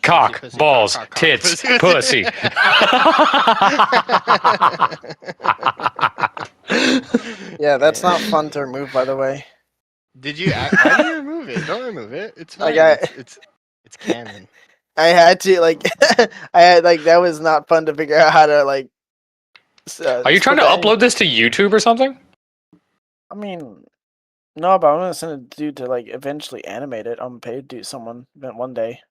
Cock, pussy, balls, cock, tits, pussy. pussy. Yeah, that's not fun to remove, by the way. Did you? Why do you remove it? Don't remove it. It's fine. Like It's canon. I had to I had that was not fun to figure out how to Are you trying to upload this to YouTube or something? I mean, no, but I'm gonna send a dude to eventually animate it. I'm paid to someone one day.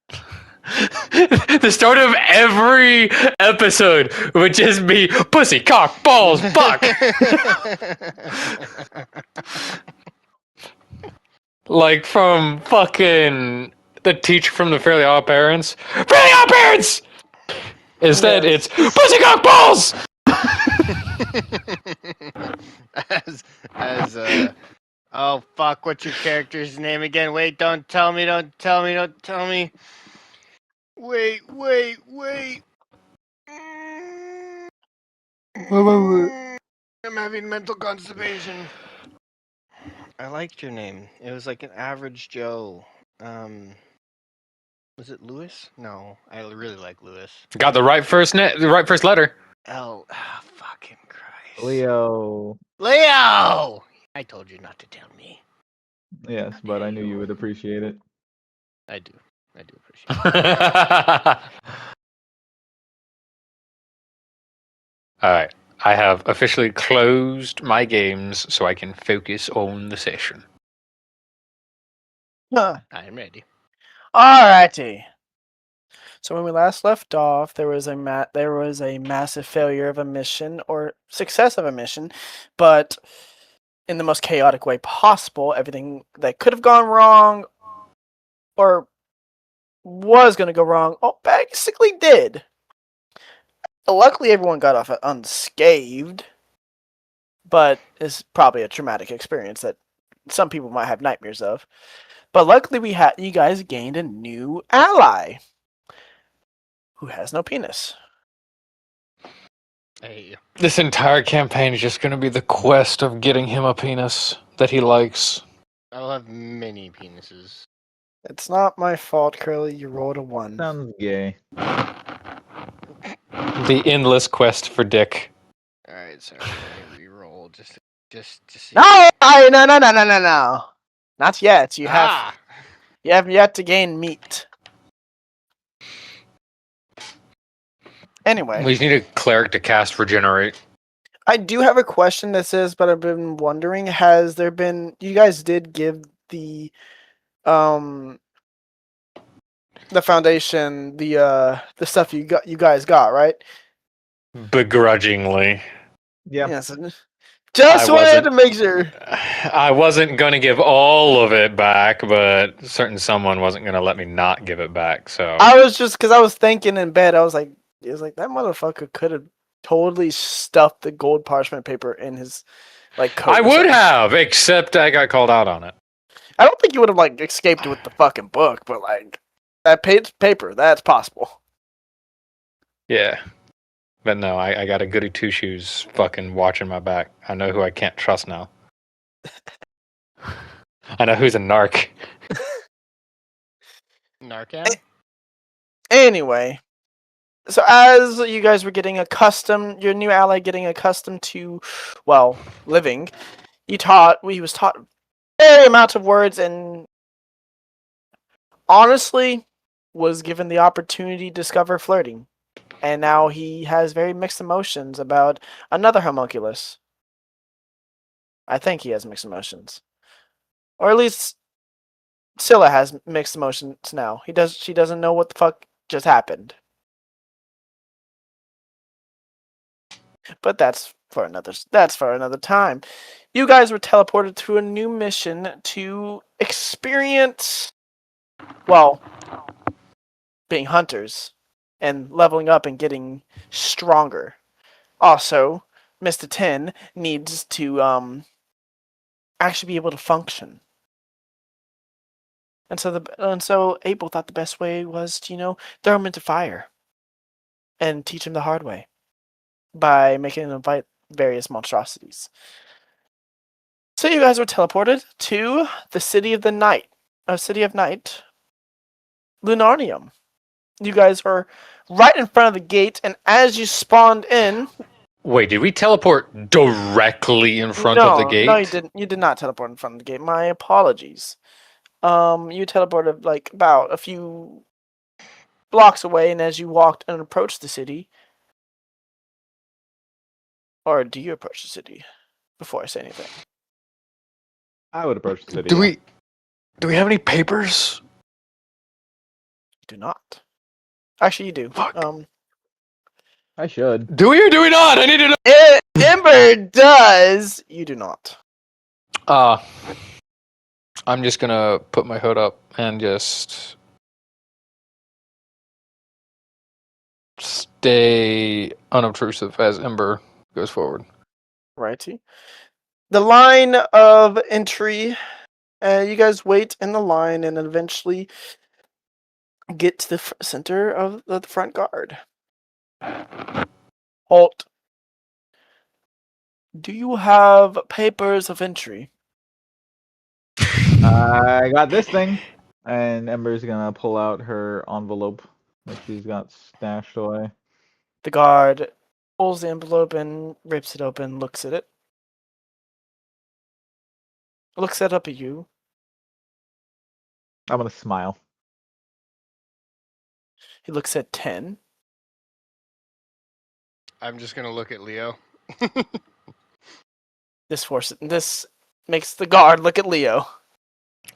The start of every episode would just be pussy, cock, balls, fuck. Like from fucking the teacher from the Fairly Odd Parents. Fairly Odd Parents! Instead, Yes. it's pussy, cock, balls! as oh fuck, what's your character's name again? Wait, don't tell me. Wait. I'm having mental constipation. I liked your name. It was like an average Joe. Was it Lewis? No, I really like Lewis. Got the right first letter. Fucking Christ. Leo. Leo! I told you not to tell me. Yes, but I knew you would appreciate it. I do appreciate it. Alright. I have officially closed my games so I can focus on the session. Huh. I am ready. Alrighty. So when we last left off, there was a massive failure of a mission or success of a mission, but in the most chaotic way possible. Everything that could have gone wrong or was going to go wrong, basically did. Luckily, everyone got off unscathed, but it's probably a traumatic experience that some people might have nightmares of. But luckily, you guys gained a new ally who has no penis. Hey. This entire campaign is just going to be the quest of getting him a penis that he likes. I'll have many penises. It's not my fault, Curly. You rolled a 1. Sounds gay. The endless quest for dick. Alright, sorry. Let me re-roll just see. No! No. Not yet. You have yet to gain meat. Anyway. We just need a cleric to cast Regenerate. I do have a question that says, but I've been wondering, has there been... You guys did give the foundation the stuff you guys got, right? Begrudgingly. Yeah. Yes. Just wanted to make sure. I wasn't going to give all of it back, but certain someone wasn't going to let me not give it back. So I was just, because I was thinking in bed, I was like, that motherfucker could have totally stuffed the gold parchment paper in his coat. I would have, except I got called out on it. I don't think you would have escaped with the fucking book, but that paper, that's possible. Yeah. But no, I got a goody two-shoes fucking watching my back. I know who I can't trust now. I know who's a narc. Narcan? Anyway, so as you guys were getting accustomed, your new ally getting accustomed to, living, he was taught very amount of words and honestly was given the opportunity to discover flirting. And now he has very mixed emotions about another homunculus. I think he has mixed emotions. Or at least Scylla has mixed emotions now. She doesn't know what the fuck just happened. But that's for another time. You guys were teleported to a new mission to experience being hunters and leveling up and getting stronger. Also, Mr. 10 needs to actually be able to function. And so Abel thought the best way was to, throw him into fire and teach him the hard way by making him fight various monstrosities. So you guys were teleported to the City of Night, Lunarnium. You guys are right in front of the gate, and as you spawned in, Wait, did we teleport directly in front of the gate? no, you didn't. You did not teleport in front of the gate. My apologies. You teleported like about a few blocks away, and as you walked and approached the city, or do you approach the city before I say anything? I would approach the city. Do yeah. we have any papers? You do not. Actually, you do. Fuck. I should. Do we or do we not? I need to know. Ember does. You do not. I'm just gonna put my hood up and just stay unobtrusive as Ember goes forward. Righty. The line of entry. You guys wait in the line and eventually get to the center of the front guard. Halt. Do you have papers of entry? I got this thing. And Ember's gonna pull out her envelope that she's got stashed away. The guard pulls the envelope and rips it open, looks at it. Looks that up at you. I'm gonna smile. He looks at 10. I'm just gonna look at Leo. This makes the guard look at Leo.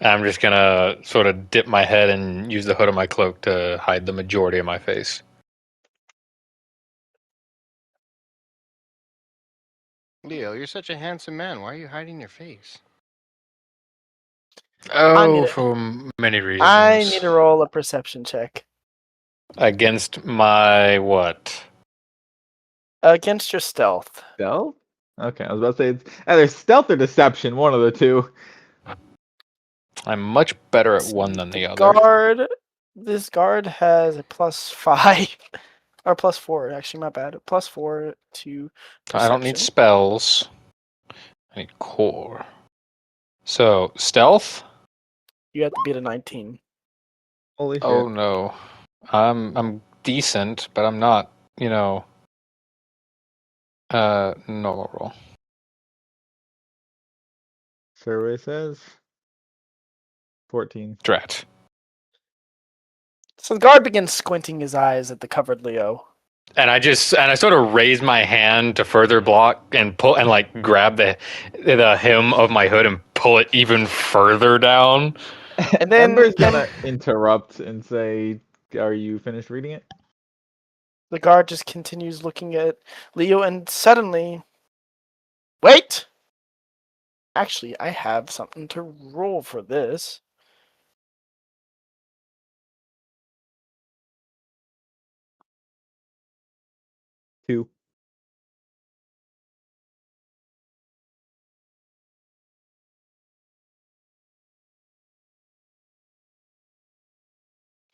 I'm just gonna sort of dip my head and use the hood of my cloak to hide the majority of my face. Leo, you're such a handsome man. Why are you hiding your face? Oh, for many reasons. I need to roll a perception check. Against my what? Against your stealth. Stealth? Okay, I was about to say it's either stealth or deception, one of the two. I'm much better at one than the other. This guard has a +5 or +4. Actually, my bad. +4 to perception. I don't need spells. I need core. So stealth. You have to beat a 19. Holy shit. Oh no, I'm decent, but I'm not. Normal roll. Survey says 14. Drat. So the guard begins squinting his eyes at the covered Leo. And I sort of raise my hand to further block and pull and like grab the hem of my hood and pull it even further down. And then Ember's gonna interrupt and say, "Are you finished reading it?" the guard just continues looking at Leo, and suddenly, wait! Actually, I have something to roll for this. Two.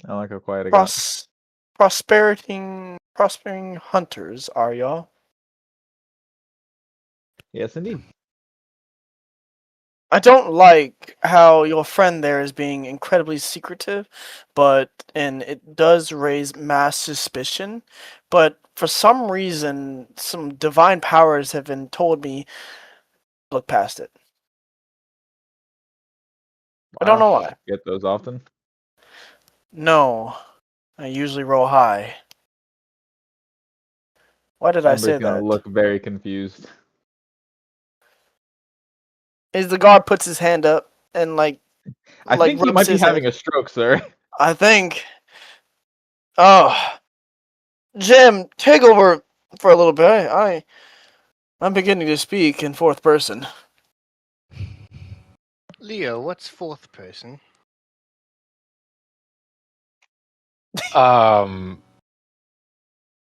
I like how quiet I got. Prospering hunters, are y'all? Yes, indeed. I don't like how your friend there is being incredibly secretive, and it does raise mass suspicion. But for some reason, some divine powers have been told me look past it. I don't know why. Get those often. No, I usually roll high. Why did I Ember's say gonna that? look very confused. As the guard puts his hand up and I think you rubs might be his having head. a stroke, sir. I think. Oh, Jim, take over for a little bit. I'm beginning to speak in fourth person. Leo, what's fourth person?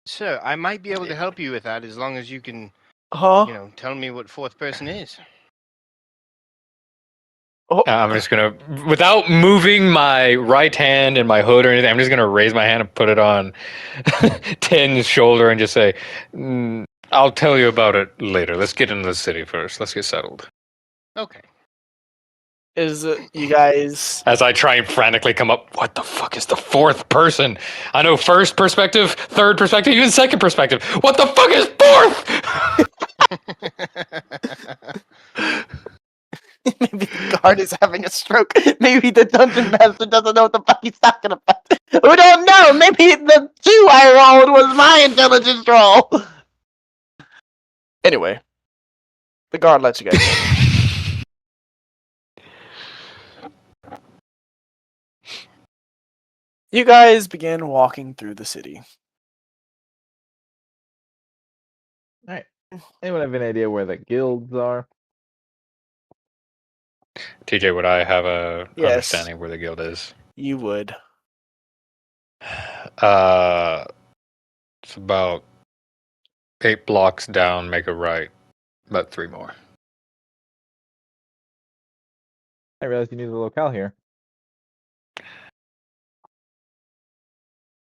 Sir, I might be able to help you with that as long as you can, tell me what fourth person is. Oh. I'm just gonna, without moving my right hand and my hood or anything, I'm just gonna raise my hand and put it on 10's shoulder and just say, "I'll tell you about it later. Let's get into the city first. Let's get settled." Okay. you guys. As I try and frantically come up, what the fuck is the fourth person? I know first perspective, third perspective, even second perspective. What the fuck is fourth? Maybe the guard is having a stroke. Maybe the dungeon master doesn't know what the fuck he's talking about. We don't know. Maybe the 2 I rolled was my intelligence roll. Anyway, the guard lets you guys in. You guys begin walking through the city. Alright. Anyone have any idea where the guilds are? TJ, would I have a Yes. understanding where the guild is? You would. It's about 8 blocks down, make a right. About 3 more. I realized you knew the locale here.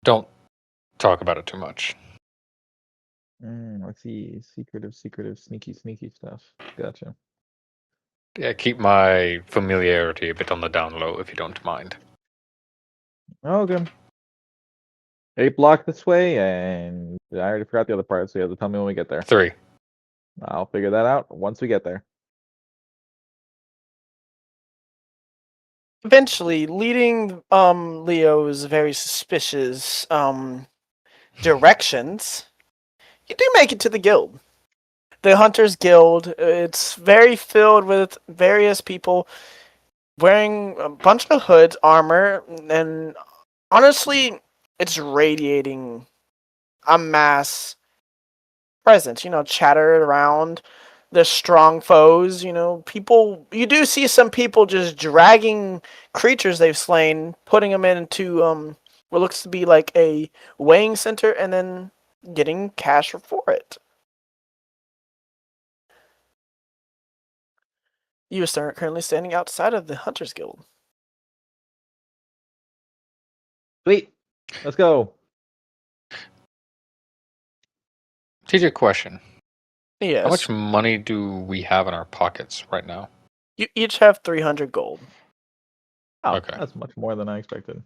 Don't talk about it too much. Let's see. Secretive, sneaky stuff. Gotcha. Yeah, keep my familiarity a bit on the down low if you don't mind. Okay. 8 blocks this way, and I already forgot the other part, so you have to tell me when we get there. 3. I'll figure that out once we get there. Eventually, leading Leo's very suspicious directions, you do make it to the guild. The Hunters Guild, it's very filled with various people wearing a bunch of hoods, armor, and honestly, it's radiating a mass presence. Chatter around the strong foes. People. You do see some people just dragging creatures they've slain, putting them into what looks to be like a weighing center, and then getting cash for it. You are currently standing outside of the Hunters Guild. Sweet. Let's go. TJ, question. Yes. How much money do we have in our pockets right now? You each have 300 gold. Oh, Okay. that's much more than I expected.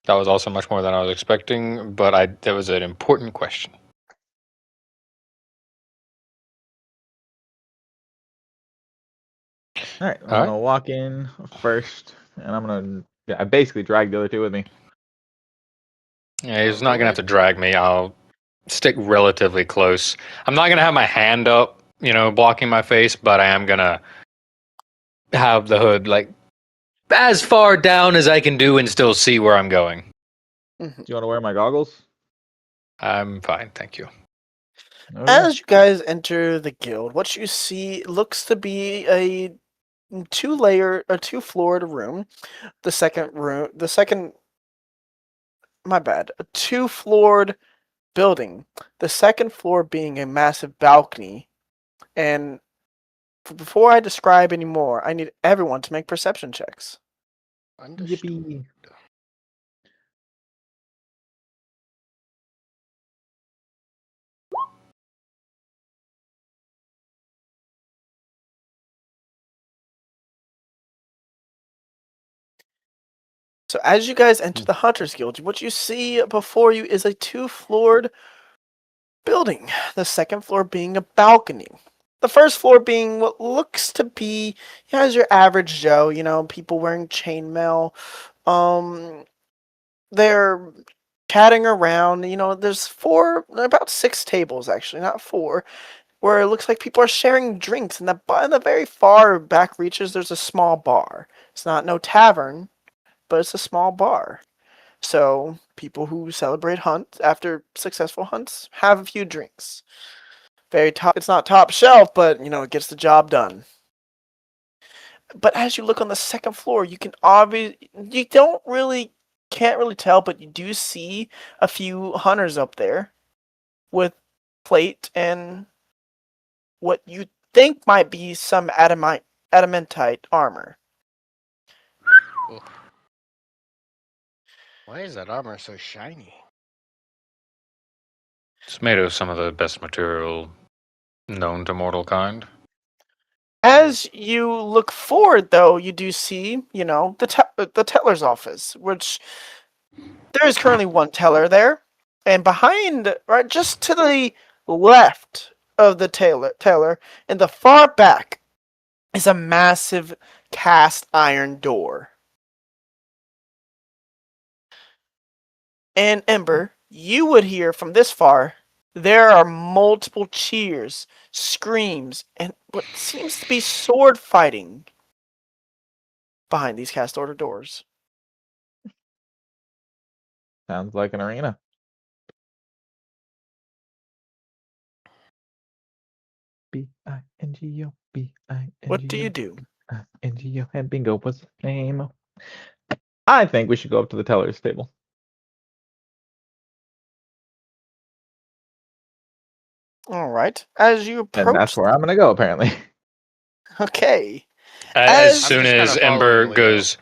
That was also much more than I was expecting, but that was an important question. Alright, I'm All right. gonna walk in first, and I'm gonna I basically drag the other two with me. Yeah, he's not gonna have to drag me. I'll stick relatively close. I'm not gonna have my hand up, blocking my face, but I am gonna have the hood like as far down as I can do and still see where I'm going. Mhm. Do you want to wear my goggles? I'm fine, thank you. Okay. As you guys enter the guild, what you see looks to be a two-floored room. A two-floored building. The second floor being a massive balcony. And before I describe any more, I need everyone to make perception checks. Understood. Yippee. So as you guys enter the Hunters Guild, what you see before you is a two-floored building. The second floor being a balcony. The first floor being what looks to be, as your average Joe, people wearing chainmail. They're chatting around. There's about 6 tables actually, not 4, where it looks like people are sharing drinks. And in the very far back reaches, there's a small bar. It's not no tavern, but it's a small bar. So people who celebrate hunts after successful hunts have a few drinks. Very top. It's not top shelf, but it gets the job done. But as you look on the second floor, you can't really tell, but you do see a few hunters up there with plate and what you think might be some adamantite armor. Oof. Why is that armor so shiny? It's made of some of the best material known to mortal kind. As you look forward, though, you do see, the teller's office, which there is currently one teller there, and behind, right, just to the left of the teller, in the far back, is a massive cast iron door. And Ember, you would hear from this far, there are multiple cheers, screams, and what seems to be sword fighting behind these cast order doors. Sounds like an arena. Bingo, bingo, What do you do? bingo, and bingo. What's the name? I think we should go up to the teller's table. All right. As you And approach, that's where I'm gonna go, apparently. okay. As As- soon I'm just as kinda Ember following Leo. goes,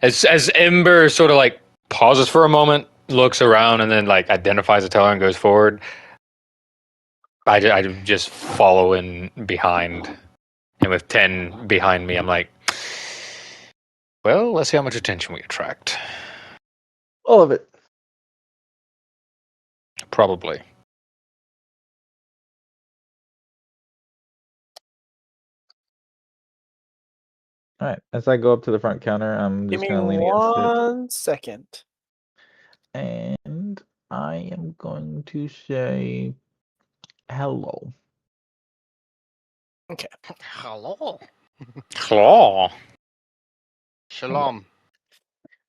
as Ember sort of like pauses for a moment, looks around, and then like identifies the teller and goes forward, I just follow in behind, and with 10 behind me, I'm like, well, let's see how much attention we attract. All of it. Probably. All right. As I go up to the front counter, I'm Give just me gonna lean against it, 1 second. and I am going to say hello. Hello. Claw. Shalom.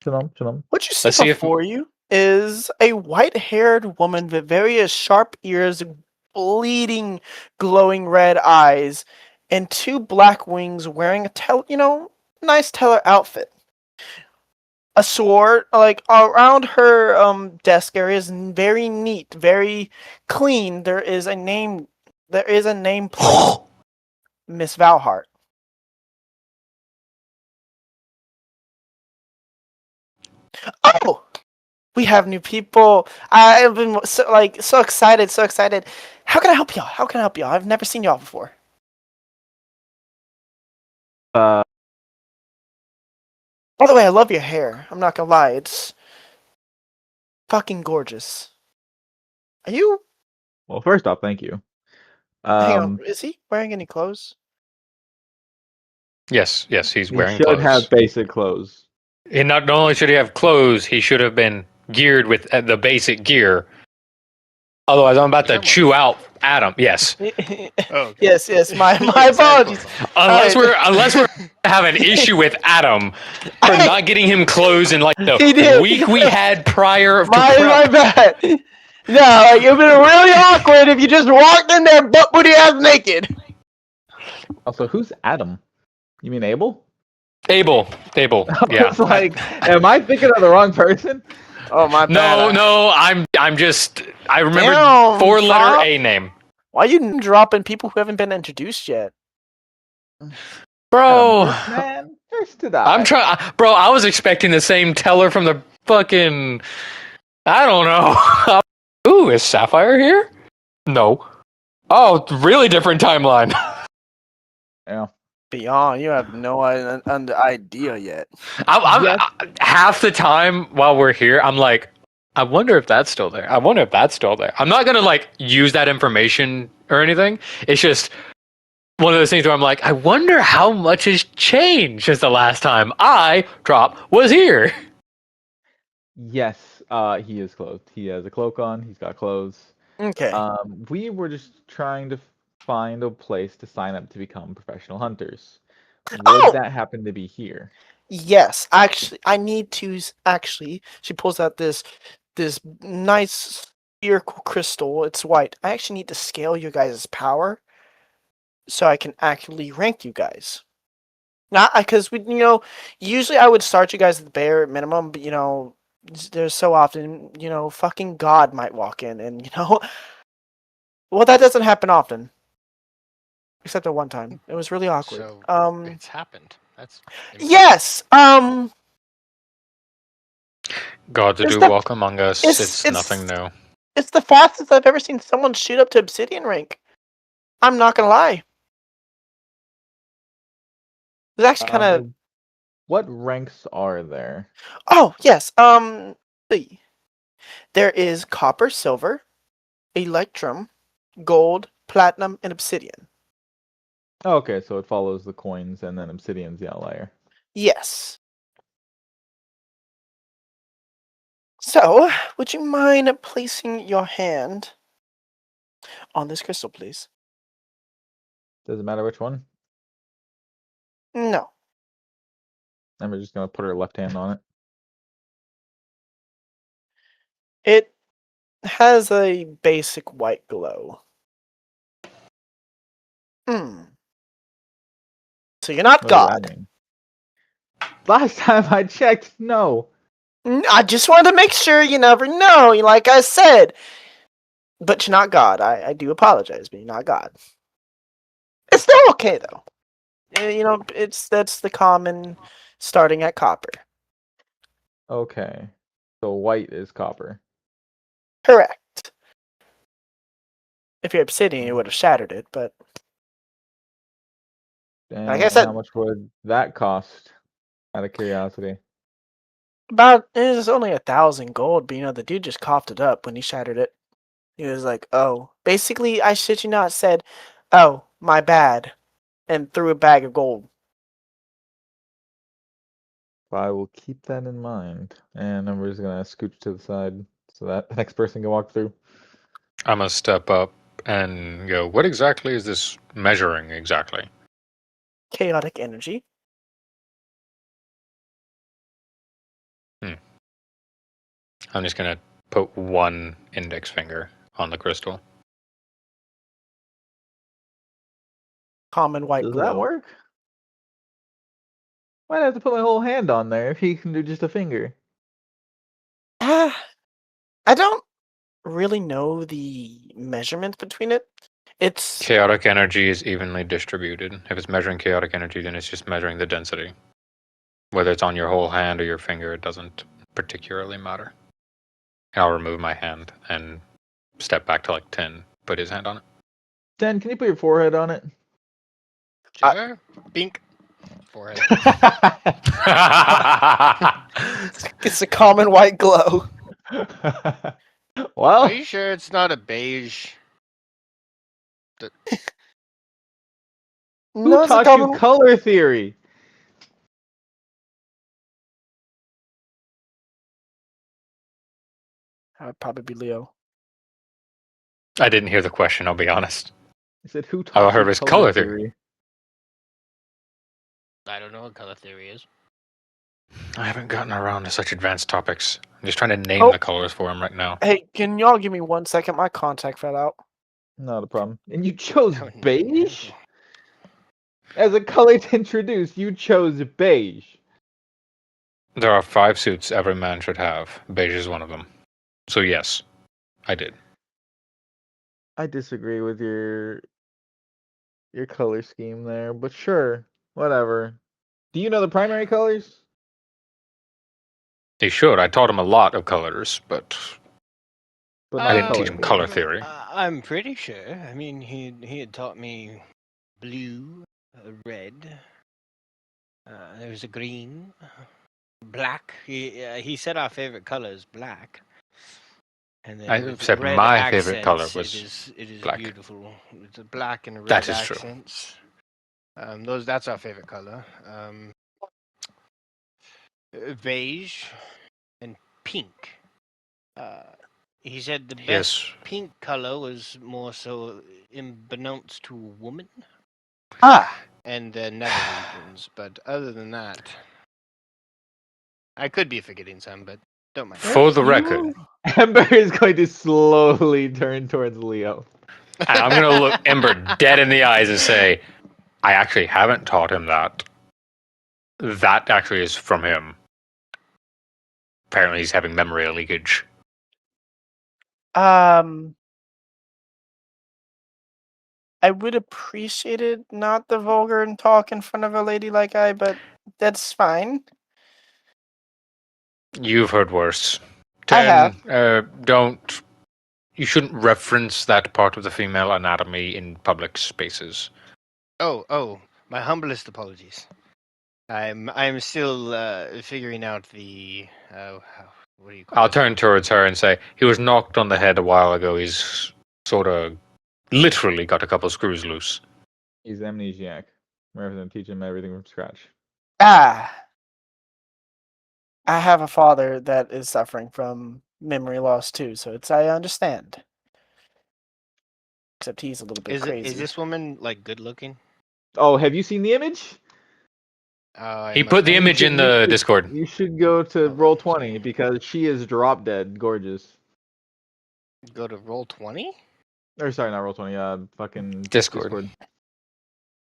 Shalom, shalom. What you see Let's see if- before you is a white-haired woman with various sharp ears, bleeding, glowing red eyes, and 2 black wings, wearing a nice teller outfit. A sword, like around her desk area, is very neat, very clean. There is a name. There is a nameplate, Miss Valhart. Oh, we have new people. I have been so excited, so excited. How can I help y'all? How can I help y'all? I've never seen y'all before. Uh, By the way, I love your hair. I'm not gonna lie, it's fucking gorgeous. Are you? well, first off, thank you. Hang on, is he wearing any clothes? Yes, he's He wearing should clothes. have basic clothes. And not only should he have clothes, he should have been geared with the basic gear. Otherwise, I'm about to Someone- chew out Adam. Yes, Oh, okay. Yes, my Yes, apologies. unless Alright. we're have an issue with Adam for not getting him clothes in like He the did. week we had prior to My prep. bad. No, like, it would have been really awkward if you just walked in there butt booty ass naked. Also, who's Adam? You mean Abel? Abel, I yeah. was like, am I thinking of the wrong person? Oh my bad. No, I'm just. I remember Damn, 4-letter Drop. A name, Why you dropping people who haven't been introduced yet? bro. First man, first to die. I'm trying, bro. I was expecting the same teller from the fucking. I don't know. Ooh, is Sapphire here? No. Oh, really different timeline. Yeah. Beyond, you have no idea yet. Half the time while we're here, I'm like, I wonder if that's still there. I'm not gonna like use that information or anything. It's just one of those things where I'm like, I wonder how much has changed since the last time was here. Yes, he is clothed. He has a cloak on. He's got clothes. Okay. We were just trying to find a place to sign up to become professional hunters. Would Oh! that happen to be here? Yes, actually, I need to. Actually, she pulls out this nice spherical crystal. It's white. I actually need to scale you guys' power so I can actually rank you guys. Not because usually I would start you guys at the bare minimum, but there's so often fucking God might walk in, and well, that doesn't happen often, except at one time. It was really awkward. So it's happened. That's Yes. Gods It's do the- walk among us. it's- It's nothing new. It's the fastest I've ever seen someone shoot up to obsidian rank. I'm not gonna lie. It's actually kind of. What ranks are there? Oh yes. See. There is copper, silver, electrum, gold, platinum, and obsidian. Okay, so it follows the coins, and then obsidian's the outlier. Yes. So, would you mind placing your hand on this crystal, please? Does it matter which one? No. And we're just gonna put her left hand on it. It has a basic white glow. Hmm. So you're not What does that God. mean? Last time I checked, no. I just wanted to make sure. You never know. Like I said. But you're not God. I do apologize, but you're not God. It's still okay though. You know, that's the common starting at copper. Okay. So white is copper. Correct. If you're obsidian, you would have shattered it, but like I And said, how much would that cost? Out of curiosity. about it was only 1,000 gold, but you know the dude just coughed it up when he shattered it. He was like, "Oh, basically, I shit you not, said, oh, my bad," and threw a bag of gold. I will keep that in mind. And then we're just gonna scooch to the side so that the next person can walk through. I'm gonna step up and go, what exactly is this measuring exactly? Chaotic energy. I'm just gonna put one index finger on the crystal. Common white Does glow. that work? Why'd I have to put my whole hand on there if he can do just a finger? I don't really know the measurement between it. It's Chaotic energy is evenly distributed. If it's measuring chaotic energy, then it's just measuring the density. Whether it's on your whole hand or your finger, it doesn't particularly matter. I'll remove my hand and step back to like 10, put his hand on it. 10, can you put your forehead on it? Sure. Bink. Forehead. it's a common white glow. Well, Are you sure it's not a beige? who No, it's a taught you common. color theory? I'd probably be Leo. I didn't hear the question, I'll be honest. I said, who All I taught heard you was color color theory? I don't know what color theory is. I haven't gotten around to such advanced topics. I'm just trying to name Oh. the colors for him right now. Hey, can y'all give me 1 second? My contact fell out. Not a problem. And you chose Oh, no. beige? As a color to introduce, you chose beige. There are 5 suits every man should have. Beige is one of them. So yes, I did. I disagree with your color scheme there, but sure, whatever. Do you know the primary colors? He should. I taught him a lot of colors, but But I not didn't teach color him color theory. theory. I'm pretty sure. I mean, he had taught me blue, red. There was a green, black. He said our favorite color is black. And then I with said red my accents, favorite color was it is black. beautiful. It's a black and a That red is true. accents. That's our favorite color. Beige and pink. He said the best Yes. pink color was more so unbeknownst to a woman and the nether regions. But other than that, I could be forgetting some, but don't mind. For the record, Ember is going to slowly turn towards Leo. and I'm going to look Ember dead in the eyes and say, I actually haven't taught him that. That actually is from him. Apparently he's having memory leakage. I would appreciate it not the vulgar and talk in front of a lady like I, but that's fine. You've heard worse. I have. Don't. You shouldn't reference that part of the female anatomy in public spaces. Oh, my humblest apologies. I'm still figuring out the what do you call I'll it? turn towards her and say, he was knocked on the head a while ago. He's sort of literally got a couple screws loose. He's amnesiac. We're going to teach him everything from scratch. I have a father that is suffering from memory loss too, so I understand. Except he's a little bit crazy. Is this woman like good looking? Oh, have you seen the image? He put the image in the Discord. You should go to Oh, Roll20 because she is drop dead gorgeous. Go to Roll20. Or sorry, not Roll20. Fucking Discord.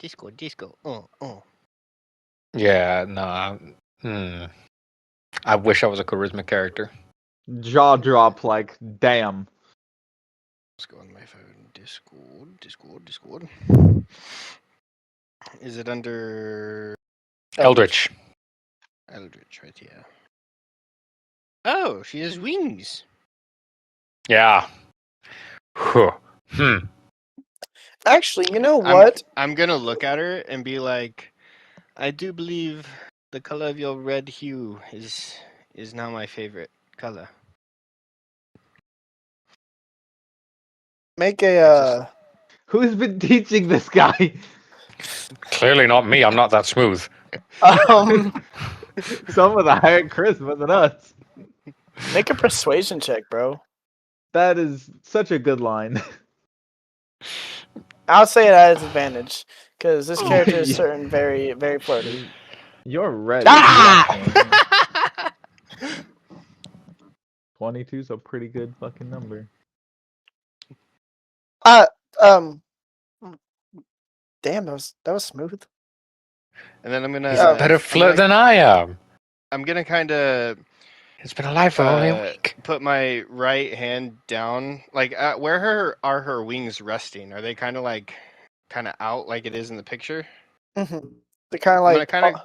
Disco. Yeah, I wish I was a charisma character. Jaw drop like damn. Let's go on my phone. Discord. Is it under Eldritch. Eldritch? Right, yeah. Oh, she has wings. Yeah. Huh. Actually, you know what? I'm gonna look at her and be like, I do believe the color of your red hue is now my favorite color. Make a Who's been teaching this guy? Clearly not me. I'm not that smooth. Some with a higher charisma than us. make a persuasion check, bro. That is such a good line. I'll say it as advantage because this Oh, character is yeah. certain very, very flirty. You're red. Ah! 22 is a pretty good fucking number. Damn, that was smooth. And then I'm gonna. He's a better flirt than I am. I'm gonna kind of It's been alive for only a week. put my right hand down, like where are her wings resting? Are they kind of out like it is in the picture? Mm-hmm. They're kind of I'm like. gonna kind of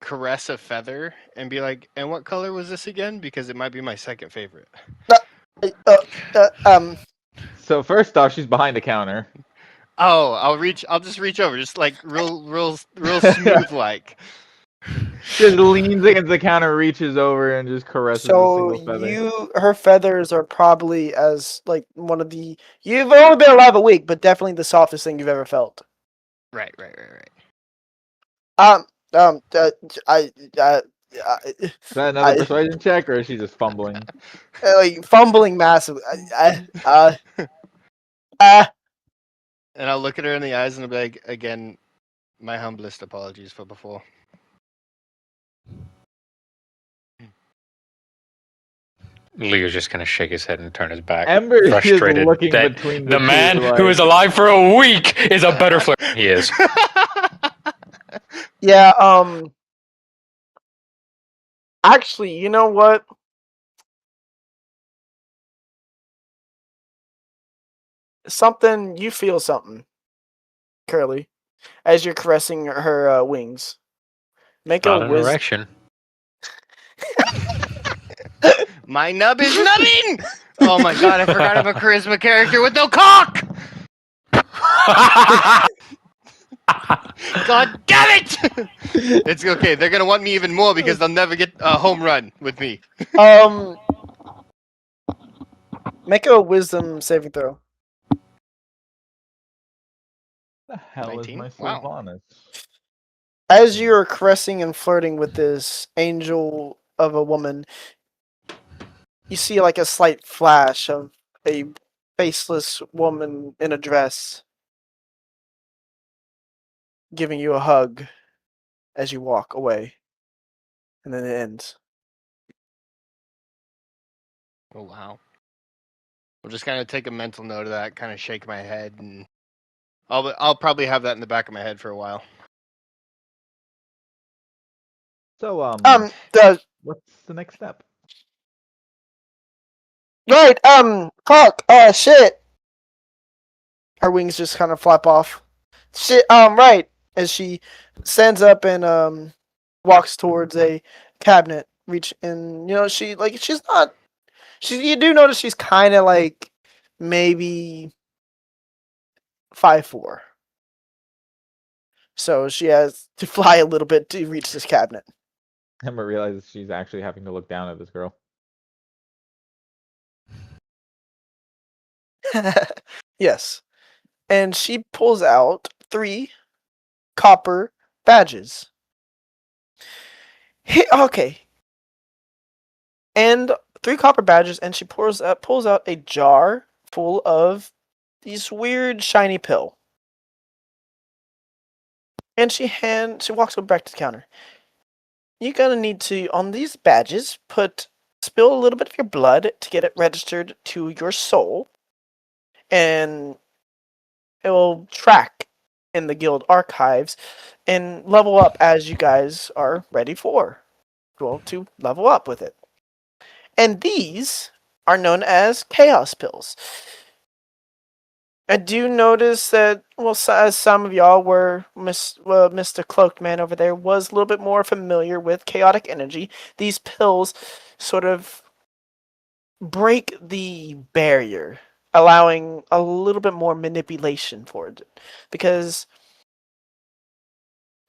caress a feather and be like, "And what color was this again?" Because it might be my second favorite. So first off, she's behind a counter. Oh, I'll just reach over, just like real smooth like. Just leans against the counter, reaches over, and just caresses a So single feather. her feathers are probably as like one of the. You've only been alive a week, but definitely the softest thing you've ever felt. Right. I Is that another persuasion check, or is she just fumbling? like fumbling massively. And I'll look at her in the eyes and I'll be like, again, my humblest apologies for before. Leo's just gonna shake his head and turn his back. Ember is frustrated looking that between the two, man like... who is alive for a week is a better flirt than he is. Yeah. Actually, you know what? You feel something, Curly, as you're caressing her wings. Make Not a an wisdom. erection. My nub is nubbing! Oh my god, I forgot I'm a charisma character with no cock! God damn it! It's okay, they're gonna want me even more because they'll never get a home run with me. Make a wisdom saving throw. The hell 19? is my Wow. Sylvanas? As you're caressing and flirting with this angel of a woman, you see like a slight flash of a faceless woman in a dress giving you a hug as you walk away. And then it ends. Oh wow. I'll just kind of take a mental note of that, kind of shake my head, and I'll probably have that in the back of my head for a while. So, what's the next step? Right, fuck, shit. Her wings just kind of flap off. Shit, right. As she stands up and, walks towards a cabinet, you do notice she's kind of like, maybe 5'4". So she has to fly a little bit to reach this cabinet. Emma realizes she's actually having to look down at this girl. Yes. And she pulls out 3 copper badges. Okay. And 3 copper badges, and she pulls out a jar full of these weird shiny pill. And she walks over back to the counter. You're gonna need to, on these badges, spill a little bit of your blood to get it registered to your soul. And it will track in the guild archives and level up as you guys are ready to level up with it. And these are known as chaos pills. I do notice that, well, as some of y'all were, Mr. Cloaked Man over there was a little bit more familiar with chaotic energy. These pills sort of break the barrier, allowing a little bit more manipulation for it. Because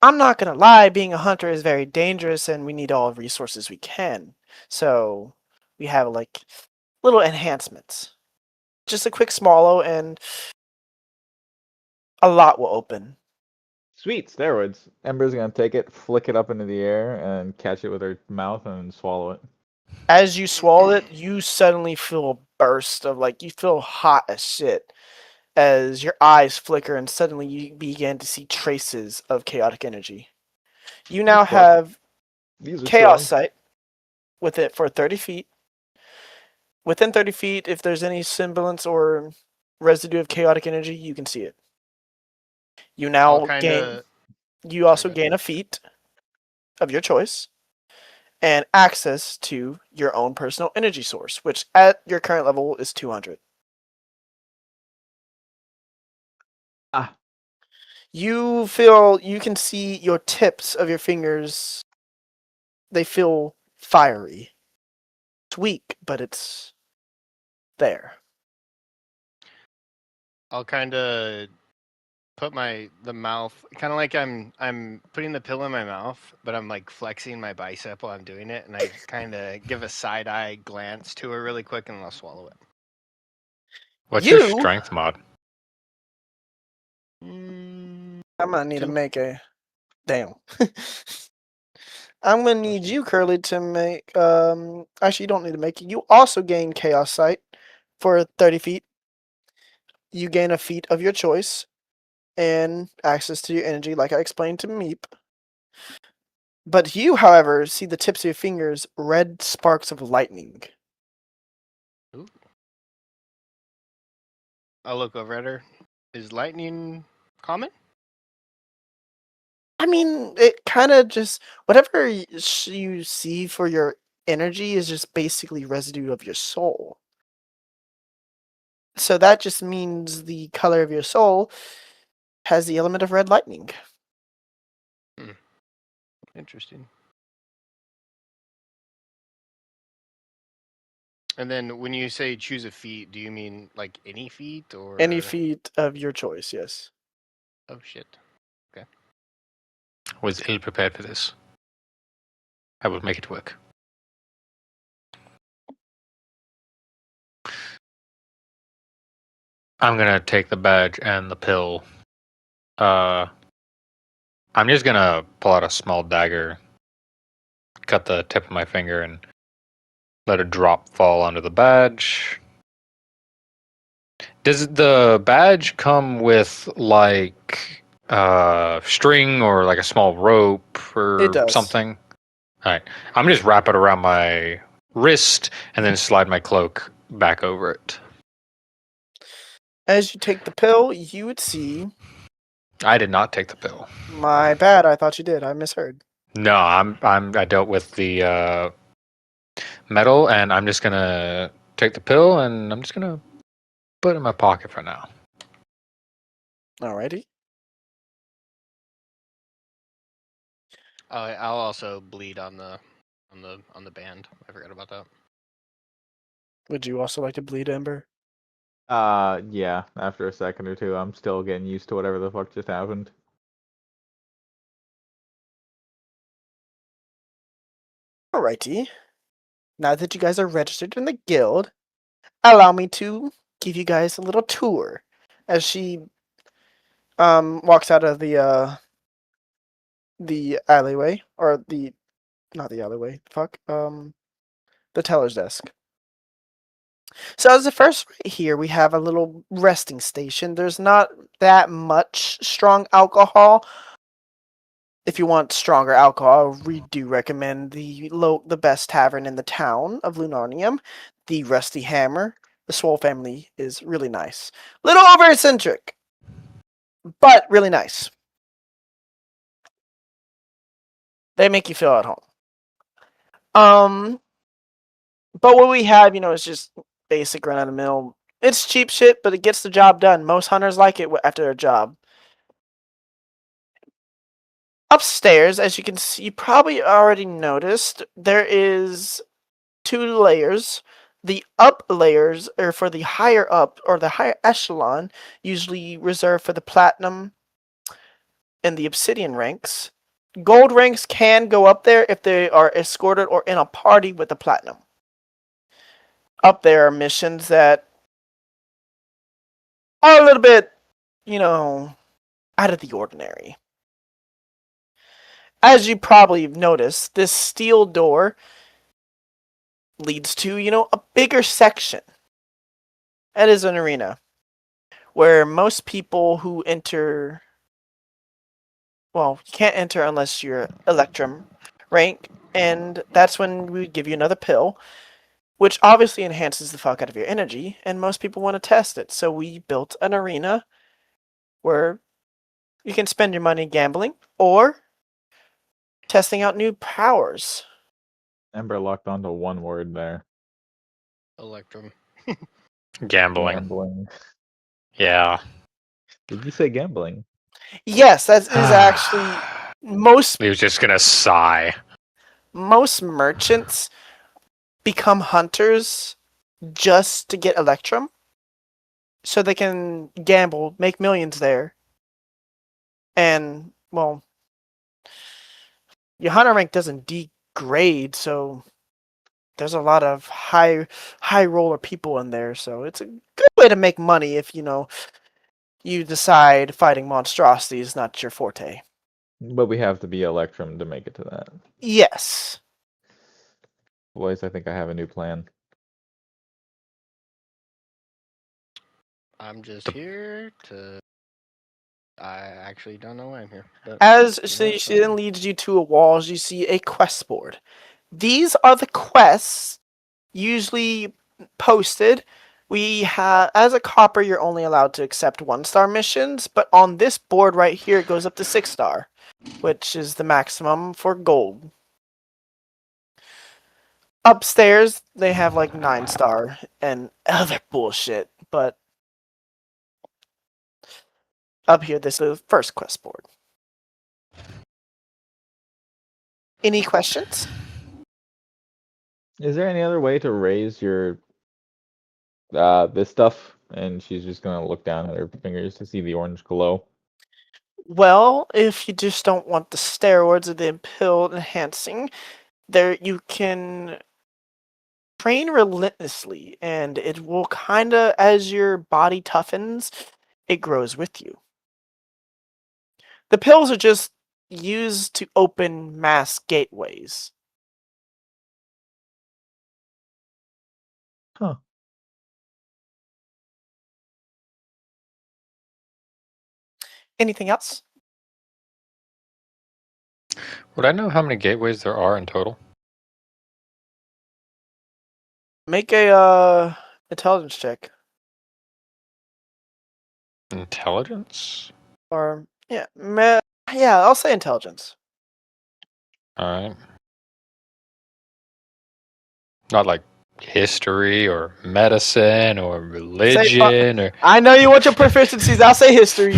I'm not gonna lie, being a hunter is very dangerous, and we need all resources we can. So we have like little enhancements. Just a quick swallow, and a lot will open. Sweet steroids. Ember's gonna take it, flick it up into the air, and catch it with her mouth and swallow it. As you swallow it, you suddenly feel a burst of you feel hot as shit as your eyes flicker, and suddenly you begin to see traces of chaotic energy. You now Fuck. have These are chaos strong. sight with it for 30 feet. Within 30 feet, if there's any semblance or residue of chaotic energy, you can see it. You I'll now kind gain. of. You also Okay. gain a feat of your choice and access to your own personal energy source, which at your current level is 200. Ah, You can see your tips of your fingers. They feel fiery. It's weak, but it's there. I'll kind of put the mouth kind of like I'm putting the pill in my mouth, but I'm like flexing my bicep while I'm doing it, and I kind of give a side eye glance to her really quick, and I'll swallow it. What's your You, strength mod? I'm gonna need to 2. make a damn. I'm gonna need you, Curly, to make. Actually, you don't need to make it. You also gain Chaos Sight for 30 feet. You gain a feat of your choice and access to your energy, like I explained to Meep. But you, however, see the tips of your fingers red sparks of lightning. Ooh. I'll look over at her. Is lightning common? I mean, it kind of just whatever you see for your energy is just basically residue of your soul. So that just means the color of your soul has the element of red lightning. Interesting. And then when you say choose a feat, do you mean like any feat or Any feat of your choice, yes. Oh shit. I was ill prepared for this. I will make it work. I'm gonna take the badge and the pill. I'm just gonna pull out a small dagger, cut the tip of my finger, and let a drop fall onto the badge. Does the badge come with like string or like a small rope or It does. something? All right, I'm just wrap it around my wrist and then slide my cloak back over it. As you take the pill, you would see. I did not take the pill. My bad. I thought you did. I misheard. No, I dealt with the metal, and I'm just gonna take the pill, and I'm just gonna put it in my pocket for now. Alrighty. I'll also bleed on the band. I forgot about that. Would you also like to bleed, Ember? yeah. After a second or two, I'm still getting used to whatever the fuck just happened. Alrighty. Now that you guys are registered in the guild, allow me to give you guys a little tour as she walks out of the alleyway, or the not the alleyway, the teller's desk. So as the first right here, we have a little resting station. There's not that much strong alcohol. If you want stronger alcohol, we do recommend the best tavern in the town of Lunarnium, the Rusty Hammer. The Swole family is really nice. Little over eccentric, but really nice. They make you feel at home. But what we have, is just basic run of the mill. It's cheap shit, but it gets the job done. Most hunters like it after their job. Upstairs, as you can see, you probably already noticed, there is 2 layers. The up layers are for the higher up, or the higher echelon, usually reserved for the platinum and the obsidian ranks. Gold ranks can go up there if they are escorted or in a party with the platinum. Up there are missions that are a little bit, out of the ordinary. As you probably noticed, this steel door leads to, a bigger section. That is an arena where most people who enter, well, you can't enter unless you're Electrum rank, and that's when we would give you another pill, which obviously enhances the fuck out of your energy, and most people want to test it. So we built an arena where you can spend your money gambling or testing out new powers. Ember locked onto one word there. Electrum. Gambling. Gambling. Yeah. Did you say gambling? Yes, that is actually most He was just gonna sigh. merchants become hunters just to get Electrum, so they can gamble, make millions there, and well, your hunter rank doesn't degrade, so there's a lot of high roller people in there. So it's a good way to make money if you decide fighting monstrosity is not your forte. But we have to be Electrum to make it to that. Yes. Boys, I think I have a new plan. I'm just here to. I actually don't know why I'm here. But As you know, she then leads you to a wall, you see a quest board. These are the quests usually posted. We have, as a copper, you're only allowed to accept 1-star missions, but on this board right here, it goes up to 6-star, which is the maximum for gold. Upstairs, they have like 9-star and other bullshit, but up here, this is the first quest board. Any questions? Is there any other way to raise your this stuff? And she's just gonna look down at her fingers to see the orange glow. Well, if you just don't want the steroids or the pill enhancing, there you can train relentlessly, and it will kind of, as your body toughens, it grows with you. The pills are just used to open mass gateways. Huh. Anything else? Would I know how many gateways there are in total? Make a intelligence check, Intelligence? or yeah, I'll say intelligence. Alright. Not like history or medicine or religion or. I know you want your proficiencies. I'll say history.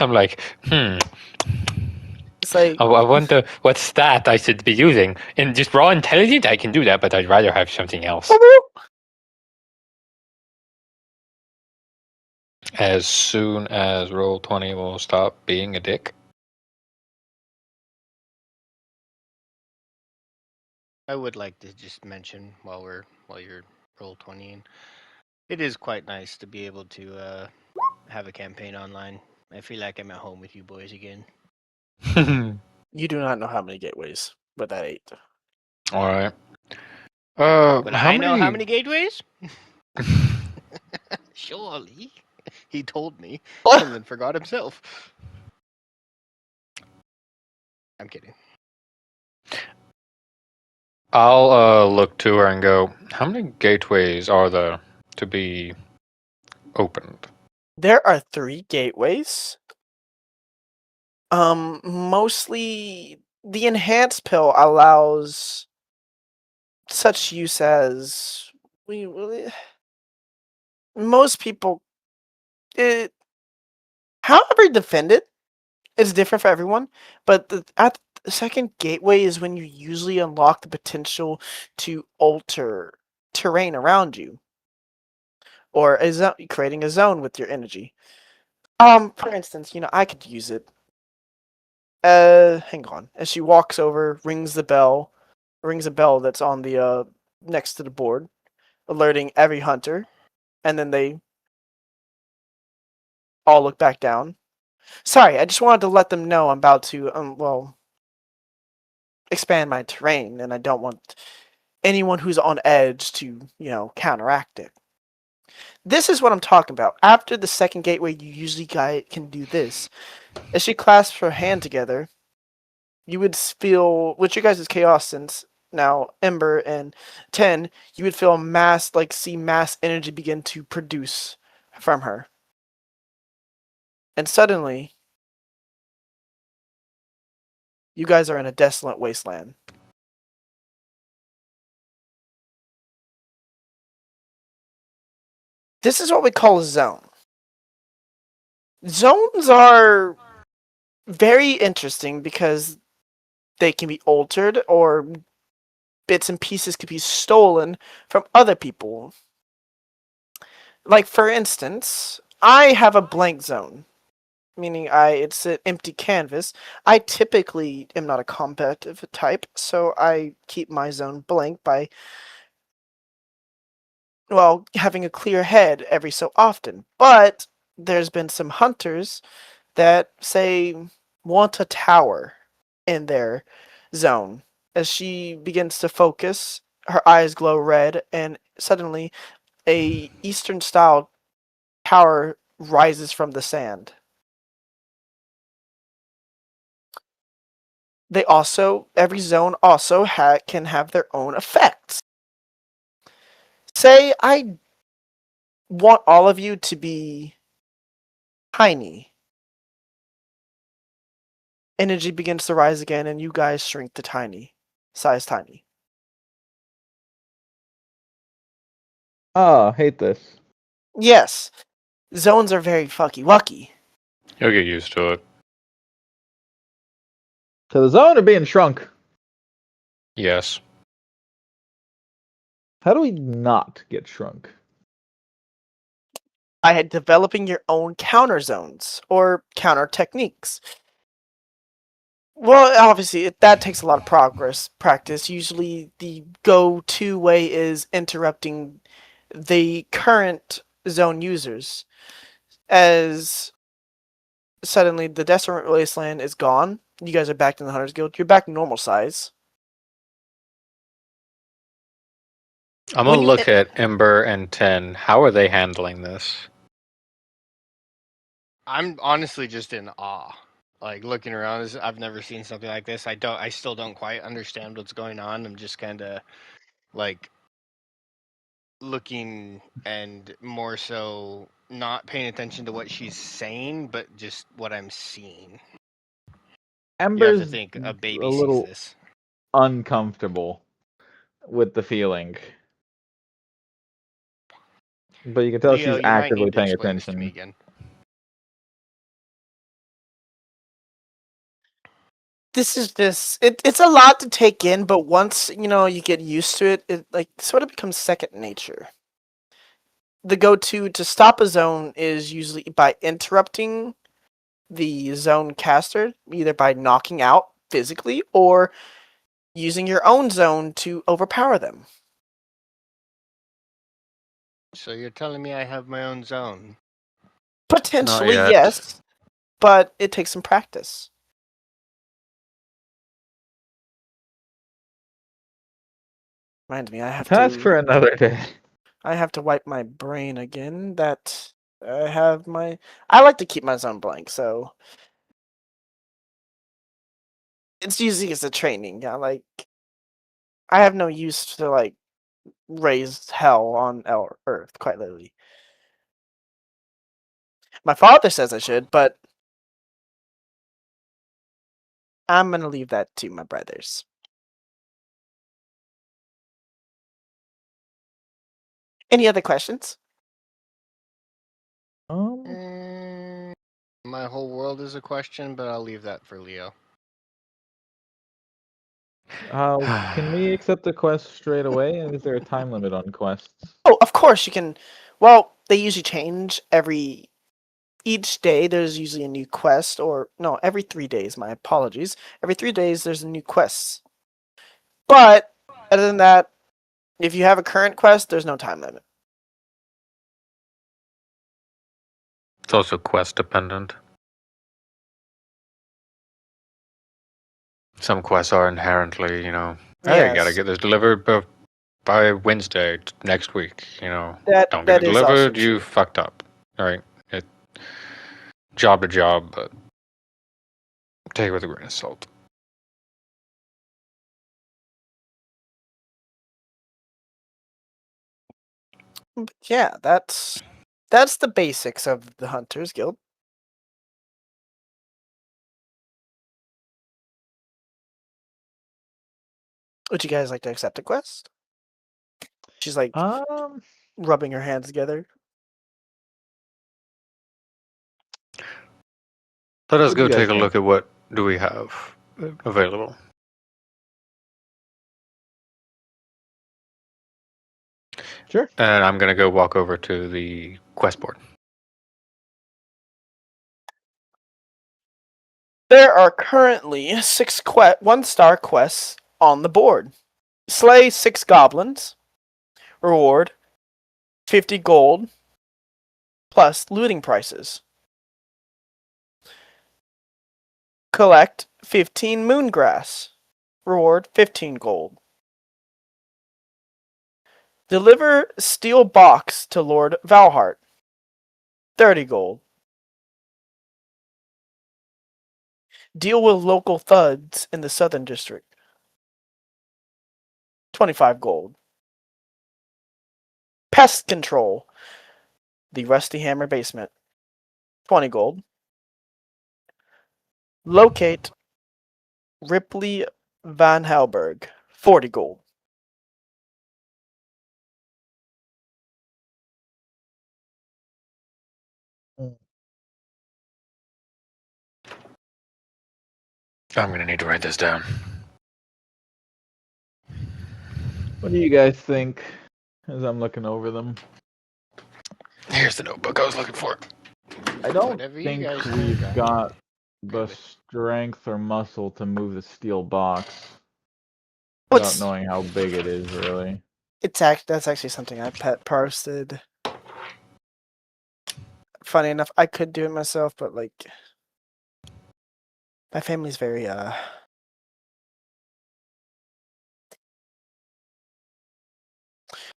I'm like, It's like I wonder what stat I should be using. In just raw intelligence, I can do that, but I'd rather have something else. As soon as Roll20 will stop being a dick. I would like to just mention while you're roll 20ing, it is quite nice to be able to have a campaign online. I feel like I'm at home with you boys again. You do not know how many gateways with that 8. All right. But How I know how many? many gateways? Surely. He told me and then forgot himself. I'm kidding. I'll look to her and go. How many gateways are there to be opened? There are 3 gateways. Mostly the enhanced pill allows such use as most people. It, however, defend it. It's different for everyone, but at the second gateway is when you usually unlock the potential to alter terrain around you, or creating a zone with your energy. For instance, I could use it. Hang on. As she walks over, rings a bell that's on the next to the board, alerting every hunter, and then they all look back down. Sorry, I just wanted to let them know I'm about to expand my terrain, and I don't want anyone who's on edge to, counteract it. This is what I'm talking about. After the second gateway, you usually can do this. As she clasps her hand together, you would feel, with your guys' chaos sense, now Ember and 10, you would feel see mass energy begin to produce from her. And suddenly, you guys are in a desolate wasteland. This is what we call a zone. Zones are very interesting because they can be altered or bits and pieces could be stolen from other people. Like, for instance, I have a blank zone, meaning it's an empty canvas. I typically am not a competitive type, so I keep my zone blank by, having a clear head every so often. But there's been some hunters that, say, want a tower in their zone. As she begins to focus, her eyes glow red, and suddenly a Eastern-style tower rises from the sand. Every zone also can have their own effects. Say I want all of you to be tiny. Energy begins to rise again, and you guys shrink to size tiny. Oh, hate this. Yes, zones are very fucky wucky. You'll get used to it. To the zone or being shrunk? Yes. How do we not get shrunk? I had developing your own counter zones or counter techniques. Well, obviously, that takes a lot of practice. Usually, the go-to way is interrupting the current zone users. As suddenly the Desolate Wasteland is gone, you guys are back in the Hunters Guild. You're back normal size. I'm When gonna you look at Ember and 10. How are they handling this? I'm honestly just in awe. Like looking around, I've never seen something like this. I still don't quite understand what's going on. I'm just kind of like looking and more so not paying attention to what she's saying, but just what I'm seeing. You have to Ember's think a a baby sees little this. uncomfortable with the feeling. But you can tell Leo, she's you might actively need to paying explain this to me attention. again. This is it's a lot to take in, but once you get used to it, it like sort of becomes second nature. The go-to to stop a zone is usually by interrupting the zone caster, either by knocking out physically or using your own zone to overpower them. So you're telling me I have my own zone? Potentially, yet. yes, but it takes some practice. Reminds me, Task for another day. I have to wipe my brain again. That I have my. I like to keep my zone blank, so it's usually as a training. I have no use to like raise hell on Earth, quite literally. My father says I should, but I'm gonna leave that to my brothers. Any other questions? My whole world is a question, but I'll leave that for Leo. Can we accept the quest straight away? And is there a time limit on quests? Oh, of course you can. Well, they usually change each day. There's usually a new quest, or no, every 3 days. My apologies. Every 3 days, there's a new quest. But other than that, if you have a current quest, there's no time limit. It's also quest dependent. Some quests are inherently, hey, you gotta Yes. get this delivered by Wednesday next week. Don't get That it is also delivered, true. you fucked up. Right? It job to job, but take it with a grain of salt. Yeah, that's the basics of the Hunters Guild. Would you guys like to accept a quest? She's like rubbing her hands together. Let us What do go you guys take a think? look at what do we have available. Sure. And I'm gonna go walk over to the quest board. There are currently 6 1-star quests on the board. Slay 6 goblins. Reward 50 gold plus looting prices. Collect 15 moongrass. Reward 15 gold. Deliver steel box to Lord Valhart. 30 gold. Deal with local thugs in the Southern District. 25 gold. Pest control. The Rusty Hammer basement. 20 gold. Locate Ripley Van Halberg. 40 gold. I'm gonna need to write this down. What do you guys think as I'm looking over them? Here's the notebook I was looking for. I don't Whatever you think guys we've think, I'm got the good with. strength or muscle to move the steel box What's without knowing how big it is, really. that's actually something I posted. Funny enough, I could do it myself, but like my family's very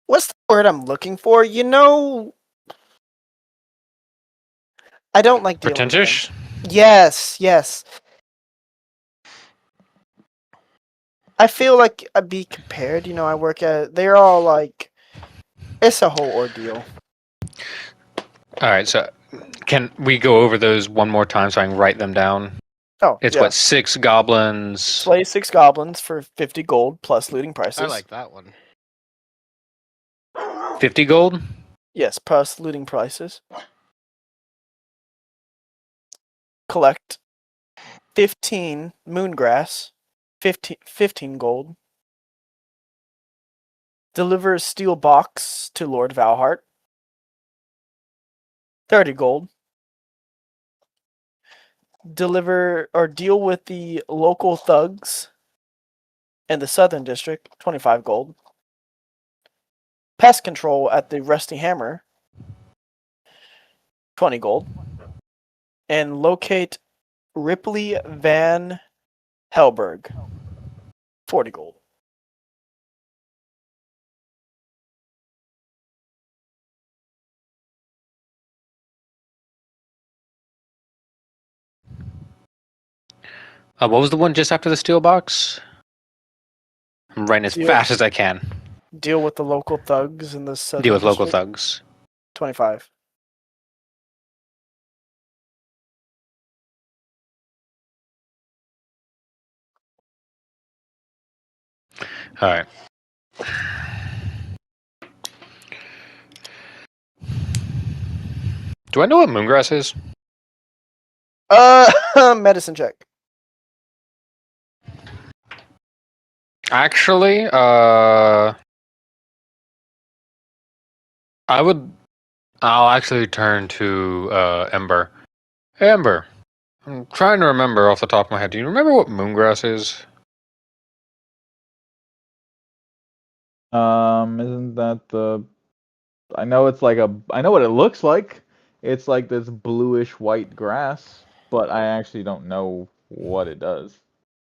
what's the word I'm looking for? I don't like dealing with them. Pretentious? Yes. I feel like I'd be compared. I work at. They're all like. It's a whole ordeal. All right, so can we go over those one more time so I can write them down? Oh, It's yeah. what, 6 goblins? Slay 6 goblins for 50 gold plus looting prices. I like that one. 50 gold? Yes, plus looting prices. Collect 15 moongrass, 15 gold. Deliver a steel box to Lord Valhart. 30 gold. Deliver or deal with the local thugs in the Southern District, 25 gold. Pest control at the Rusty Hammer, 20 gold. And locate Ripley Van Helberg, 40 gold. What was the one just after the steel box? I'm writing as Deal- fast as I can. Deal with the local thugs in the Southern Deal with local District, thugs. 25. All right. Do I know what moongrass is? Medicine check. Actually, I'll actually turn to Ember. Hey, Ember, I'm trying to remember off the top of my head. Do you remember what moongrass is? Isn't that the? I know it's like a. I know what it looks like. It's like this bluish white grass, but I actually don't know what it does.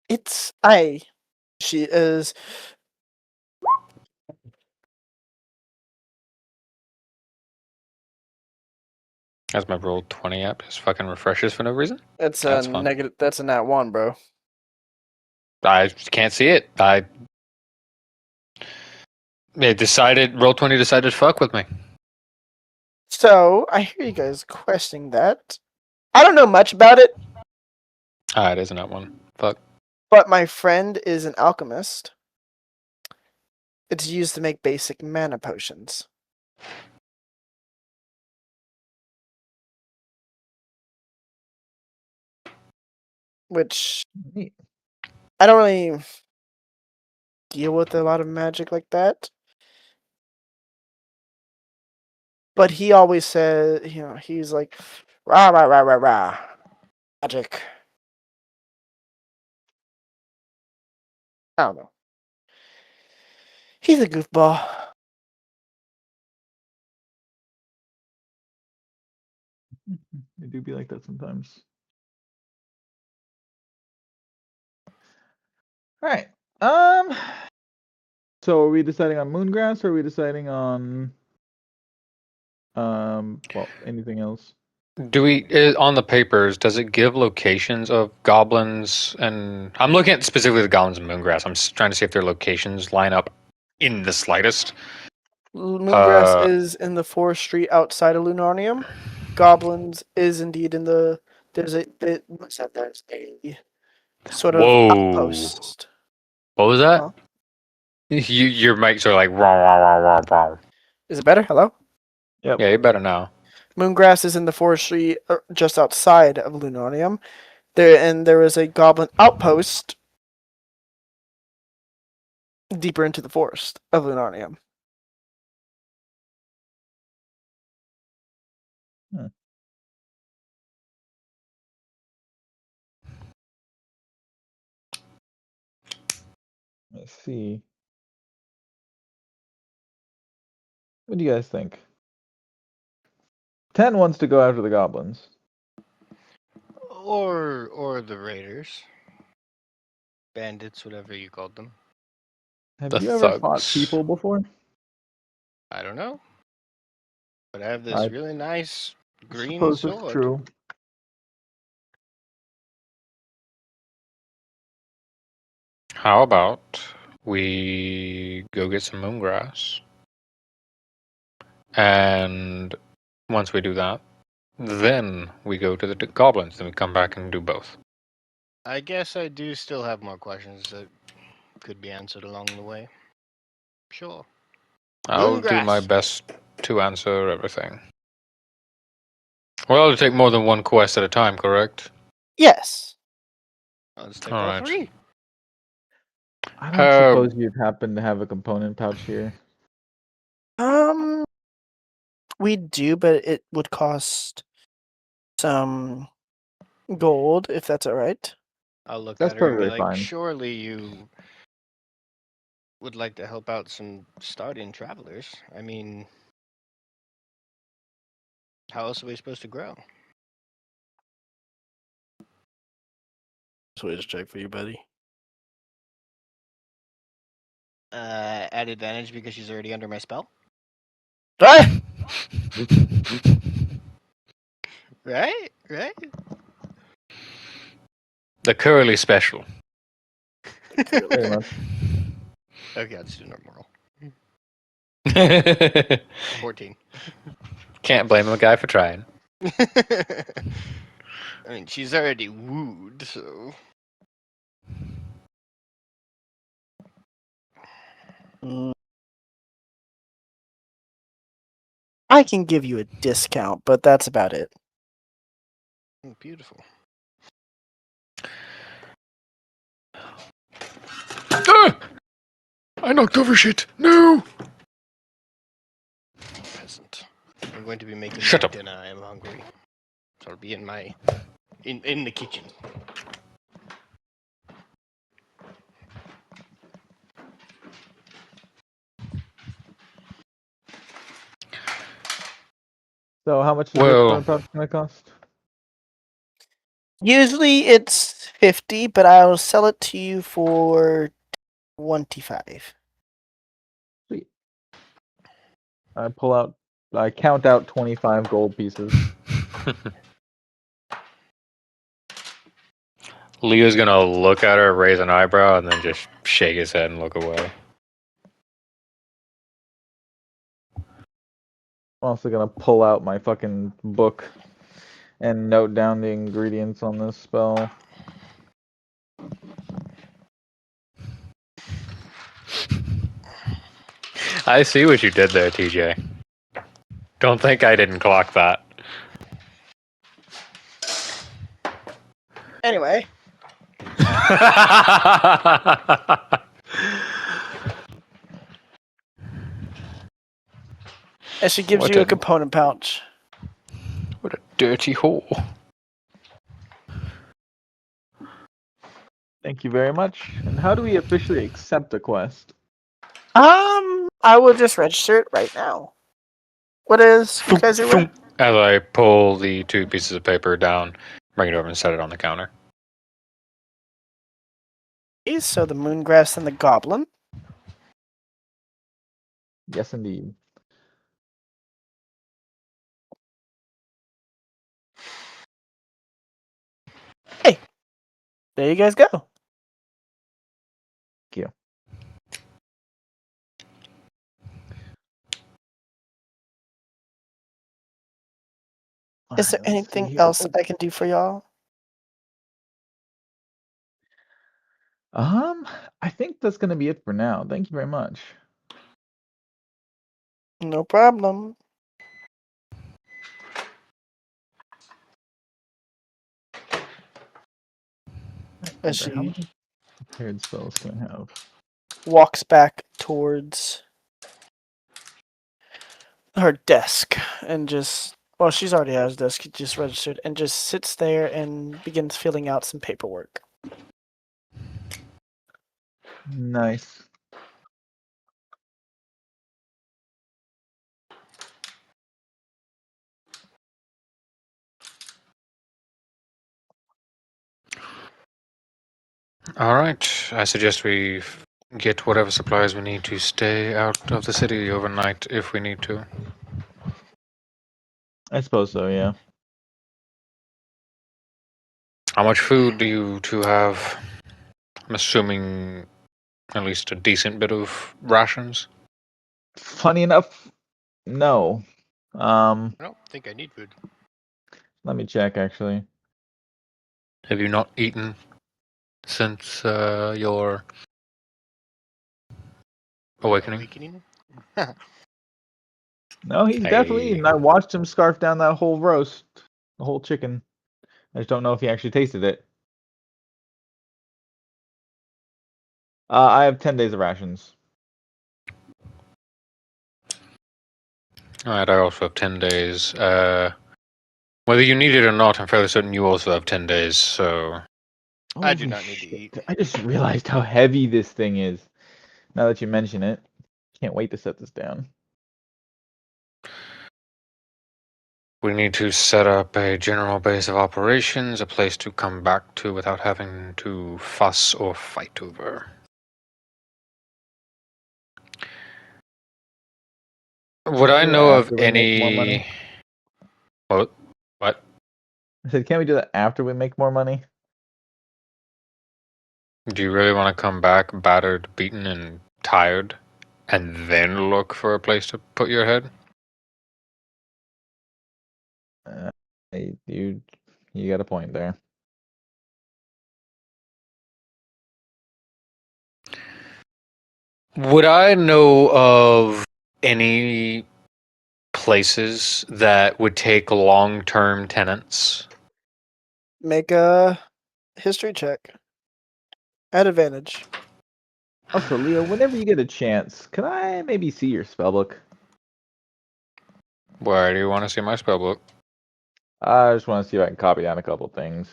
It's She is. As my roll 20 app just fucking refreshes for no reason. It's a That's fun. negative. That's a nat 1, bro. I can't see it. Roll 20 decided to fuck with me. So I hear you guys questioning that. I don't know much about it, Ah, it isn't that one. Fuck. but my friend is an alchemist. It's used to make basic mana potions. Which Neat. I don't really deal with a lot of magic like that. But he always says, he's like, rah, rah, rah, rah, rah. Magic. I don't know. He's a goofball. They do be like that sometimes. All right. So are we deciding on moongrass or are we deciding on well, anything else? Do we on the papers? Does it give locations of goblins? And I'm looking at specifically the goblins and moongrass. I'm trying to see if their locations line up in the slightest. Moongrass is in the forestry outside of Lunarnium. Goblins is indeed in the. There's a. What's that? There's a sort of Whoa! outpost. What was that? Huh? Your mics are like wah, wah, wah, wah, wah. Is it better? Hello? Yep. Yeah, you better now. Moongrass is in the forestry just outside of Lunarnium. There is a goblin outpost deeper into the forest of Lunarnium. Let's see. What do you guys think? 10 wants to go after the goblins. Or the raiders, bandits, whatever you called them. Have The you ever fought thugs. people before? I don't know, but I have this I really nice green suppose that's sword. true. How about we go get some moongrass? And once we do that, then we go to the goblins. Then we come back and do both. I guess I do still have more questions that could be answered along the way. Sure. I'll do my Moongrass. best to answer everything. Well, it'll take more than one quest at a time, correct? Yes. Let's take All all right. three. I don't suppose you'd happen to have a component pouch here. We do, but it would cost some gold, if that's all right. I'll look That's at her and be perfectly like, fine. surely you would like to help out some starting travelers. I mean, how else are we supposed to grow? Just wait to check for you, buddy. At advantage because she's already under my spell, Ah! right? Right? The Curly special. Pretty much. Okay, I'll just do normal roll. Can't 14. blame a guy for trying. I mean, she's already wooed, so. Mm. I can give you a discount, but that's about it. Beautiful. Ah! I knocked over shit. No. Peasant. I'm going to be making Shut my up. dinner. I am hungry. So I'll be in my in the kitchen. So how much does Well- this approximately cost? Usually it's 50, but I will sell it to you for 25. I count out 25 gold pieces. Leo's gonna look at her, raise an eyebrow, and then just shake his head and look away. I'm also gonna pull out my fucking book and note down the ingredients on this spell. I see what you did there, TJ. Don't think I didn't clock that. Anyway, and she gives What you a a- component pouch. What a dirty whore. Thank you very much. And how do we officially accept a quest? I will just register it right now. What is you guys are with? As I pull the 2 pieces of paper down, bring it over and set it on the counter. So the moongrass and the goblin. Yes, indeed. There you guys go. Thank you. Is there Alright, let's see anything here. else I can do for y'all? I think that's gonna be it for now. Thank you very much. No problem. As Wonder how she many prepared spells can I have? walks back towards her desk and just, well, she's already at her desk, just registered, and just sits there and begins filling out some paperwork. Nice. Alright, I suggest we get whatever supplies we need to stay out of the city overnight if we need to. I suppose so, yeah. How much food do you two have? I'm assuming at least a decent bit of rations. Funny enough, no. I don't think I need food. Let me check actually. Have you not eaten since your awakening? Awakening? No, he's definitely Hey. eaten. I watched him scarf down that whole roast, the whole chicken. I just don't know if he actually tasted it. I have 10 days of rations. Alright, I also have 10 days. Whether you need it or not, I'm fairly certain you also have 10 days, so... I do Holy not need to shit. eat. I just realized how heavy this thing is. Now that you mention it, can't wait to set this down. We need to set up a general base of operations, a place to come back to without having to fuss or fight over. Would I Do that know of after we make more money? any... What? I said, can't we do that after we make more money? Do you really want to come back battered, beaten, and tired, and then look for a place to put your head? You got a point there. Would I know of any places that would take long-term tenants? Make a history check. At advantage. Also, Leo, whenever you get a chance, could I maybe see your spellbook? Why do you want to see my spellbook? I just want to see if I can copy down a couple things.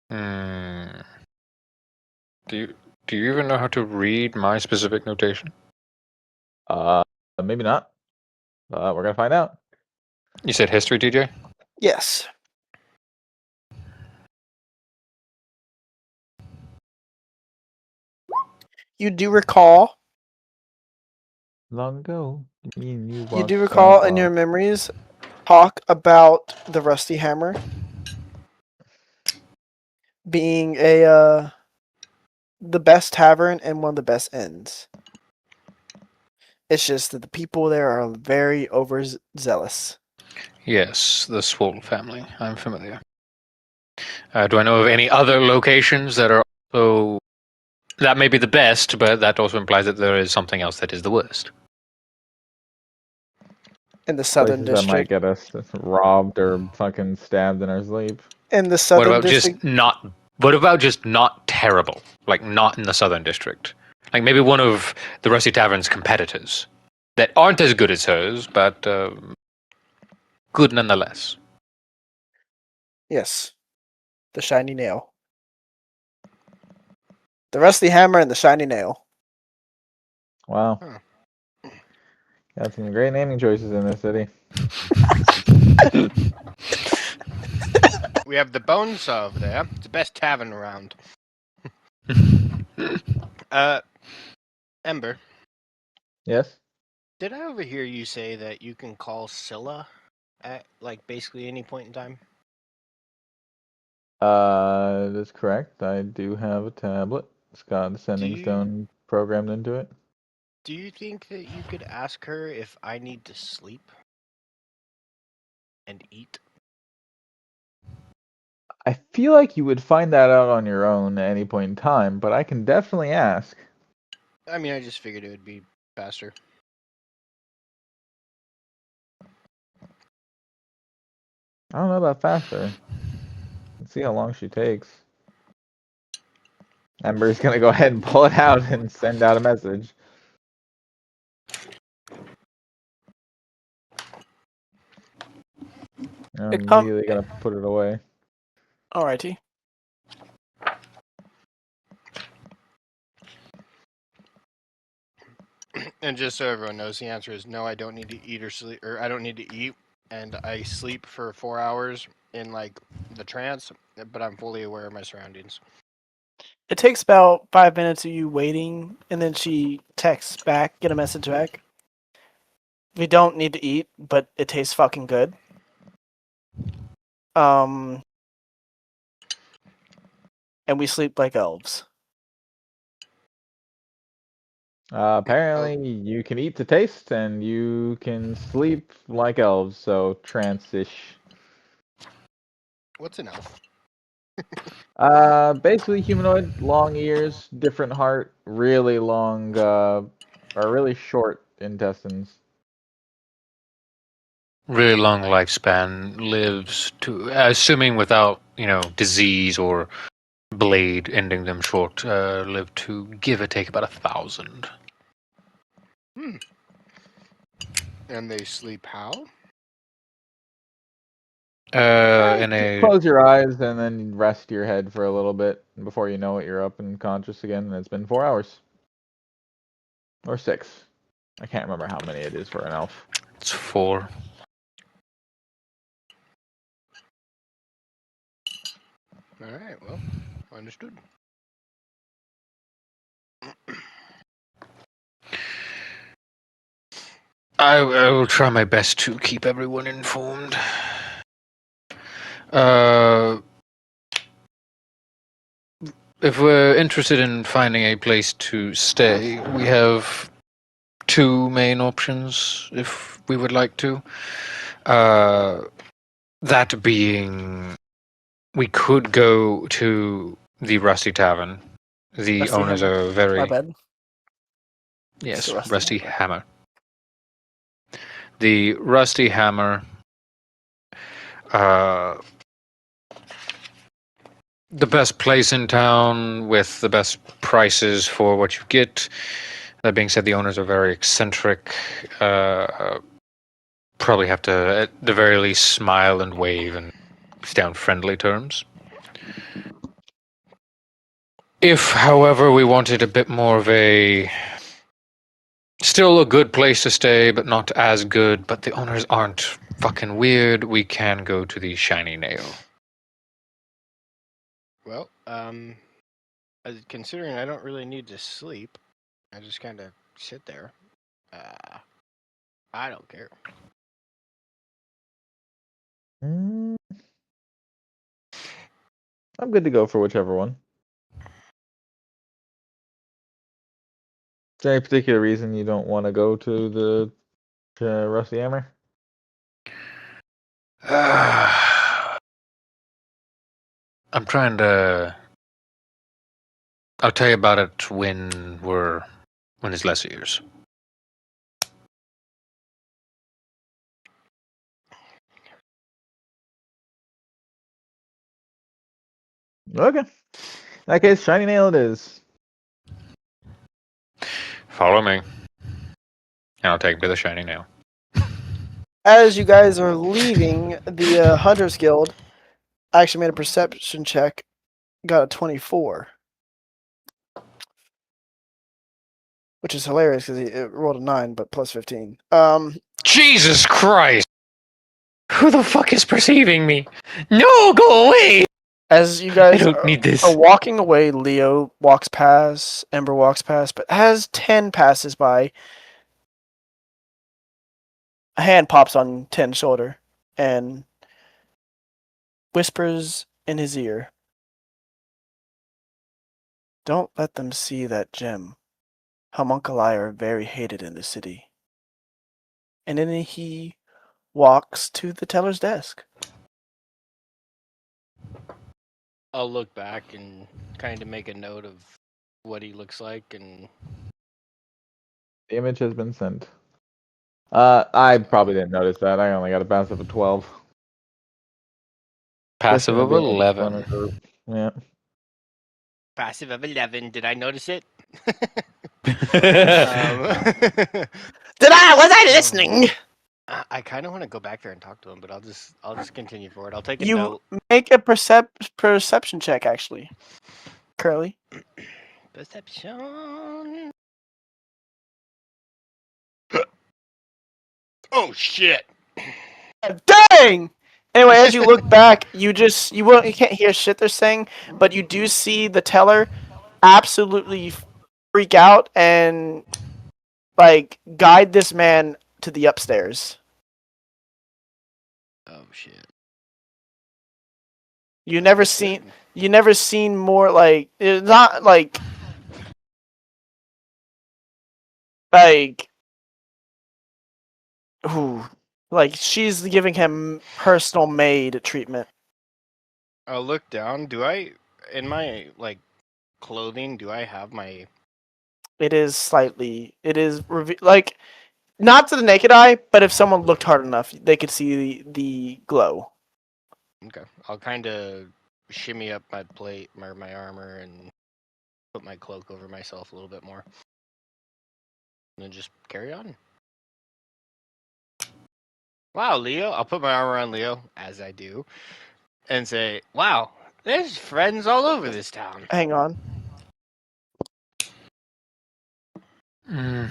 Hmm. Do you even know how to read my specific notation? Maybe not. We're gonna find out. You said history, DJ? Yes. You do recall. Long ago, me and you You walked do down recall the in your block. memories talk about the Rusty Hammer being the best tavern and one of the best inns. It's just that the people there are very overzealous. Yes, the Swoll family. I'm familiar. Do I know of any other locations that are also... That may be the best, but that also implies that there is something else that is the worst. In the southern Places that might district. get us robbed or fucking stabbed in our sleep. In the What southern about district. just not terrible? Like not in the Southern District. Like maybe one of the Rusty Tavern's competitors that aren't as good as hers, but good nonetheless. Yes. The Shiny Nail. The Rusty Hammer and the Shiny Nail. Wow. Huh. Got some great naming choices in this city. We have the Bones over there. It's the best tavern around. Ember, Yes? did I overhear you say that you can call Scylla at like basically any point in time? That's correct. I do have a tablet. It's got the sending stone programmed into it. Do you think that you could ask her if I need to sleep and eat? I feel like you would find that out on your own at any point in time, but I can definitely ask. I mean, I just figured it would be faster. I don't know about faster. Let's see how long she takes. Ember's gonna go ahead and pull it out and send out a message. I'm immediately gonna put it away. Alrighty. And just so everyone knows, the answer is no. I don't need to eat or sleep, or I don't need to eat, and I sleep for 4 hours in like the trance, but I'm fully aware of my surroundings. It takes about 5 minutes of you waiting, and then she texts back, get a message back. We don't need to eat, but it tastes fucking good. And we sleep like elves. Apparently, you can eat to taste, and you can sleep like elves, so trance-ish. What's an elf? Basically humanoid, long ears, different heart, really long, or really short intestines. Really long lifespan, lives to, assuming without, disease or blade ending them short, live to give or take about 1,000. And they sleep how? In Just a close your eyes and then rest your head for a little bit. Before you know it, you're up and conscious again, and it's been 4 hours. Or 6. I can't remember how many it is for an elf. it's 4. All right. Well, understood. I will try my best to keep everyone informed. If we're interested in finding a place to stay, we have 2 main options if we would like to. That being, we could go to the Rusty Tavern. The Rusty owners Hammer. are My very... bad. Yes, It's a Rusty Hammer. The Rusty Hammer, the best place in town with the best prices for what you get. That being said, the owners are very eccentric. Probably have to, at the very least, smile and wave and stay on friendly terms. If, however, we wanted a bit more of a... Still a good place to stay, but not as good, but the owners aren't fucking weird, we can go to the Shiny Nail. Well, considering I don't really need to sleep, I just kind of sit there. I don't care. I'm good to go for whichever one. Is there any particular reason you don't want to go to the Rusty Hammer? I'm trying to... I'll tell you about it when it's less years. Okay. In that case, Shiny Nail it is. Follow me. And I'll take me to the Shiny Nail. As you guys are leaving the Hunters Guild, I actually made a perception check. Got a 24. Which is hilarious because it rolled a 9, but plus 15. Jesus Christ! Who the fuck is perceiving me? No, go away! As you I guys don't need this. are walking away, Leo walks past, Ember walks past, but as 10 passes by, a hand pops on 10's shoulder and whispers in his ear, "Don't let them see that gem. Homunculi are very hated in the city." And then he walks to the teller's desk. I'll look back and kind of make a note of what he looks like, and The image has been sent. I probably didn't notice that. I only got a passive of 12. Passive of Especially being in front 11. of group. Yeah. passive of 11. Did I notice it? Was I listening? I kind of want to go back there and talk to him, but I'll just continue forward. I'll take a You note. make a perception check, actually, Curly. Perception. Oh shit! Dang! Anyway, as you look back, you can't hear shit they're saying, but you do see the teller absolutely freak out and like guide this man to the upstairs. Oh shit! You never seen more like it's not like ooh, like she's giving him personal maid treatment. I'll look down. Do I, in my clothing, do I have my? It is like not to the naked eye, but if someone looked hard enough, they could see the glow. Okay, I'll kind of shimmy up my plate or my armor and put my cloak over myself a little bit more, and then just carry on. Wow, Leo. I'll put my arm around Leo, as I do, and say, wow, there's friends all over this town. Hang on. Mm.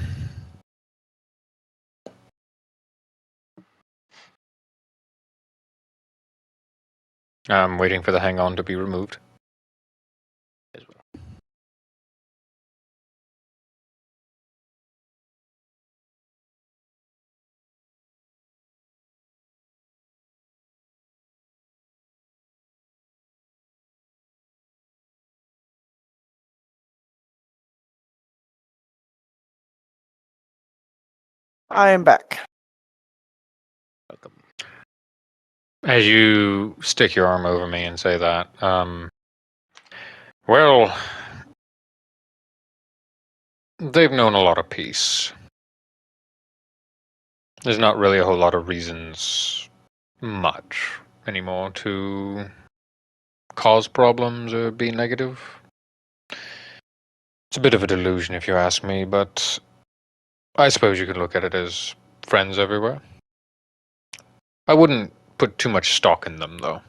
I'm waiting for the hang on to be removed. As well. I am back. Welcome. As you stick your arm over me and say that, well, they've known a lot of peace. There's not really a whole lot of reasons much anymore to cause problems or be negative. It's a bit of a delusion if you ask me, but I suppose you could look at it as friends everywhere. I wouldn't put too much stock in them, though.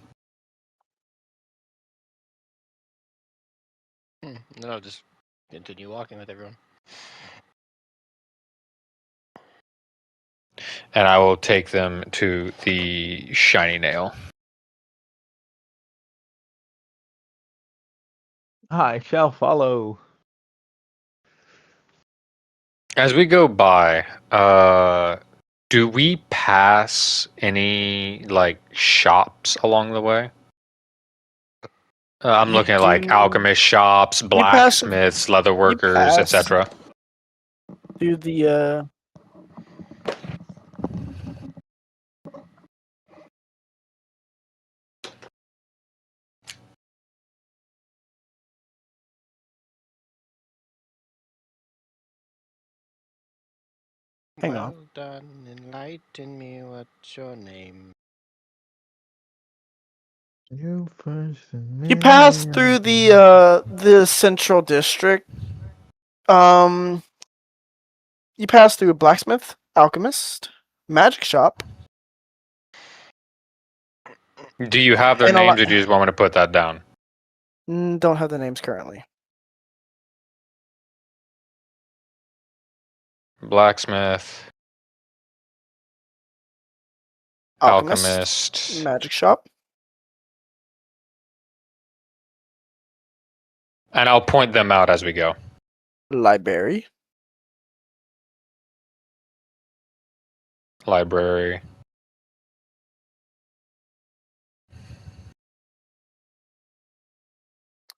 Then I'll just continue walking with everyone. And I will take them to the shiny nail. I shall follow. As we go by, do we pass any like shops along the way? I'm You looking at like do- alchemist shops, pass- blacksmiths, leather workers, pass- etc. Do the Hang well on. done, enlighten me, what's your name? You first. You pass through the central district. You pass through a blacksmith, alchemist, magic shop. Do you have their And a names, lot- or do you just want me to put that down? Don't have the names currently. Blacksmith, Alchemist, alchemist, magic shop. and I'll point them out as we go. Library. Library.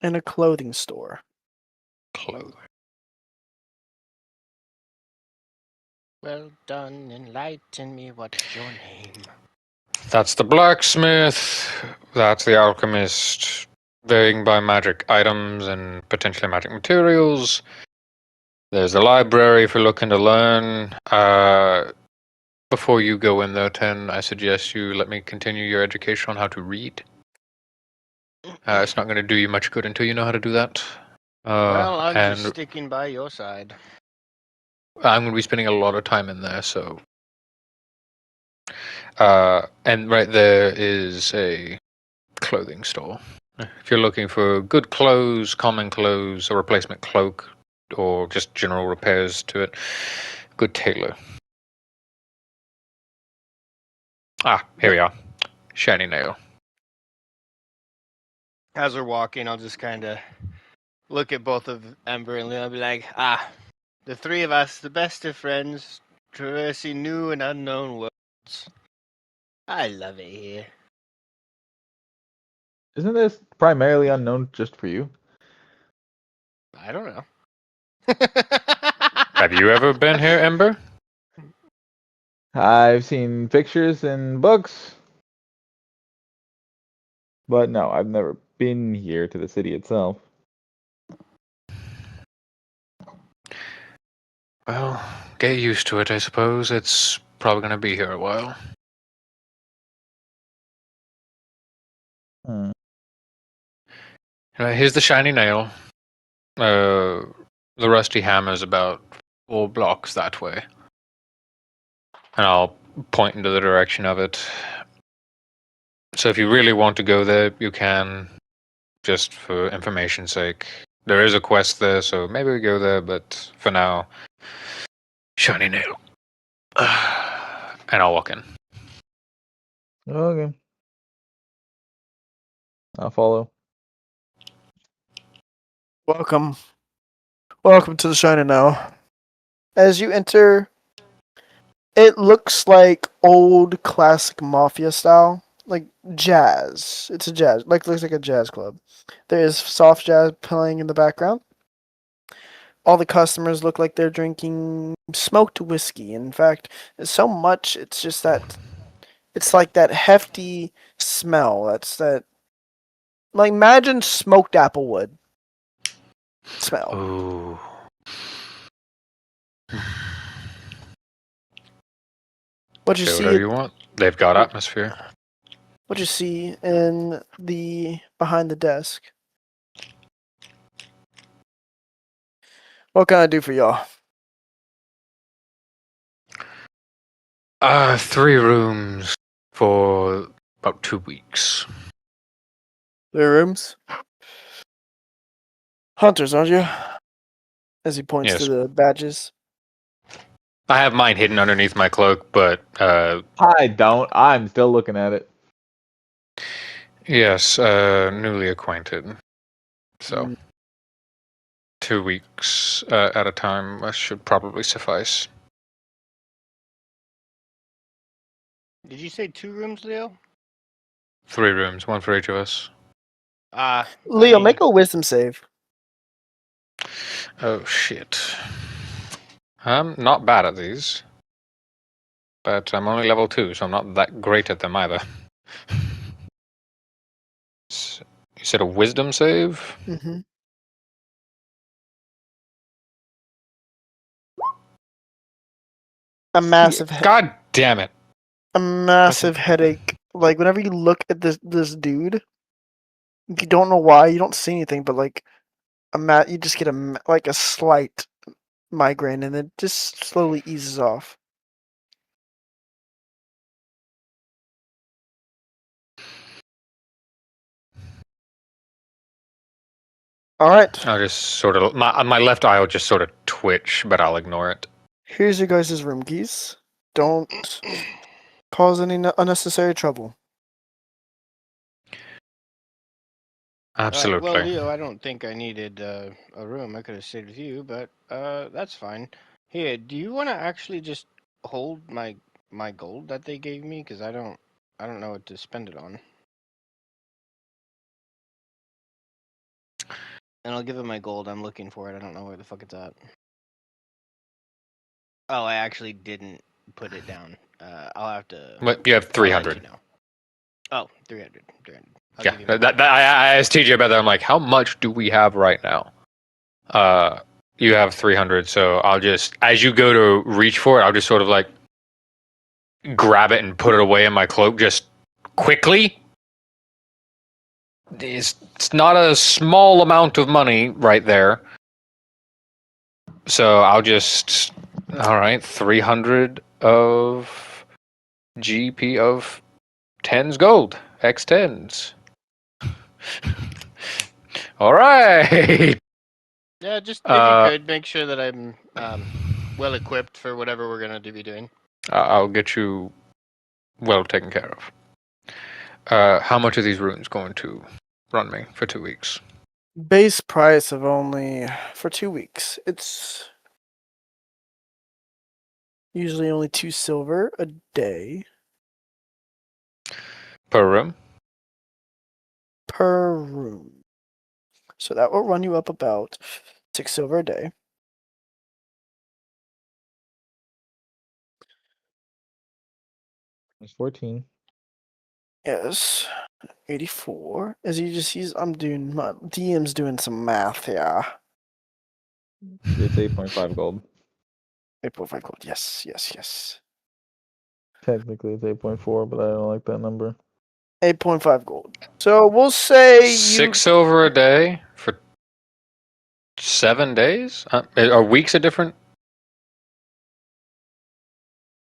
And a clothing store. Clothing. Well done, enlighten me, what's your name? That's the blacksmith. That's the alchemist. Varying by magic items and potentially magic materials. There's the library if you're looking to learn. Before you go in there, 10, I suggest you let me continue your education on how to read. It's not going to do you much good until you know how to do that. Well, I'm and just sticking by your side. I'm going to be spending a lot of time in there, so. And right there is a clothing store. If you're looking for good clothes, common clothes, a replacement cloak, or just general repairs to it, good tailor. Here we are. Shiny nail. As we're walking, I'll just kind of look at both of Ember and Leo and be like, the three of us, the best of friends, traversing new and unknown worlds. I love it here. Isn't this primarily unknown just for you? I don't know. Have you ever been here, Ember? I've seen pictures and books, but no, I've never been here to the city itself. Well, get used to it, I suppose. It's probably going to be here a while. Hmm. Here's the shiny nail. The rusty hammer's about 4 blocks that way. And I'll point into the direction of it. So if you really want to go there, you can, just for information's sake. There is a quest there, so maybe we go there, but for now, shiny nail. And I'll walk in. Okay. I'll follow. Welcome. Welcome to the Shining now. As you enter, it looks like old classic mafia style, like jazz. It's a jazz, looks like a jazz club. There is soft jazz playing in the background. All the customers look like they're drinking smoked whiskey. In fact, so much it's just that it's like that hefty smell. That's that, like, imagine smoked applewood smell. Ooh. What you Say see? whatever you want. They've got atmosphere. What you see in the behind the desk? What can I do for y'all? 3 rooms for about 2 weeks. 3 rooms. Hunters, aren't you? As he points Yes. to the badges. I have mine hidden underneath my cloak, but I don't. I'm still looking at it. yes, newly acquainted. So, Mm. 2 weeks at a time should probably suffice. Did you say 2 rooms, Leo? 3 rooms, 1 for each of us. Leo, make a wisdom save. Oh shit. I'm not bad at these, but I'm only level 2, so I'm not that great at them either. You said a wisdom save? Mm-hmm. A massive, God damn it! a massive headache. Like whenever you look at this dude, you don't know why, you don't see anything, but like you just get a slight migraine, and it just slowly eases off. All right. I'll just sort of my left eye will just sort of twitch, but I'll ignore it. Here's your guys' room keys. Don't cause any unnecessary trouble. Absolutely. Well, Leo, I don't think I needed a room. I could have stayed with you, but that's fine. Here, do you want to actually just hold my gold that they gave me? Because I don't know what to spend it on. And I'll give him my gold. I'm looking for it. I don't know where the fuck it's at. Oh, I actually didn't put it down. I'll have to. But you have I'll let 300. you know. Oh, 300. 300. I'll Yeah, give you my I asked TJ about that. I'm like, how much do we have right now? You have 300, so I'll just, as you go to reach for it, I'll just sort of like grab it and put it away in my cloak just quickly. It's not a small amount of money right there. So I'll just, all right, 300 of GP of 10s gold, X10s. All right. Yeah, just if you could make sure that I'm well equipped for whatever we're gonna be doing. I'll get you well taken care of. How much are these runes going to run me for 2 weeks? Base price of only for 2 weeks. It's usually only 2 silver a day Per room? per room. So that will run you up about 6 silver a day. It's 14. Yes. 84. As you just use, my DM's doing some math, yeah. It's 8.5 gold. 8.5 gold. Yes, yes, yes. Technically, it's 8.4, but I don't like that number. 8.5 gold. So we'll say 6 silver a day for 7 days? Are weeks a different?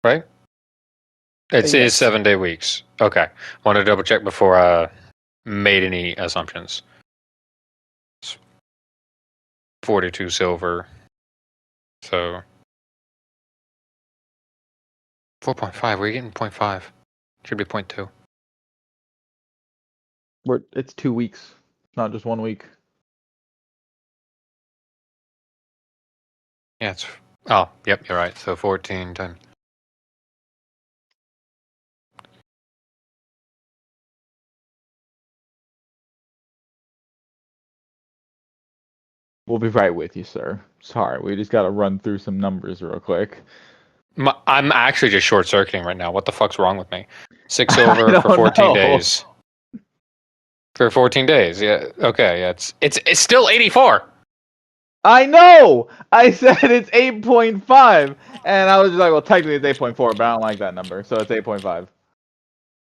Right? It is Yes. 7-day weeks. Okay. Want to double check before I made any assumptions. It's 42 silver. So 4.5. We're getting 0.5. Should be 0.2. It's 2 weeks, not just 1 week. Yeah, it's. Oh, yep, you're right. So 14 times. We'll be right with you, sir. Sorry, we just got to run through some numbers real quick. I'm actually just short circuiting right now. What the fuck's wrong with me? 6 I silver for don't 14 know. days. For 14 days, yeah. Okay, yeah. It's still 84. I know. I said it's 8.5, and I was just like, well, technically it's 8.4, but I don't like that number, so it's 8.5.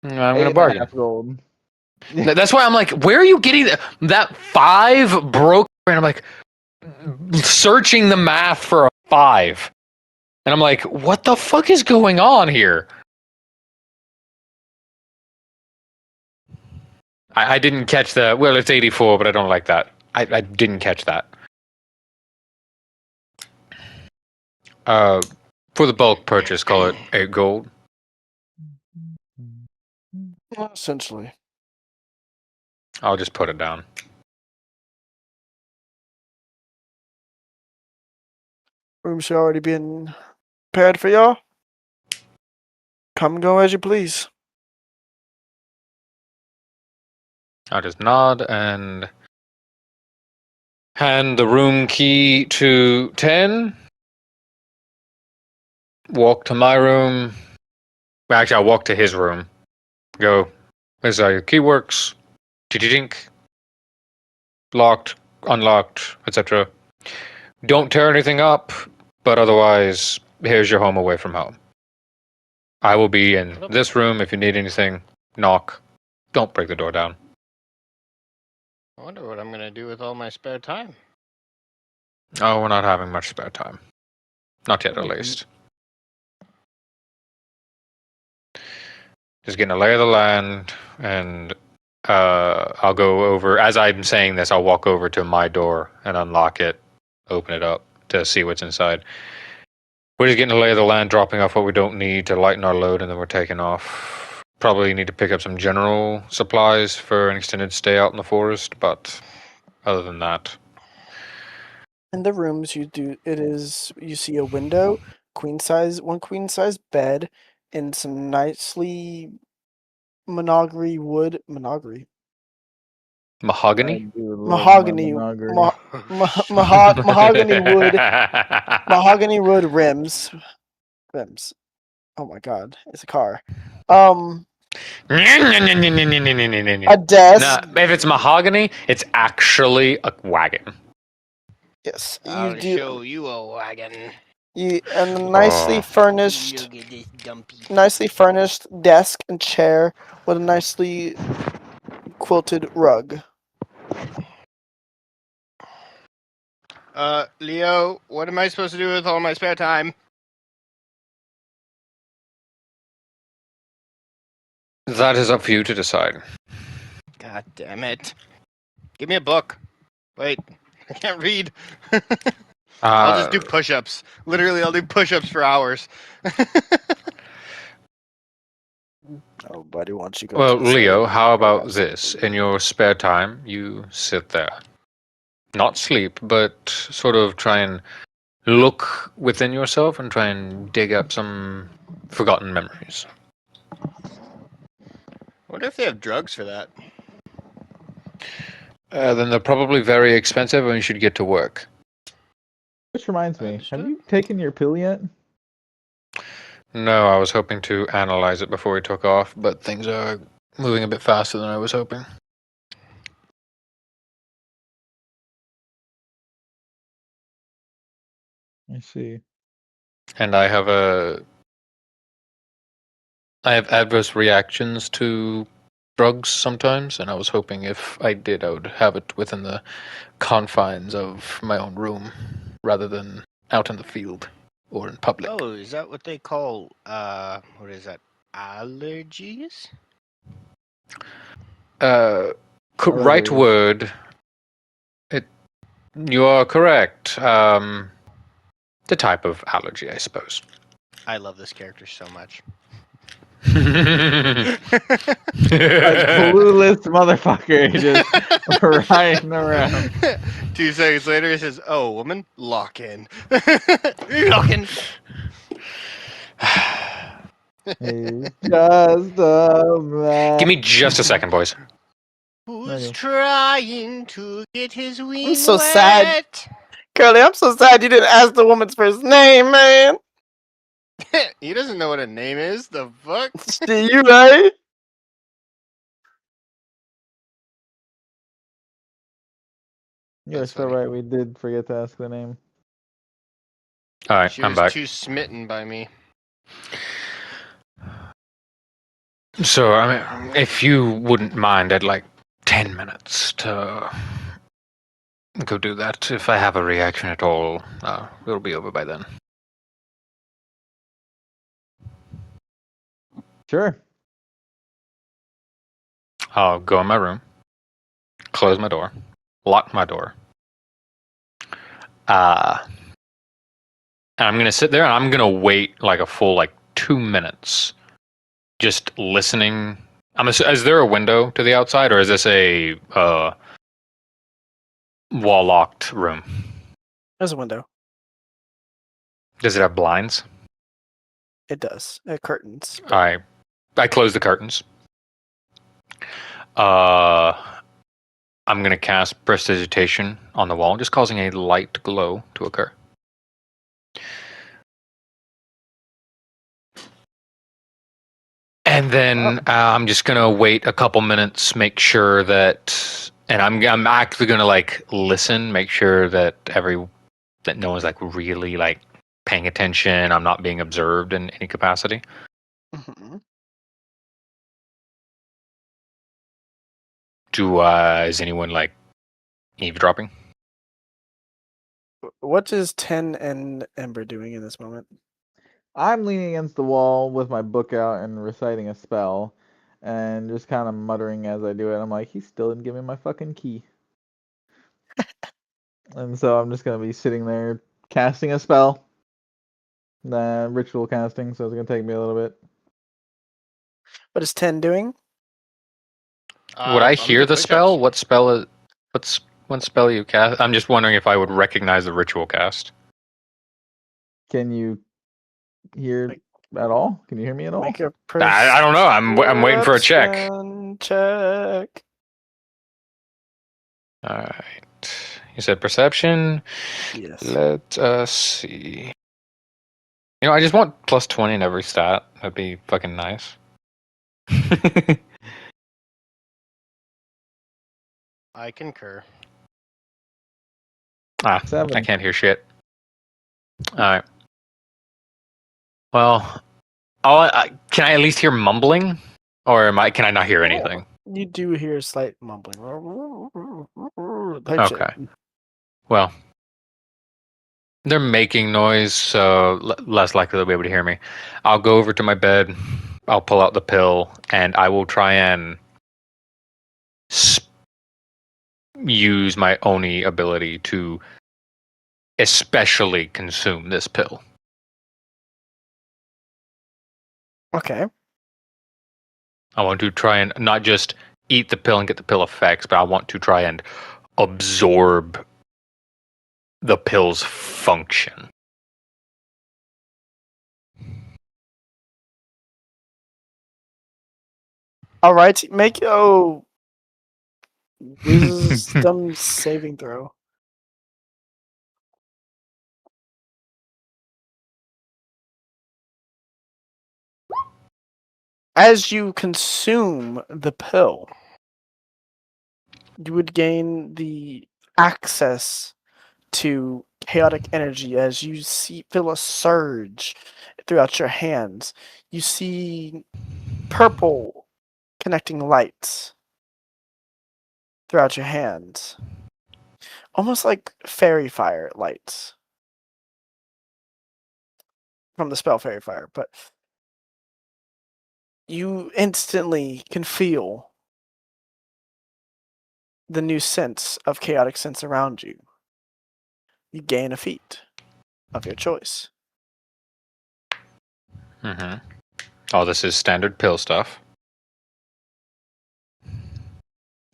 I'm gonna bargain. Gold. That's why I'm like, where are you getting that 5 broke? And I'm like, searching the math for a 5, and I'm like, what the fuck is going on here? I didn't catch the. Well, it's 84, but I don't like that. I didn't catch that. For the bulk purchase, call it 8 gold. Essentially. I'll just put it down. Room should already been prepared for y'all. Come and go as you please. I'll just nod and hand the room key to 10. Walk to my room. Actually, I'll walk to his room. Go. This is how your key works. Dink. Locked, unlocked, etc. Don't tear anything up, but otherwise, here's your home away from home. I will be in this room if you need anything. Knock. Don't break the door down. I wonder what I'm gonna do with all my spare time. Oh, we're not having much spare time. Not yet, at least. Just getting a lay of the land, and I'll go over. As I'm saying this, I'll walk over to my door and unlock it, open it up to see what's inside. We're just getting a lay of the land, dropping off what we don't need to lighten our load, and then we're taking off. Probably need to pick up some general supplies for an extended stay out in the forest, but other than that. In the rooms you see a window, one queen size bed, and some nicely mahogany wood Mahogany? mahogany wood rims. Oh my god, it's a car. A desk. Nah, if it's mahogany, it's actually a wagon. Yes, I'll show you a wagon. And a nicely furnished desk and chair with a nicely quilted rug. Leo, what am I supposed to do with all my spare time? That is up for you to decide. God damn it. Give me a book. Wait, I can't read. I'll just do push-ups. Literally, I'll do push-ups for hours. Oh, buddy, why don't you go Well, to the Leo, side? how about this? In your spare time, you sit there. Not sleep, but sort of try and look within yourself and try and dig up some forgotten memories. I wonder if they have drugs for that. Then they're probably very expensive and you should get to work. Which reminds me, Understood. have you taken your pill yet? No, I was hoping to analyze it before we took off, but things are moving a bit faster than I was hoping. I see. And I have adverse reactions to drugs sometimes, and I was hoping if I did, I would have it within the confines of my own room rather than out in the field or in public. Oh, is that what they call, what is that? allergies? Right Allergies. word. You are correct. The type of allergy, I suppose. I love this character so much. A clueless motherfucker just riding around. 2 seconds later, he says, "Oh, woman, lock in." Lock in. He's just a man. Give me just a second, boys. Who's Okay. trying to get his wing so wet? sad. Curly, I'm so sad you didn't ask the woman's first name, man. He doesn't know what a name is. The fuck? See you, right? You're That's so funny. right. We did forget to ask the name. All right, She I'm was back. too smitten by me. So, I mean, if you wouldn't mind, I'd like 10 minutes to go do that. If I have a reaction at all, it'll be over by then. Sure. I'll go in my room, close my door, lock my door. And I'm gonna sit there and I'm gonna wait like a full 2 minutes, just listening. Is there a window to the outside, or is this a wall locked room? There's a window. Does it have blinds? It does. Curtains. I close the curtains. I'm gonna cast prestidigitation on the wall, just causing a light glow to occur. And then I'm just gonna wait a couple minutes, make sure that, and I'm actually gonna listen, make sure that no one's really paying attention. I'm not being observed in any capacity. Mhm. Is anyone eavesdropping? What is 10 and Ember doing in this moment? I'm leaning against the wall with my book out and reciting a spell, and just kind of muttering as I do it. I'm like, he still didn't give me my fucking key. And so I'm just gonna be sitting there casting a spell. Ritual casting, so it's gonna take me a little bit. What is 10 doing? Would I I'm hear doing the push-ups. spell? What spell is? What's one spell you cast? I'm just wondering if I would recognize the ritual cast. Can you hear at all? Can you hear me at all? Make a I don't know. I'm waiting for a check. perception check. All right. You said perception. Yes. Let us see. I just want plus 20 in every stat. That'd be fucking nice. I concur. I 7. can't hear shit. All right. Well, can I at least hear mumbling, or can I not hear anything? You do hear slight mumbling. Okay. Well, they're making noise, so less likely they'll be able to hear me. I'll go over to my bed. I'll pull out the pill, and I will try and use my Oni ability to especially consume this pill. Okay. I want to try and not just eat the pill and get the pill effects, but I want to try and absorb the pill's function. All right. Make wisdom saving throw. As you consume the pill, you would gain the access to chaotic energy as you feel a surge throughout your hands. You see purple connecting lights throughout your hands, almost like fairy fire lights from the spell fairy fire. But you instantly can feel the new sense of chaotic sense around you. You gain a feat of your choice. Mm-hmm. Oh, this is standard pill stuff.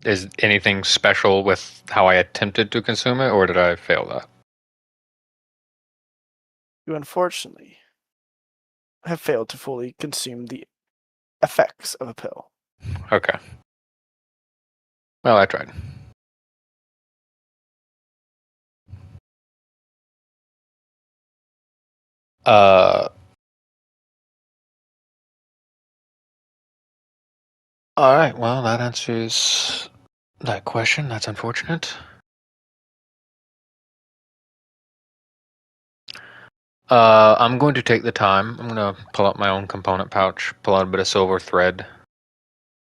Is anything special with how I attempted to consume it, or did I fail that? You unfortunately have failed to fully consume the effects of a pill. Okay. Well, I tried. All right. Well, that answers that question. That's unfortunate. I'm going to take the time. I'm going to pull out my own component pouch, pull out a bit of silver thread,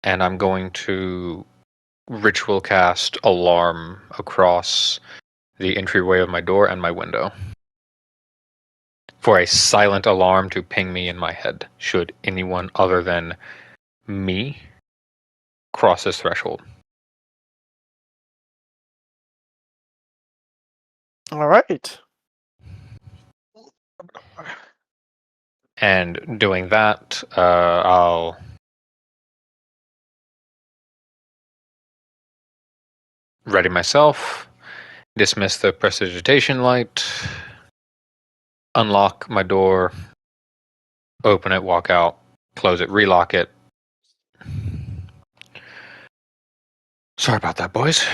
and I'm going to ritual cast alarm across the entryway of my door and my window for a silent alarm to ping me in my head should anyone other than me cross this threshold. All right. And doing that, I'll ready myself, dismiss the prestidigitation light, unlock my door, open it, walk out, close it, relock it. Sorry about that, boys.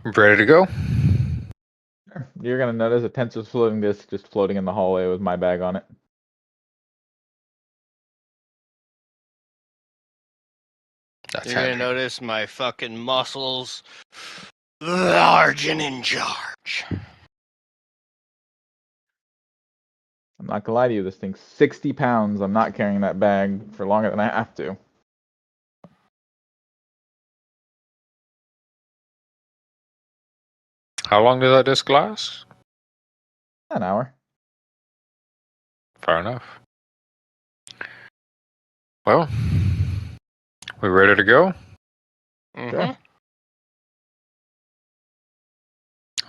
Ready to go? You're gonna notice a tensor floating disc just floating in the hallway with my bag on it. That's You're gonna handy. notice my fucking muscles large and in charge. I'm not gonna lie to you, this thing's 60 pounds. I'm not carrying that bag for longer than I have to. How long did that disc last? An hour. Fair enough. Well, we ready to go? Sure.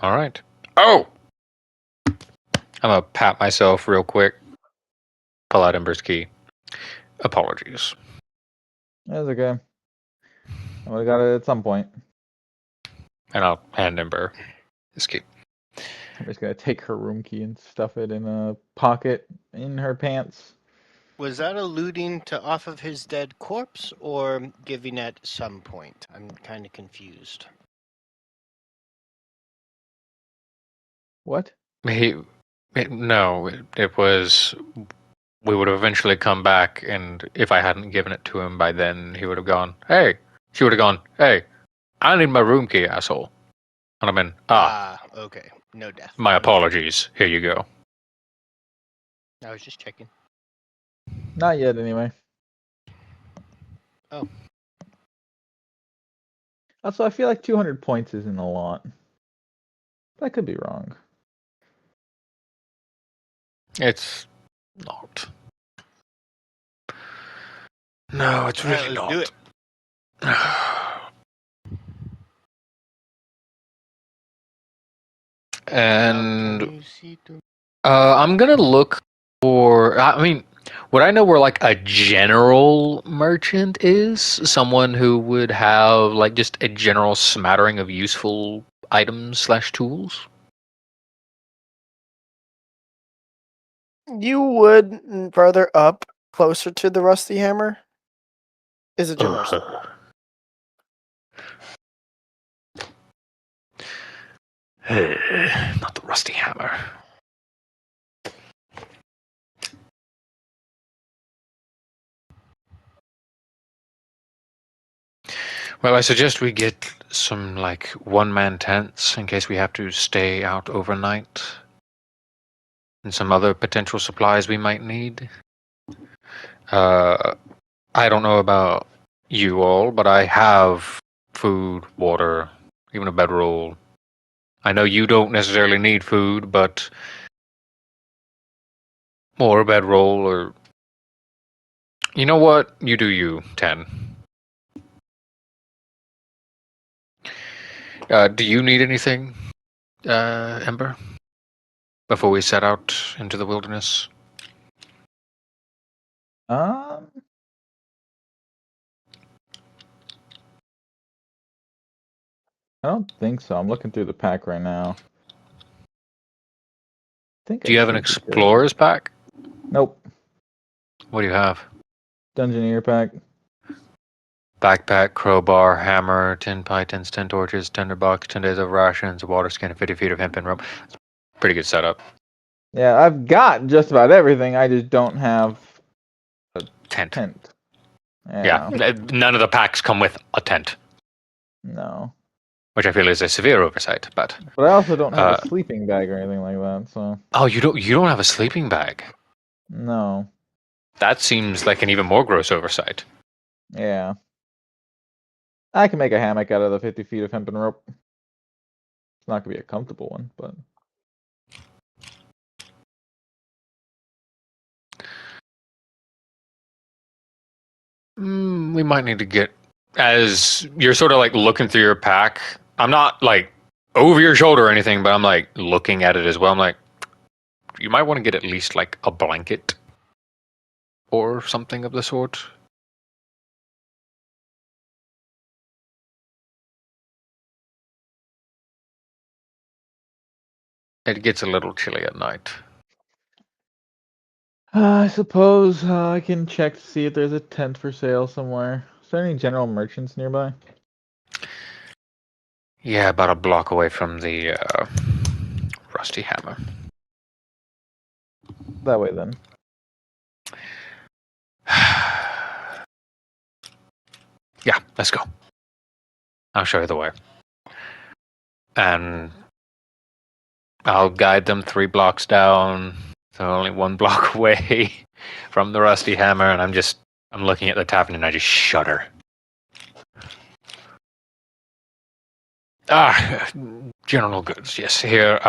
All right. Oh! I'm gonna pat myself real quick. Pull out Ember's key. Apologies. That's okay. I would've got it at some point. And I'll hand Ember his key. I'm just gonna take her room key and stuff it in a pocket in her pants. Was that alluding to off of his dead corpse or giving at some point? I'm kind of confused. What? No, it was. We would have eventually come back, and if I hadn't given it to him by then, he would have gone, hey. She would have gone, hey, I need my room key, asshole. And I've been, Okay. No death. my apologies. Here you go. I was just checking. Not yet, anyway. Oh. Also, I feel like 200 points isn't a lot. But I could be wrong. It's not. No, it's really Let's not. do it. And I'm gonna look for. I mean, would I know where like a general merchant is? Someone who would have like just a general smattering of useful items / tools. You would further up, closer to the rusty hammer, is a general store. Not the rusty hammer. Well, I suggest we get some like one-man tents in case we have to stay out overnight. And some other potential supplies we might need. I don't know about you all, but I have food, water, even a bedroll. I know you don't necessarily need food, but or a bedroll, or you know what? You do you, 10. Do you need anything, Ember, before we set out into the wilderness? Um, I don't think so. I'm looking through the pack right now. I think Do I you have an should be good. explorer's pack? Nope. What do you have? Dungeoneer pack. Backpack, crowbar, hammer, 10 pythons, 10 torches, tinderbox, 10 days of rations, a water skin, and 50 feet of hempen rope. Pretty good setup. Yeah, I've got just about everything. I just don't have a Tent. tent. Yeah, none of the packs come with a tent, No. which I feel is a severe oversight. But But I also don't have a sleeping bag or anything like that, so oh, you don't have a sleeping bag. no. That seems like an even more gross oversight. Yeah. I can make a hammock out of the 50 feet of hempen rope. It's not gonna be a comfortable one, but We might need to get, as you're sort of like looking through your pack. I'm not like over your shoulder or anything, but I'm like looking at it as well. I'm like, you might want to get at least like a blanket or something of the sort. It gets a little chilly at night. I suppose I can check to see if there's a tent for sale somewhere. Is there any general merchants nearby? Yeah, about a block away from the Rusty Hammer. That way then. Yeah, let's go. I'll show you the way. And I'll guide them 3 blocks down. So only 1 block away from the Rusty Hammer, and I'm looking at the tavern and I just shudder. General goods, yes. Here,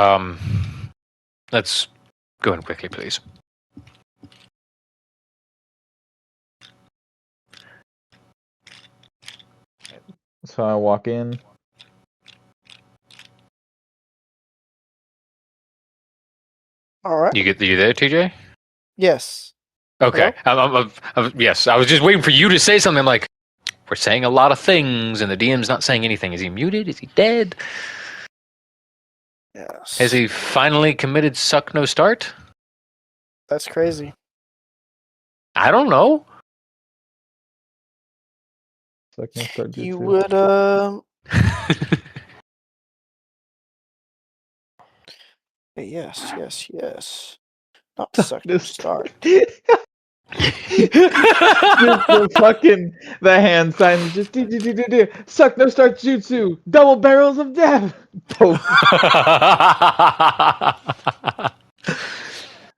let's go in quickly, please. So I walk in. All right. You there, TJ? Yes. Okay. Yes, I was just waiting for you to say something like, we're saying a lot of things, and the DM's not saying anything. Is he muted? Is he dead? Yes. Has he finally committed suck no start? That's crazy. I don't know. So I can start You jutsu. would yes. Not suck no start. Just the fucking the hand signs just do. Suck no start jutsu. Double barrels of death. Poke.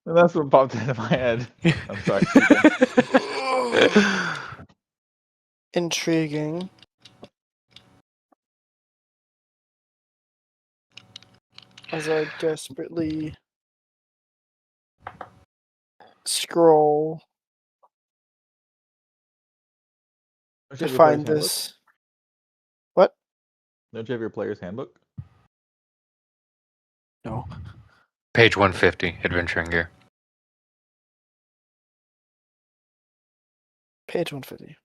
And that's what popped into my head. I'm sorry. Intriguing. As I desperately scroll to find this. What? Don't you have your player's handbook? No. Page 150, Adventuring Gear. Page 150.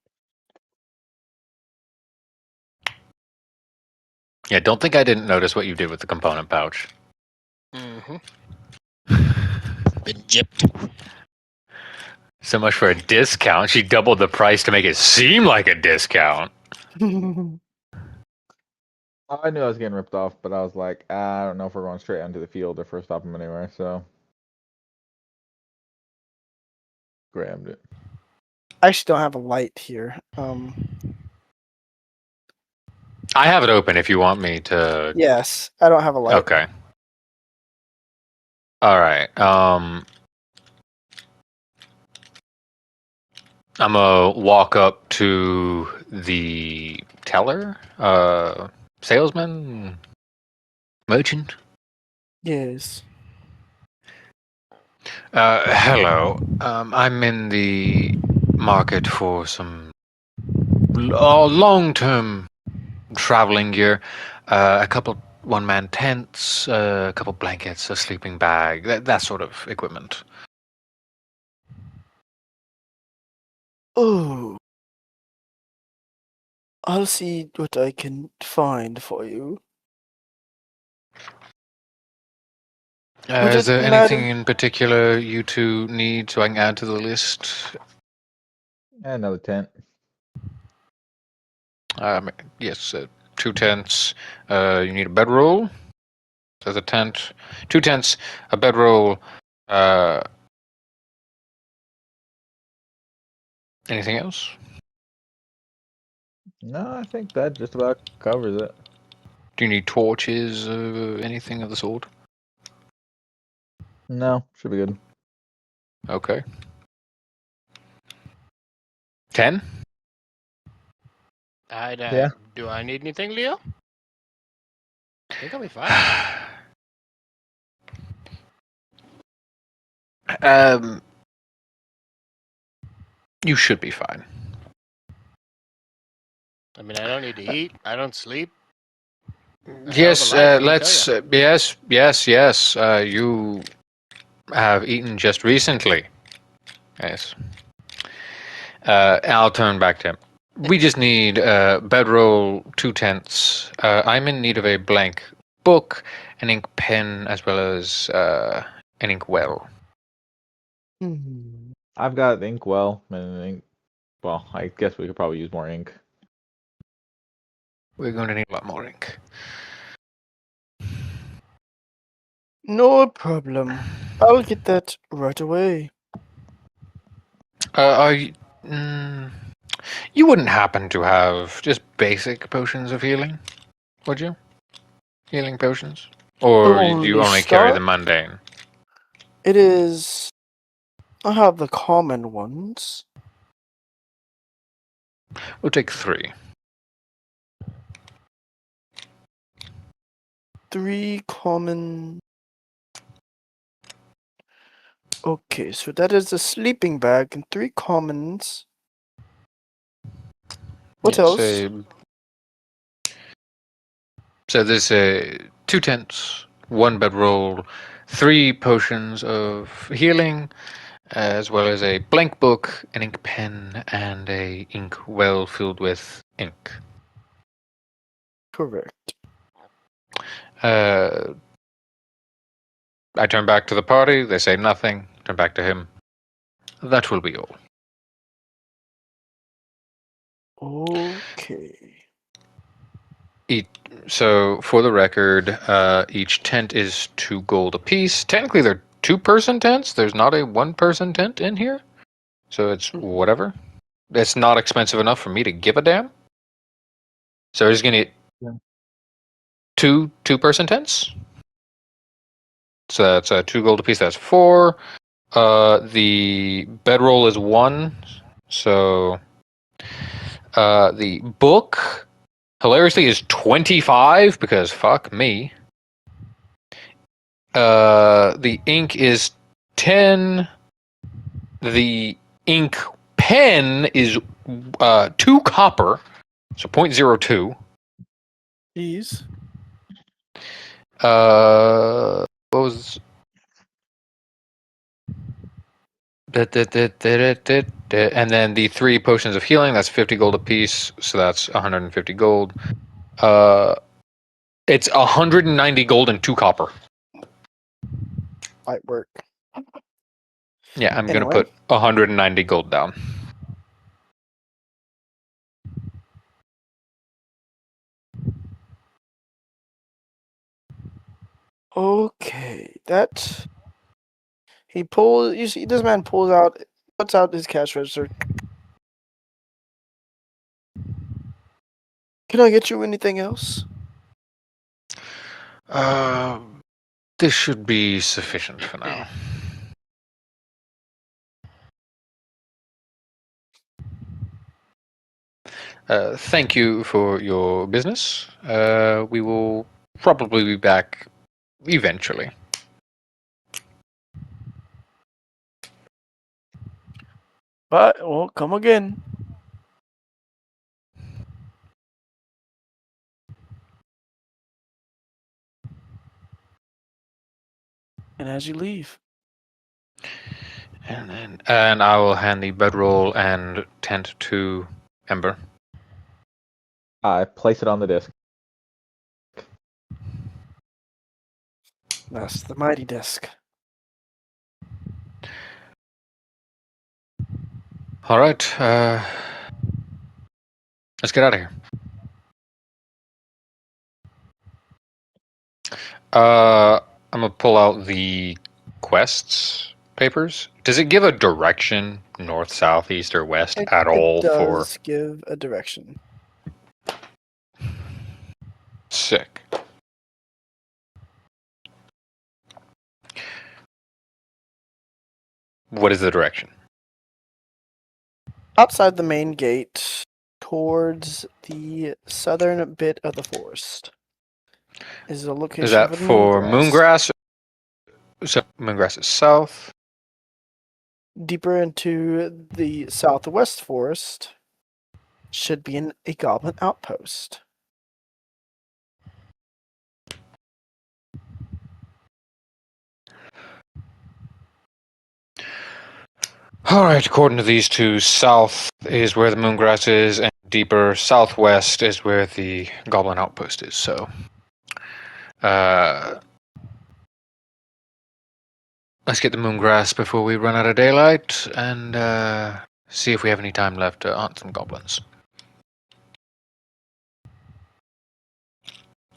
Yeah, don't think I didn't notice what you did with the component pouch. Mm-hmm. Been gypped. So much for a discount. She doubled the price to make it seem like a discount. I knew I was getting ripped off, but I was like, I don't know if we're going straight onto the field or first stop him anywhere, so grabbed it. I actually don't have a light here. I have it open if you want me to. Yes, I don't have a light. Okay. All right. I'm gonna walk up to the teller, salesman. Merchant? Yes. Hello. I'm in the market for some long-term traveling gear. A couple one-man tents, a couple blankets, a sleeping bag, that sort of equipment. Oh, I'll see what I can find for you. Would Is it there matter? anything in particular you two need so I can add to the list? Another tent. Yes, 2 tents. You need a bedroll. There's a tent. 2 tents, a bedroll. Anything else? No, I think that just about covers it. Do you need torches? Anything of the sort? No, should be good. Okay. 10? Yeah. Do I need anything, Leo? I think I'll be fine. um, you should be fine. I mean, I don't need to eat. I don't sleep. A hell of a Yes, life, let me tell let's. ya. Yes. You have eaten just recently. Yes. I'll turn back to him. We just need bedroll, 2 tents. I'm in need of a blank book, an ink pen, as well as an ink well. I've got inkwell and ink. Well, I guess we could probably use more ink. We're going to need a lot more ink. No problem. I'll get that right away. Are you? You wouldn't happen to have just basic potions of healing, would you? Healing potions, or do you Only only carry the start? mundane? It is. I have the common ones. We'll take 3. 3 common. Okay, so that is a sleeping bag and 3 commons. What Yeah, else? So there's 2 tents, 1 bedroll, 3 potions of healing, as well as a blank book, an ink pen, and a ink well filled with ink. Correct. I turn back to the party. They say nothing. Turn back to him. That will be all. Okay. So, for the record, each tent is 2 gold apiece. Technically, they're 2-person tents. There's not a 1-person tent in here. So it's whatever. It's not expensive enough for me to give a damn. So we're just going to get Yeah. 2-person tents. So that's 2 gold apiece. That's 4. The bedroll is 1. So the book, hilariously, is 25 because fuck me. The ink is 10. The ink pen is 2 copper, so 0.02. Please. What was and then the 3 potions of healing, that's 50 gold apiece, so that's 150 gold. It's 190 gold and 2 copper. Might work. Yeah, I'm gonna Anyway. put 190 gold down. Okay. That. He pulls. You see, this man puts out his cash register. Can I get you anything else? This should be sufficient for now. Thank you for your business. We will probably be back eventually. But we'll come again. And as you leave, And I will hand the bedroll and tent to Ember. I place it on the disc. that's the mighty disc. All right, let's get out of here. I'm gonna pull out the quests papers. Does it give a direction, north, south, east, or west at all? It does give a direction. Sick. What is the direction? Outside the main gate, towards the southern bit of the forest, is the location Is that for the for moongrass. Moongrass? So Moongrass is south. Deeper into the southwest forest should be a goblin outpost. All right, according to these two, south is where the Moongrass is, and deeper southwest is where the Goblin Outpost is. So, let's get the Moongrass before we run out of daylight, and see if we have any time left to hunt some goblins.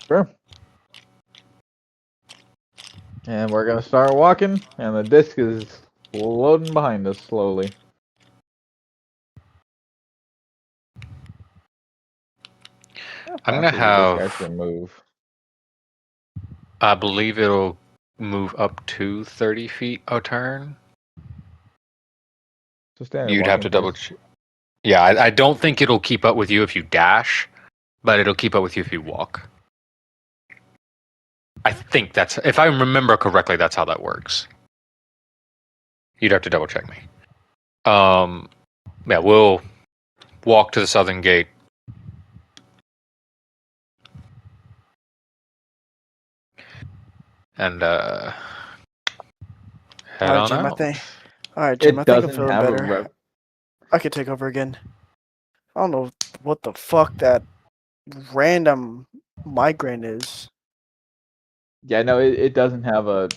Sure. And we're gonna start walking, and the disc is floating behind us slowly. I'm gonna Fast does the disc have. actually move. I believe it'll move up to 30 feet a turn. So standard You'd have to walking double pace. check. Yeah, I don't think it'll keep up with you if you dash, but it'll keep up with you if you walk. I think that's, if I remember correctly, that's how that works. You'd have to double check me. Yeah, we'll walk to the southern gate. And head All right, on Jim. out. All right, Jim. It I think I'm doesn't feeling have a better. I could take over again. I don't know what the fuck that random migraine is. Yeah, no, it doesn't have a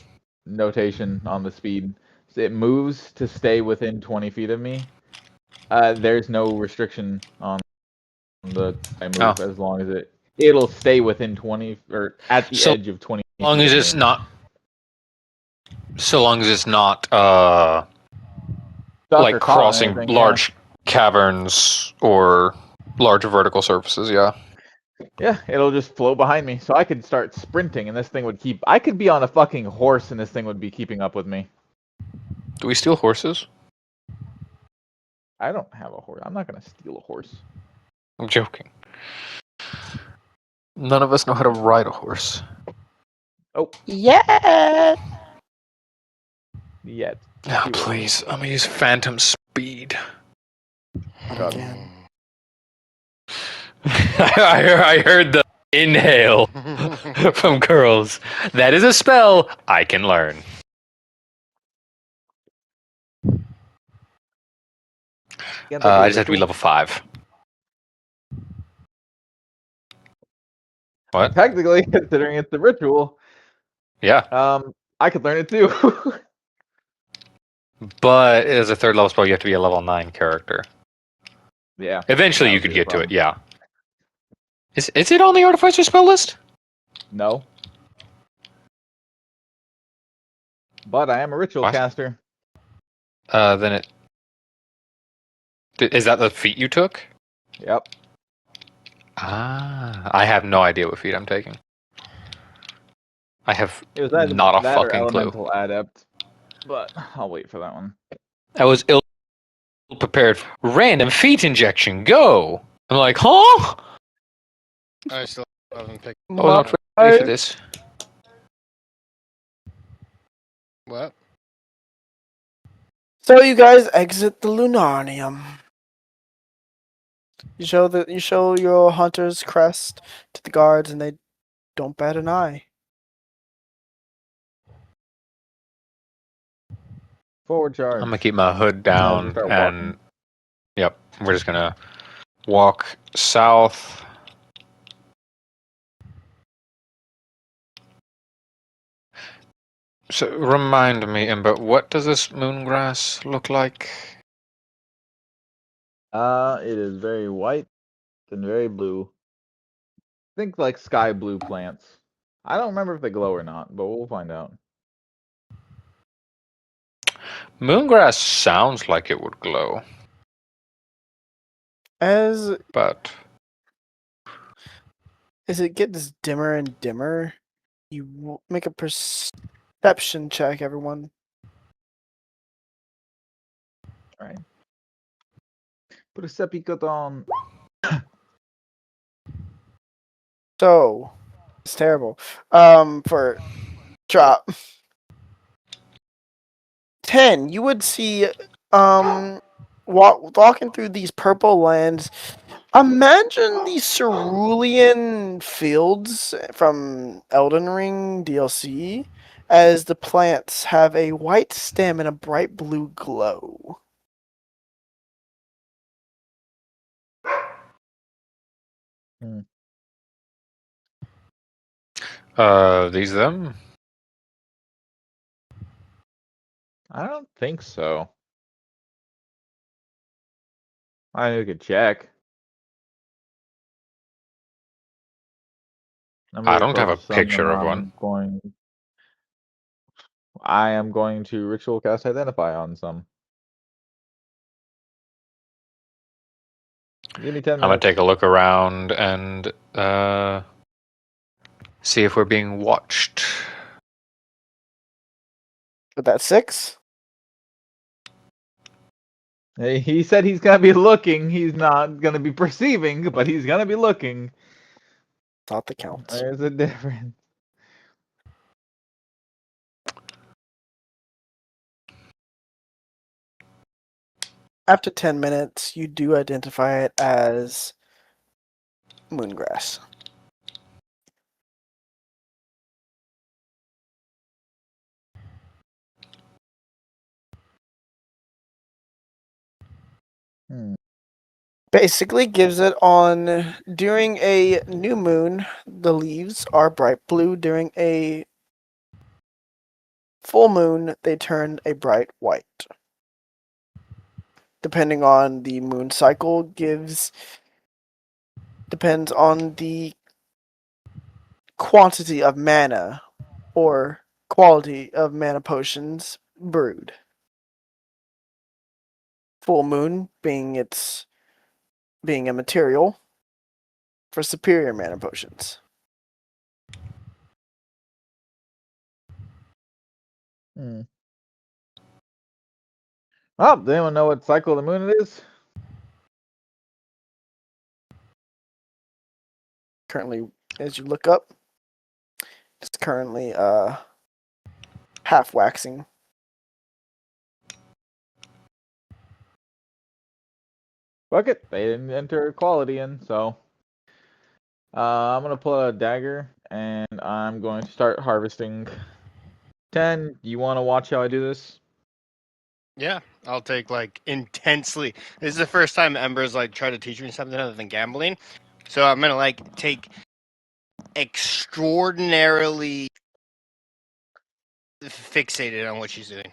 notation on the speed. It moves to stay within 20 feet of me. There's no restriction on the I move as long as it'll stay within 20 or at the So edge of 20 feet long as of it's me. not. So long as it's not Stuck like or caught on crossing anything, large caverns or large vertical surfaces. Yeah. Yeah, it'll just float behind me. So I could start sprinting and this thing would keep. I could be on a fucking horse and this thing would be keeping up with me. Do we steal horses? I don't have a horse. I'm not going to steal a horse. I'm joking. None of us know how to ride a horse. Oh, Yeah. yet. Oh, Two. please. I'm gonna use phantom speed. God. Again. I heard the inhale from girls. That is a spell I can learn. I just have to be level 5. What? Technically, considering it's the ritual, Yeah, I could learn it too. but as a 3rd level spell, you have to be a level 9 character. Yeah. Eventually, that you would could be the get to it. problem. Yeah. Is it on the Artificer spell list? No. But I am a ritual What? caster. Then it. Is that the feat you took? Yep. Ah, I have no idea what feat I'm taking. I have It was either not a that or fucking clue. elemental adept. But I'll wait for that one. I was ill prepared. Random feet injection, go! I'm like, huh? I still Haven't picked I was not ready for this. what? So you guys exit the Lunarnium. You show your hunter's crest to the guards, and they don't bat an eye. Forward charge. I'm gonna keep my hood As we down start and walking. yep, we're just gonna walk south. So remind me, Ember, what does this moongrass look like? It is very white and very blue. Think like sky blue plants. I don't remember if they glow or not, but we'll find out. Moongrass sounds like it would glow, As but it gets dimmer and dimmer, you make a perception check, everyone. All right. Percepicon. So it's terrible. For drop 10, you would see walking through these purple lands. Imagine the cerulean fields from Elden Ring DLC, as the plants have a white stem and a bright blue glow. these them? I don't think so. I could check. I'm I really don't close have a to some of them. picture of one. I am going to ritual cast identify on some. Give me 10 I'm gonna minutes. take a look around and see if we're being watched. With that 6, Hey, he said he's gonna be looking. He's not gonna be perceiving, but he's gonna be looking. thought that counts. There's a difference. After 10 minutes, you do identify it as moongrass. Basically gives it on during a new moon, the leaves are bright blue. During a full moon, they turn a bright white. Depending on the moon cycle, depends on the quantity of mana or quality of mana potions brewed. Full moon being a material for superior mana potions. Oh, does anyone know what cycle of the moon it is? Currently, as you look up, it's currently half waxing. Fuck it. They didn't enter quality in, so I'm gonna pull out a dagger and I'm going to start harvesting. 10, you want to watch how I do this? Yeah, I'll take like intensely. This is the first time Ember's like tried to teach me something other than gambling, so I'm gonna like take extraordinarily fixated on what she's doing.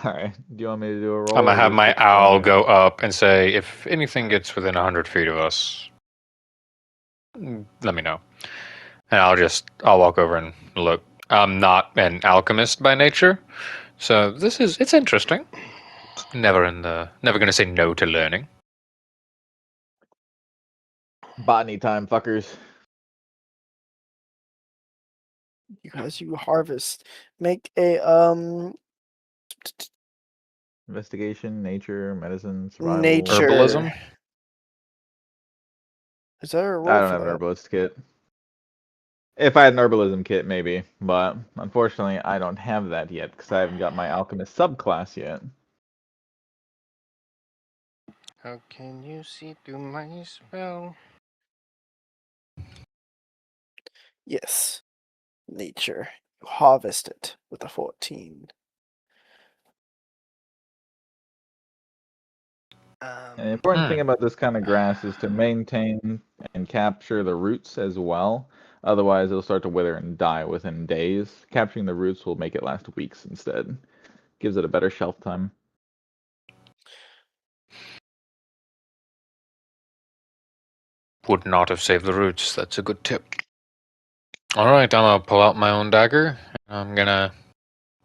All right. Do you want me to do a roll? I'm gonna or have just my get owl started? go up and say, if anything gets within 100 feet of us, let me know. And I'll walk over and look. I'm not an alchemist by nature, so it's interesting. Never gonna say no to learning. Botany time, fuckers. You harvest. Make a Investigation, nature, medicine, survival. nature. Herbalism? Is there a I role don't for have an that? herbalist kit. If I had an herbalism kit, maybe, but unfortunately, I don't have that yet because I haven't got my alchemist subclass yet. How can you see through my spell? Yes. Nature. You harvest it with a 14. And the important thing Hmm. about this kind of grass is to maintain and capture the roots as well. Otherwise, it'll start to wither and die within days. Capturing the roots will make it last weeks instead. Gives it a better shelf time. Would not have saved the roots. That's a good tip. All right, I'm gonna pull out my own dagger. I'm gonna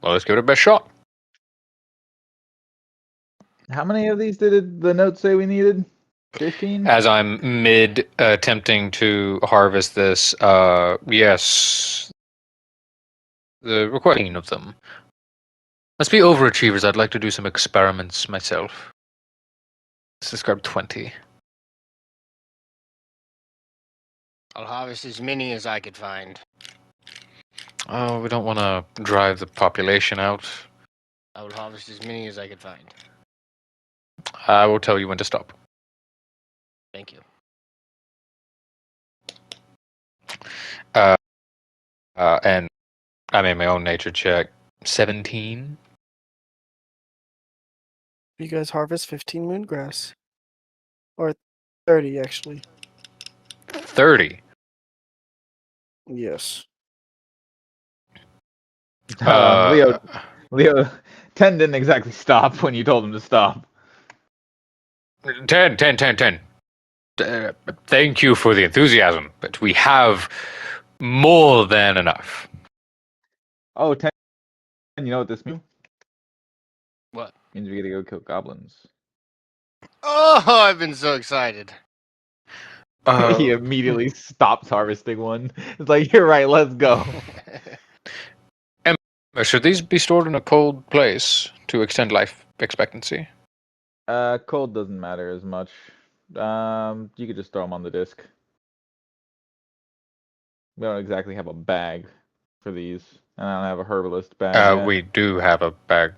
let's give it a best shot. How many of these did the note say we needed? 15? As I'm mid attempting to harvest this, yes, the recording of them. Must be overachievers. I'd like to do some experiments myself. Let's describe 20. I'll harvest as many as I could find. Oh, we don't want to drive the population out. I will harvest as many as I could find. I will tell you when to stop. Thank you. And I made my own nature check. 17. You guys harvest 15 moongrass. Or 30, actually. 30. Yes. Leo, 10 didn't exactly stop when you told him to stop. 10, 10, 10, 10. Thank you for the enthusiasm, but we have more than enough. Oh, 10, you know what this means? What? Means we gotta go kill goblins. Oh, I've been so excited. He immediately stops harvesting one. It's like, you're right, let's go. Should these be stored in a cold place to extend life expectancy? Cold doesn't matter as much. You could just throw them on the disc. We don't exactly have a bag for these, and I don't have a herbalist bag yet. We do have a bag,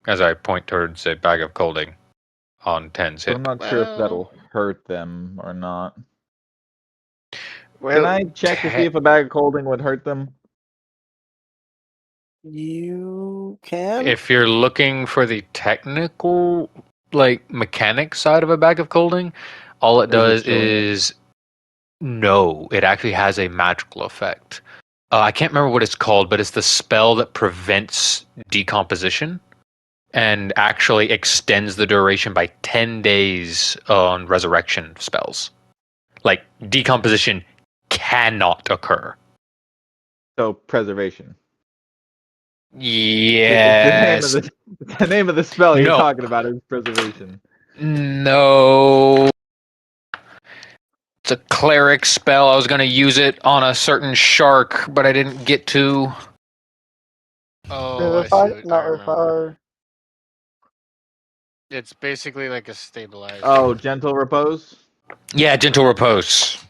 as I point towards a bag of colding on 10's But I'm hip. not sure if that'll hurt them or not. Well, Can I check to see if a bag of colding would hurt them? You can? if you're looking for the technical, like mechanic side of a bag of colding, all it Or is it does chilling it? is no, it actually has a magical effect. I can't remember what it's called, but it's the spell that prevents decomposition and actually extends the duration by 10 days on resurrection spells. Like, decomposition cannot occur. So preservation. Yes. The name of the spell you're No. talking about is preservation. No. It's a cleric spell. I was going to use it on a certain shark, but I didn't get to. Oh, I see. Not I remember. Revivify. It's basically like a stabilizer. Oh, gentle repose? Yeah, Gentle Repose.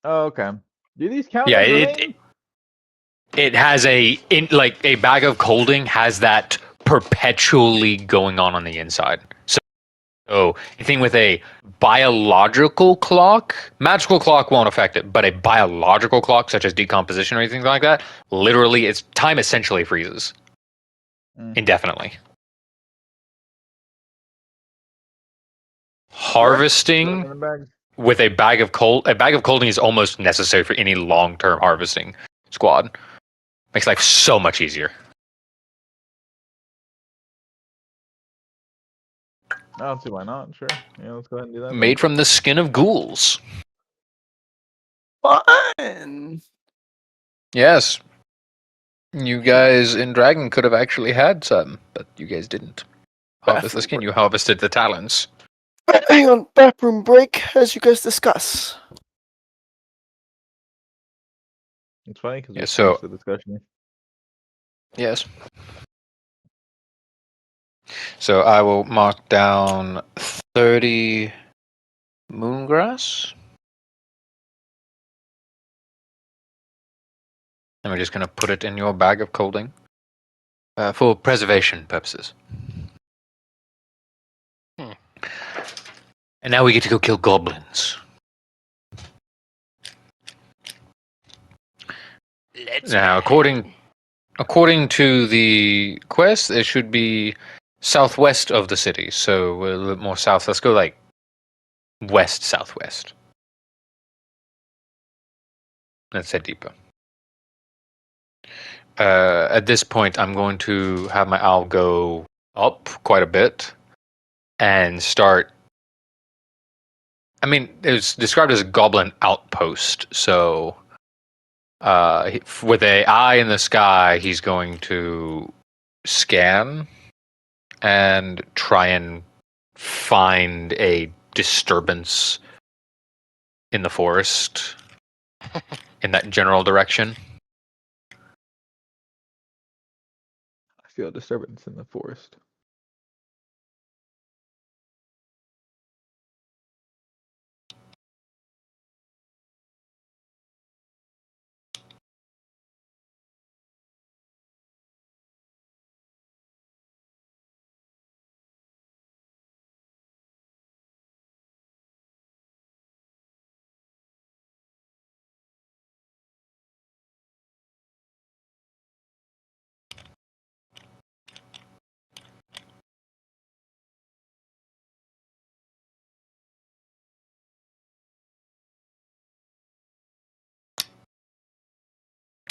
Oh, okay. Do these count Yeah, as remains? it has a bag of colding has that perpetually going on the inside. So anything with a biological clock, magical clock won't affect it, but a biological clock such as decomposition or anything like that, literally its time essentially freezes indefinitely. Harvesting In the bag. with a bag of colding is almost necessary for any long-term harvesting squad. Makes life so much easier. I don't see why not. Sure. Yeah, let's go ahead and do that. Made from the skin of ghouls. Fun! Yes. You guys in Dragon could have actually had some, but you guys didn't. Harvest the skin, you harvested the talons. Hang on, bathroom break as you guys discuss. It's funny because we Yeah, so- finished the discussion. Yes. So I will mark down 30 moongrass. And we're just going to put it in your bag of holding for preservation purposes. And now we get to go kill goblins. Now, according to the quest, it should be southwest of the city, so we're a little bit more south. Let's go like west-southwest. Let's head deeper. At this point, I'm going to have my owl go up quite a bit and start. I mean, it was described as a goblin outpost, so with an eye in the sky, he's going to scan and try and find a disturbance in the forest in that general direction. I feel a disturbance in the forest.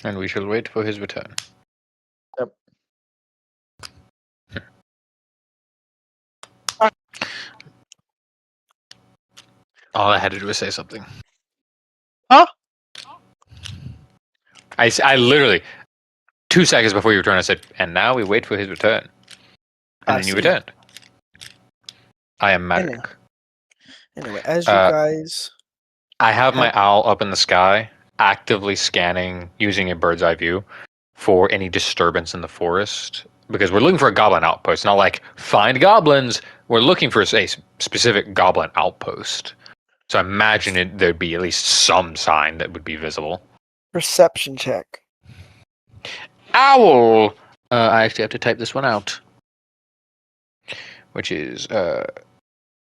And we shall wait for his return. Yep. All I had to do was say something. Huh? I literally, 2 seconds before your return, I said, and now we wait for his return. And then you see. returned. I am magic. Anyway, as you guys... I have my owl up in the sky, actively scanning, using a bird's eye view, for any disturbance in the forest. Because we're looking for a goblin outpost, not like, find goblins! We're looking for a specific goblin outpost. So I imagine there'd be at least some sign that would be visible. Perception check. Owl! I actually have to type this one out. Which is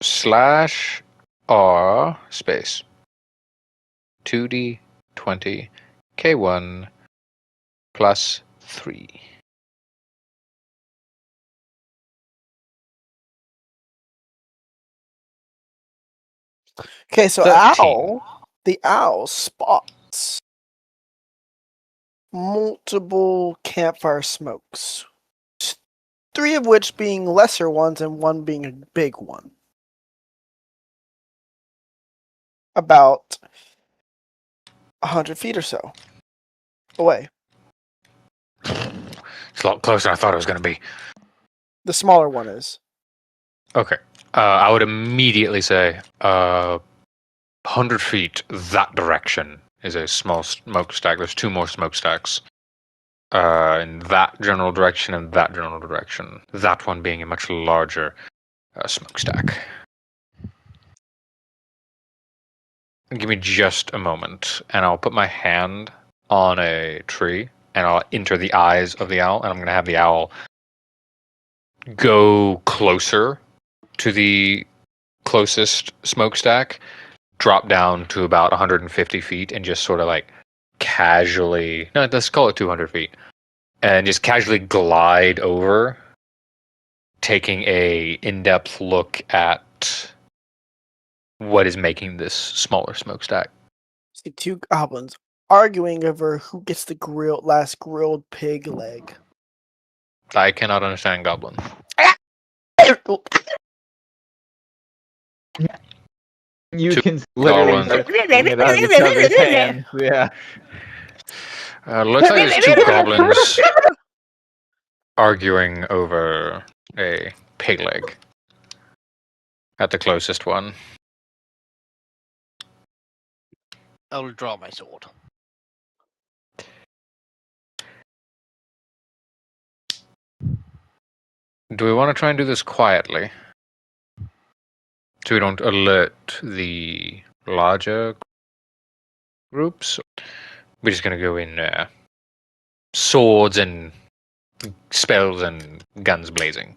/R space 2d20 k1 plus 3. Okay, so 13. the owl spots multiple campfire smokes, 3 of which being lesser ones and 1 being a big one. About 100 feet or so away. It's a lot closer than I thought it was going to be. The smaller one is. Okay. I would immediately say 100 feet that direction is a small smokestack. There's 2 more smokestacks. In that general direction and that general direction. That one being a much larger smokestack. Give me just a moment, and I'll put my hand on a tree, and I'll enter the eyes of the owl, and I'm going to have the owl go closer to the closest smokestack, drop down to about 150 feet, and just sort of like casually, no, let's call it 200 feet, and just casually glide over, taking a in-depth look at what is making this smaller smokestack. See 2 goblins arguing over who gets the last grilled pig leg. I cannot understand goblin. You 2 can literally goblins. start seeing it on each other's hands. Yeah. Looks like there's 2 goblins arguing over a pig leg at the closest one. I'll draw my sword. Do we want to try and do this quietly? So we don't alert the larger groups? We're just going to go in swords and spells and guns blazing.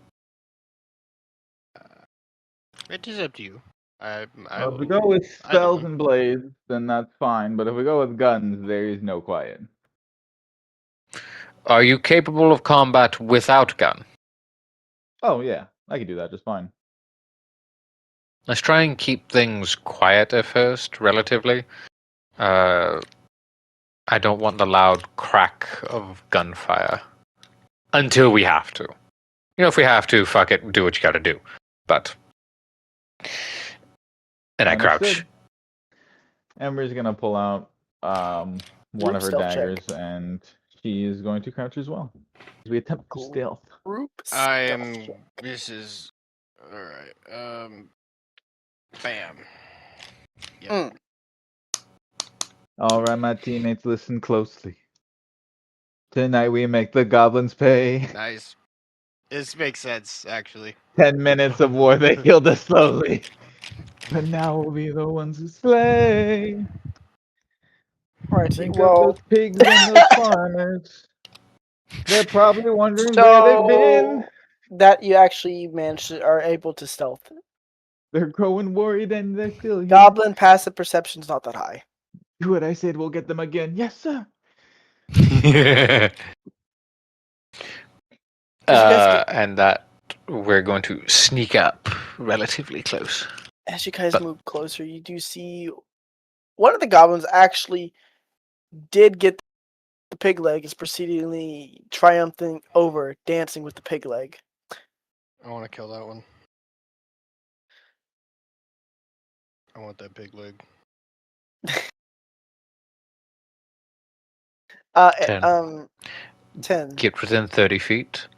It is up to you. I Well, if we will- go with either spells one. and blades, then that's fine. But if we go with guns, there is no quiet. Are you capable of combat without gun? Oh yeah, I can do that just fine. Let's try and keep things quiet at first, relatively. I don't want the loud crack of gunfire. Until we have to. If we have to, fuck it, do what you gotta do. But... And I crouch. Understood. Ember's gonna pull out one Group of her stealth check. daggers, and she is going to crouch as well. We attempt to Cool. stealth. Group I stealth am. check. This is. Alright. Bam. Yep. Mm. All right, my teammates, listen closely. Tonight we make the goblins pay. Nice. This makes sense, actually. 10 minutes of war, they killed us slowly. But now we'll be the ones who slay. Alrighty, Think of well, those pigs and those farmers. They're probably wondering where they've been. that you actually are able to stealth. They're growing worried and they're still here. Goblin passive perception's not that high. Do what I said, we'll get them again. Yes, sir. And that we're going to sneak up relatively close. As you guys But- move closer, you do see one of the goblins actually did get the pig leg, is proceedingly triumphing over, dancing with the pig leg. I want to kill that one. I want that pig leg. 10. 10. Get within 30 feet,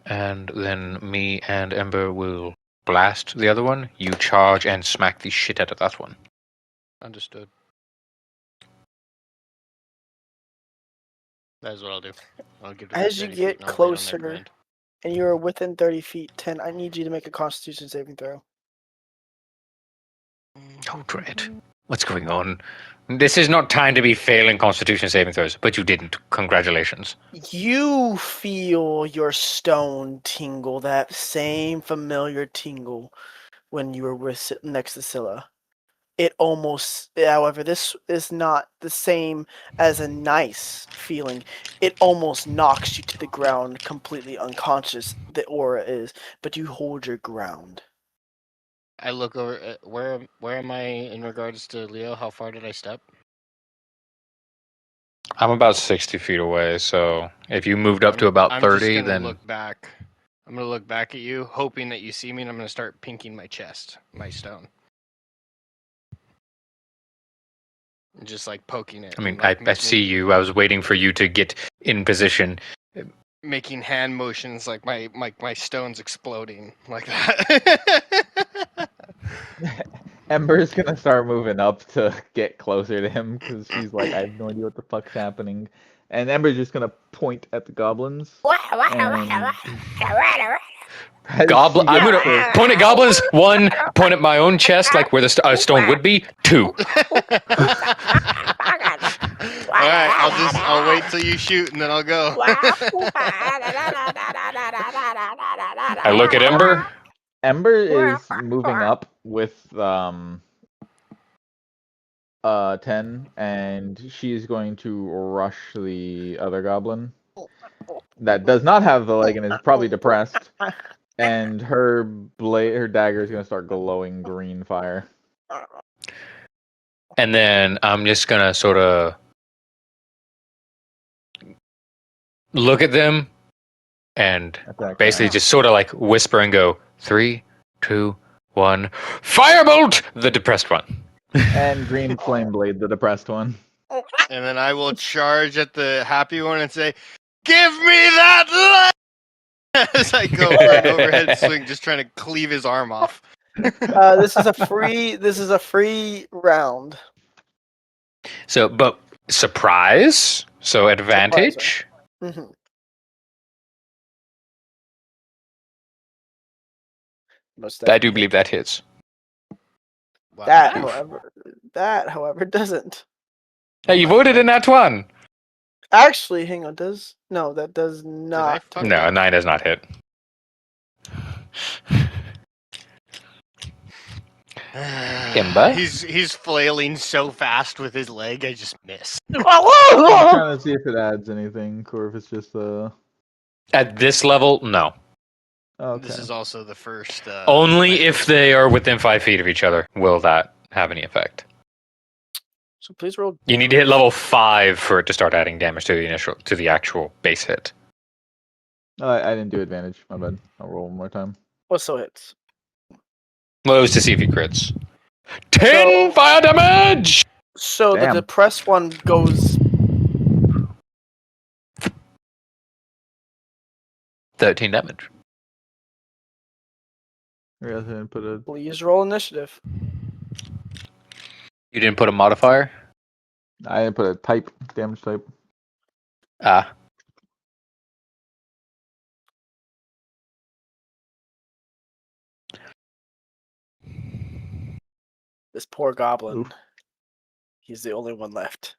and then me and Ember will blast the other one. You charge and smack the shit out of that one. Understood. That is what I'll do. I'll get within As you 30 get feet and I'll lay it on their closer, ground. and you're within 30 feet, 10, I need you to make a constitution saving throw. Oh, dread. What's going on? This is not time to be failing constitution saving throws, but you didn't. Congratulations. You feel your stone tingle, that same familiar tingle when you were sitting next to Scylla. It almost, however, this is not the same as a nice feeling. It almost knocks you to the ground, completely unconscious, the aura is, but you hold your ground. I look over. Where am I in regards to Leo? How far did I step? I'm about 60 feet away, so if you moved up to about I'm 30, just gonna then... look back. I'm gonna look back at you, hoping that you see me, and I'm gonna start pinking my chest, my stone. Just like poking it. I mean, and, like, I see you. I was waiting for you to get in position. making hand motions like my stone's exploding like that. Ember's gonna start moving up to get closer to him because she's like, I have no idea what the fuck's happening. And Ember's just gonna point at the goblins. And as Goblin. she I'm gets gonna close- point at goblins. 1, point at my own chest, like where the stone would be. 2. All right, I'll wait till you shoot and then I'll go. I look at Ember. Ember is moving up with 10, and she's going to rush the other goblin that does not have the leg and is probably depressed. And her dagger is gonna start glowing green fire. And then I'm just gonna sort of look at them and Attack basically that. just sort of like whisper and go 3, 2, 1, firebolt the depressed one. And green flame blade, the depressed one. And then I will charge at the happy one and say, "Give me that leg!" As I go for an overhead swing, just trying to cleave his arm off. This is a free round. So, but surprise. So advantage. Mhm. Most I do definitely. believe that hits. Wow. That, however, doesn't. Hey, you voted in that one. Actually, hang on. That does Did I not? fuck No, up? 9 does not hit. Kimba? He's flailing so fast with his leg, I just missed. I'm trying to see if it adds anything, or if it's just At this level, no. Okay. This is also the first. Only my if first they one. are within 5 feet of each other will that have any effect. So please roll. You need to hit level 5 for it to start adding damage to the actual base hit. I didn't do advantage. My bad. I'll roll one more time. What so hits? Well, it was to see if he crits. 10 fire damage! So Damn. the depressed one goes. 13 damage. I guess I didn't put a. Please roll initiative. You didn't put a modifier? I didn't put a type, damage type. Ah. This poor goblin. Oof. He's the only one left.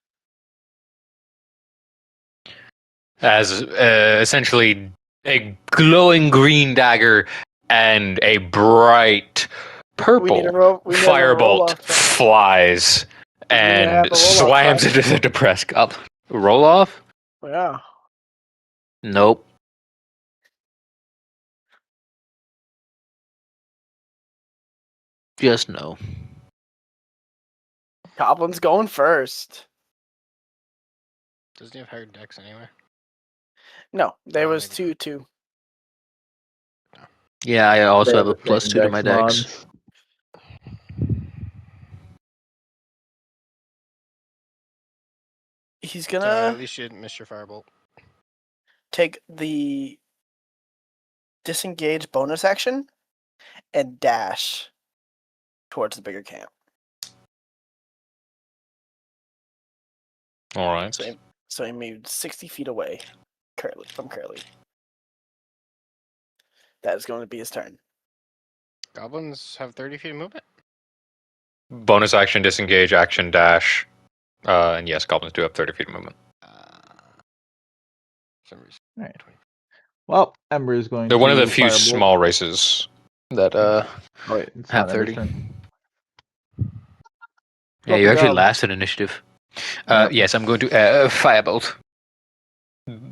As essentially a glowing green dagger and a bright We need a purple we need a roll firebolt off. flies We need to have and a roll-off slams check. into the depressed goblin. Roll off? Yeah. Nope. Just no. Goblin's going first. Doesn't he have higher dex anyway? No, there was maybe 2-2. Yeah, I also They have a the same +2 to my dex. mods. He's Sorry, gonna at least you didn't miss your firebolt. take the disengage bonus action and dash towards the bigger camp. All right. So he moved 60 feet away from Curly. That is going to be his turn. Goblins have 30 feet of movement. Bonus action, disengage, action, dash. And yes, goblins do have 30 feet of movement. For some reason. All right. Well, Ember is going They're to. one of the few firebolt. small races that Oh wait, it's have not Ember's 30. turn. Yeah, you Open actually job. last in initiative. Yep. Yes, I'm going to firebolt.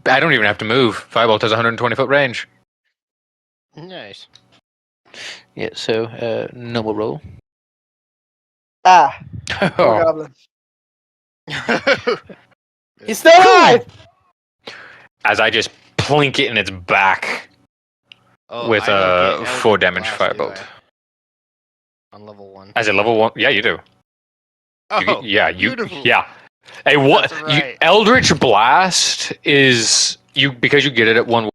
I don't even have to move. Firebolt has 120-foot range. Nice. Yeah, so normal roll. Ah, poor Oh, goblin. He's still alive! as I just plink it in its back Oh, with I don't a get 4 Eldritch damage Blast, do firebolt. I? On level 1. As a level 1, yeah, you do. Oh, Yeah, beautiful. yeah. Hey, what? That's right. Eldritch Blast is because you get it at 1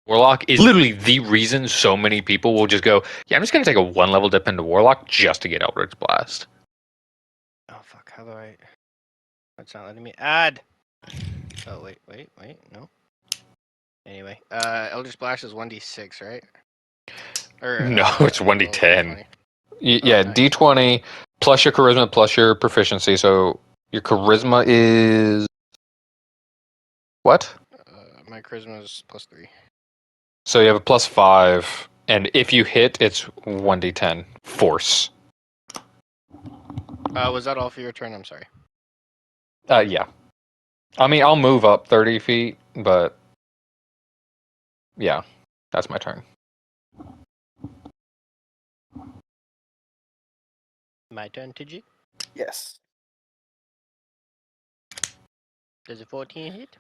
Warlock is literally the reason so many people will just go, yeah, I'm just going to take a 1 level dip into Warlock just to get Eldritch Blast. Oh, fuck. How do I... It's not letting me add. Oh, wait. No. Anyway, Eldritch Blast is 1d6, right? Or, No, it's well, 1d10. 20. Yeah, nice. D20 plus your charisma plus your proficiency. So your charisma is what? My charisma is +3. So you have a +5, and if you hit, it's 1d10 force. Was that all for your turn? I'm sorry. Yeah. I mean, I'll move up 30 feet, but yeah, that's my turn. My turn, TG? Yes. Does a 14 hit?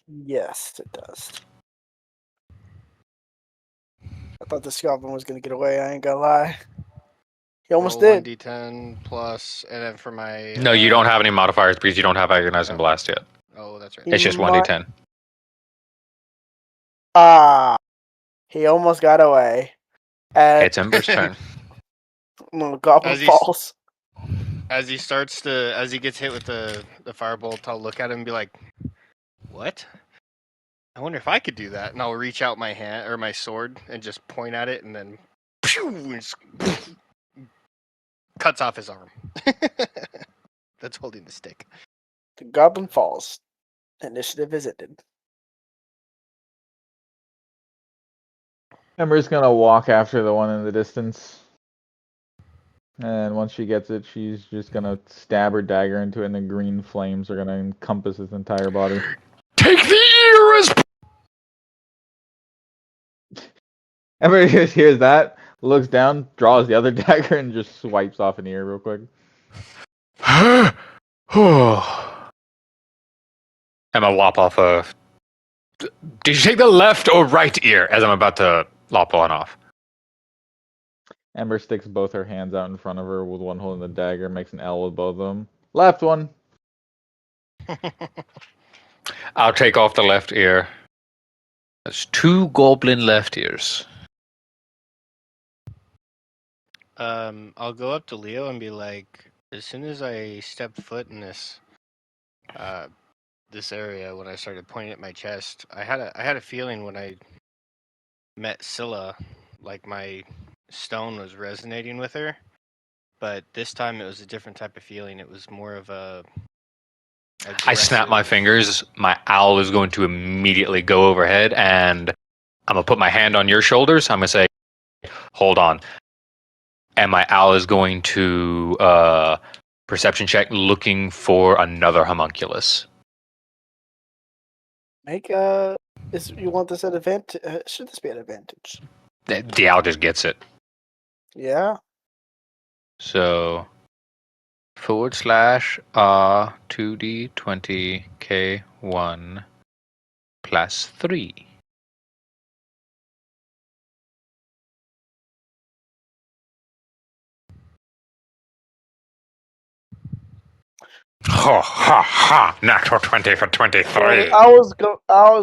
Yes, it does. I thought this goblin was going to get away. I ain't going to lie. He almost Roll did. 1d10 plus, and then for my... No, you don't have any modifiers because you don't have Agonizing Oh. Blast yet. Oh, that's right. It's just My- 1d10. Ah, he almost got away. And It's Ember's turn. the goblin As he's- falls. As he gets hit with the firebolt, I'll look at him and be like, what? I wonder if I could do that, and I'll reach out my hand or my sword and just point at it, and then pew, and just cuts off his arm. That's holding the stick. The goblin falls. Initiative is ended. Ember's gonna walk after the one in the distance. And once she gets it, she's just gonna stab her dagger into it, and the green flames are gonna encompass its entire body. Take the ear as. Ember just hears that, looks down, draws the other dagger, and just swipes off an ear real quick. I'm gonna lop off a. Did you take the left or right ear as I'm about to lop one off? Ember sticks both her hands out in front of her with one holding the dagger, makes an L with both of them. Left one. I'll take off the left ear. That's 2 goblin left ears. I'll go up to Leo and be like, as soon as I stepped foot in this area, when I started pointing at my chest, I had a feeling when I met Scylla, like my stone was resonating with her, but this time it was a different type of feeling. It was more of a I snap my fingers. My owl is going to immediately go overhead, and I'm going to put my hand on your shoulders. I'm going to say, hold on. And my owl is going to perception check looking for another homunculus. Make you want this at advantage? Should this be an advantage? The owl just gets it. Yeah. So / R2D20K1 plus 3. Ha ha ha! Natural 20 for 23. I was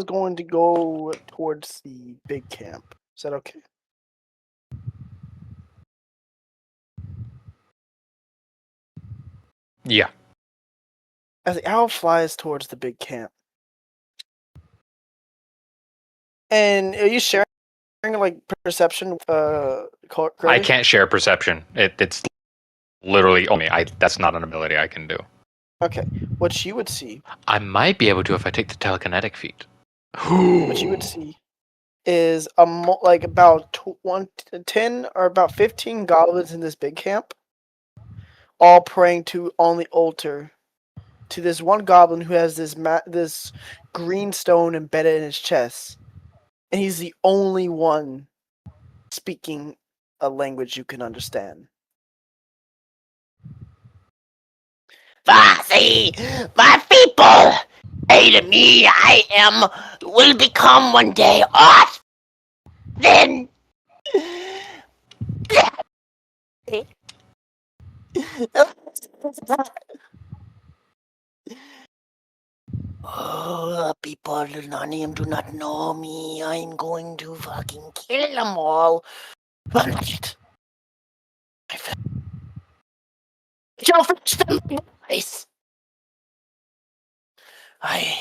going to go towards the big camp. Is that okay? Yeah. As the owl flies towards the big camp, and are you sharing like perception? I can't share perception. It's literally only that's not an ability I can do. Okay, what you would see. I might be able to if I take the telekinetic feat. What you would see is like about 10 or about 15 goblins in this big camp, all praying on the altar to this one goblin who has this green stone embedded in his chest, and he's the only one speaking a language you can understand. See, my people, say to me, I will become one day art. Then, oh, people none of them do not know me. I'm going to fucking kill them all. But shall finish them, guys. I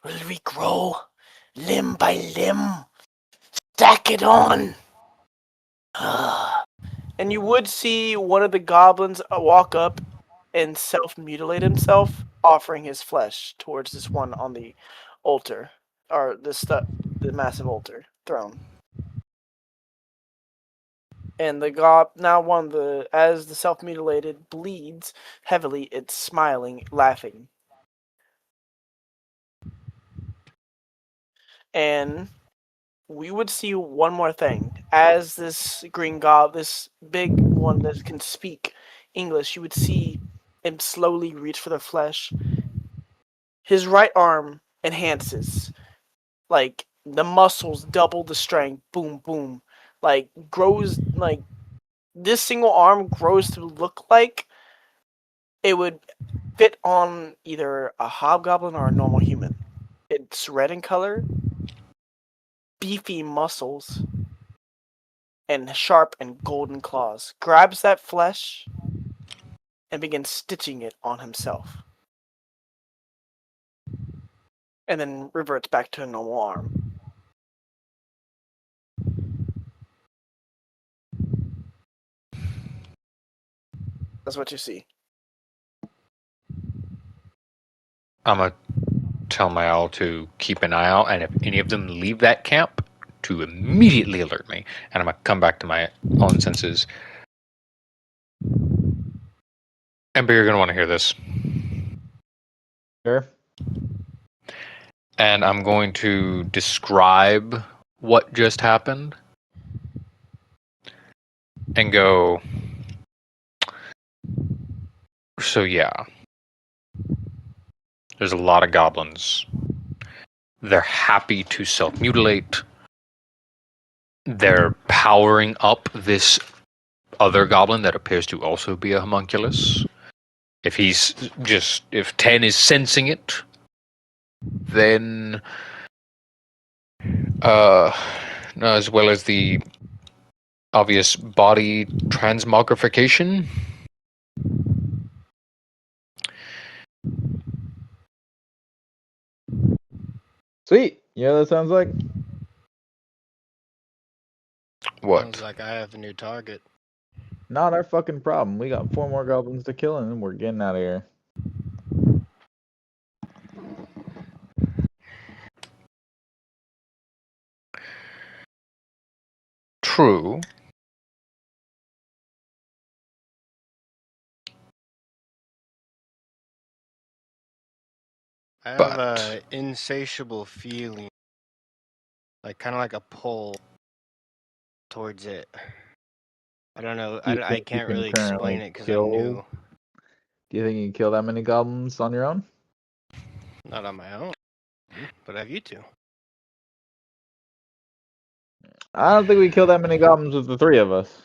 will regrow limb by limb. Stack it on. And you would see one of the goblins walk up and self-mutilate himself, offering his flesh towards this one on the altar, or the massive altar throne. And the as the self-mutilated bleeds heavily, it's smiling, laughing. And we would see one more thing. As this green goblin, this big one that can speak English, you would see him slowly reach for the flesh. His right arm enhances. Like, the muscles double the strength. Boom, boom. Like, grows, like, this single arm grows to look like it would fit on either a hobgoblin or a normal human. It's red in color, beefy muscles, and sharp and golden claws. Grabs that flesh and begins stitching it on himself. and then reverts back to a normal arm. That's what you see. I'm gonna tell my owl to keep an eye out, and if any of them leave that camp, to immediately alert me, and I'm gonna come back to my own senses. Ember, you're gonna want to hear this. Sure. And I'm going to describe what just happened and go, so yeah, there's a lot of goblins. They're happy to self-mutilate. They're powering up this other goblin that appears to also be a homunculus. If 10 is sensing it, then as well as the obvious body transmogrification. Sweet. Yeah, that sounds like. What? Sounds like I have a new target. Not our fucking problem. We got 4 more goblins to kill, and then we're getting out of here. True. I have But- a insatiable feeling, like kind of like a pull towards it. I don't know. Do you I think you can't can really explain currently it because kill- I'm new. Do you think you can kill that many goblins on your own? Not on my own, but I have you two. I don't think we kill that many goblins with the 3 of us.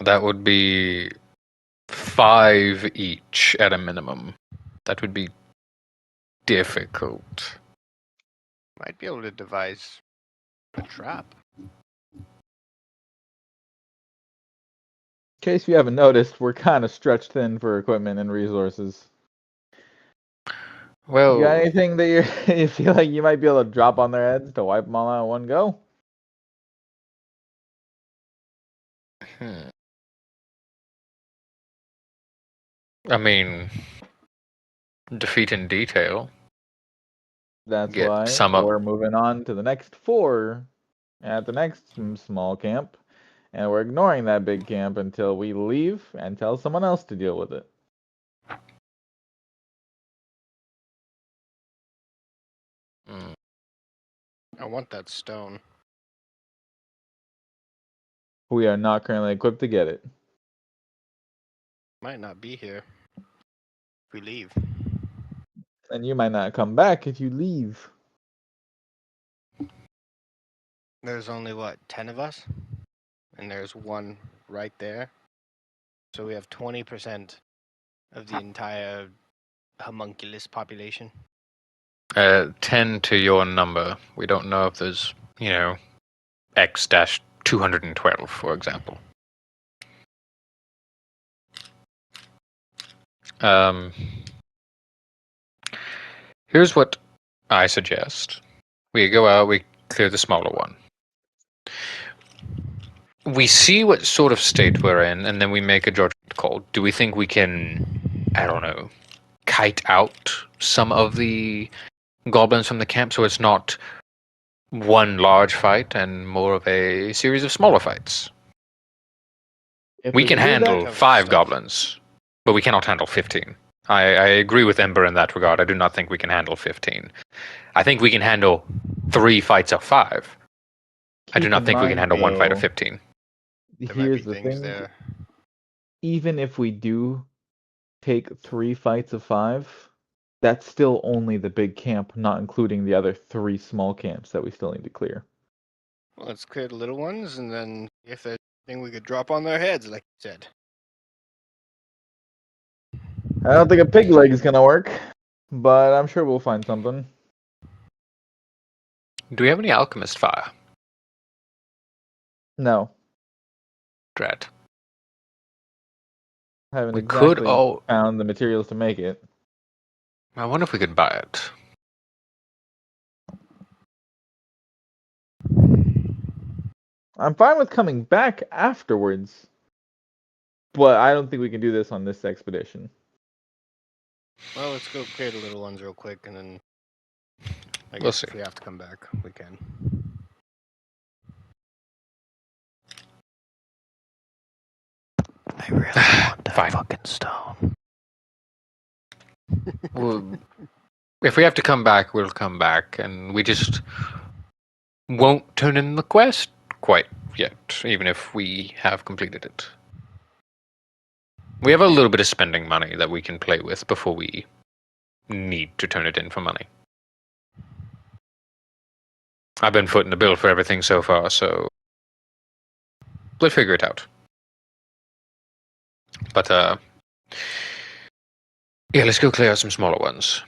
That would be 5 each at a minimum. That would be difficult. Might be able to devise a trap. In case you haven't noticed, we're kind of stretched thin for equipment and resources. Well, You got anything that you feel like you might be able to drop on their heads to wipe them all out in one go? I mean, defeat in detail. That's Get why some up. we're moving on to the next 4 at the next small camp, and we're ignoring that big camp until we leave and tell someone else to deal with it. I want that stone. We are not currently equipped to get it. Might not be here if we leave. And you might not come back if you leave. There's only what, 10 of us? And there's one right there. So we have 20% of the entire homunculus population. 10 to your number. We don't know if there's, X-212, for example. Here's what I suggest. We go out, we clear the smaller one. We see what sort of state we're in, and then we make a judgment call. Do we think we can, I don't know, kite out some of the goblins from the camp so it's not one large fight and more of a series of smaller fights? If We can do that- handle Cover 5 stuff. goblins, but we cannot handle 15. I agree with Ember in that regard. I do not think we can handle 15. I think we can handle 3 fights of 5. I do keep not in think we can mind, handle 1 fight of though, 15. There might Here's be the things thing. there. Even if we do take 3 fights of 5, that's still only the big camp, not including the other 3 small camps that we still need to clear. Well, let's clear the little ones, and then if there's anything we could drop on their heads, like you said. I don't think a pig leg is gonna work, but I'm sure we'll find something. Do we have any alchemist fire? No, Dread. I haven't We could exactly all. found the materials to make it. I wonder if we could buy it. I'm fine with coming back afterwards, but I don't think we can do this on this expedition. Well, let's go clear the little ones real quick, and then I We'll guess see. if we have to come back, we can. I really want that Fine. fucking stone. Well, if we have to come back, we'll come back, and we just won't turn in the quest quite yet, even if we have completed it. We have a little bit of spending money that we can play with before we need to turn it in for money. I've been footing the bill for everything so far, so we'll figure it out. But, yeah, let's go clear out some smaller ones.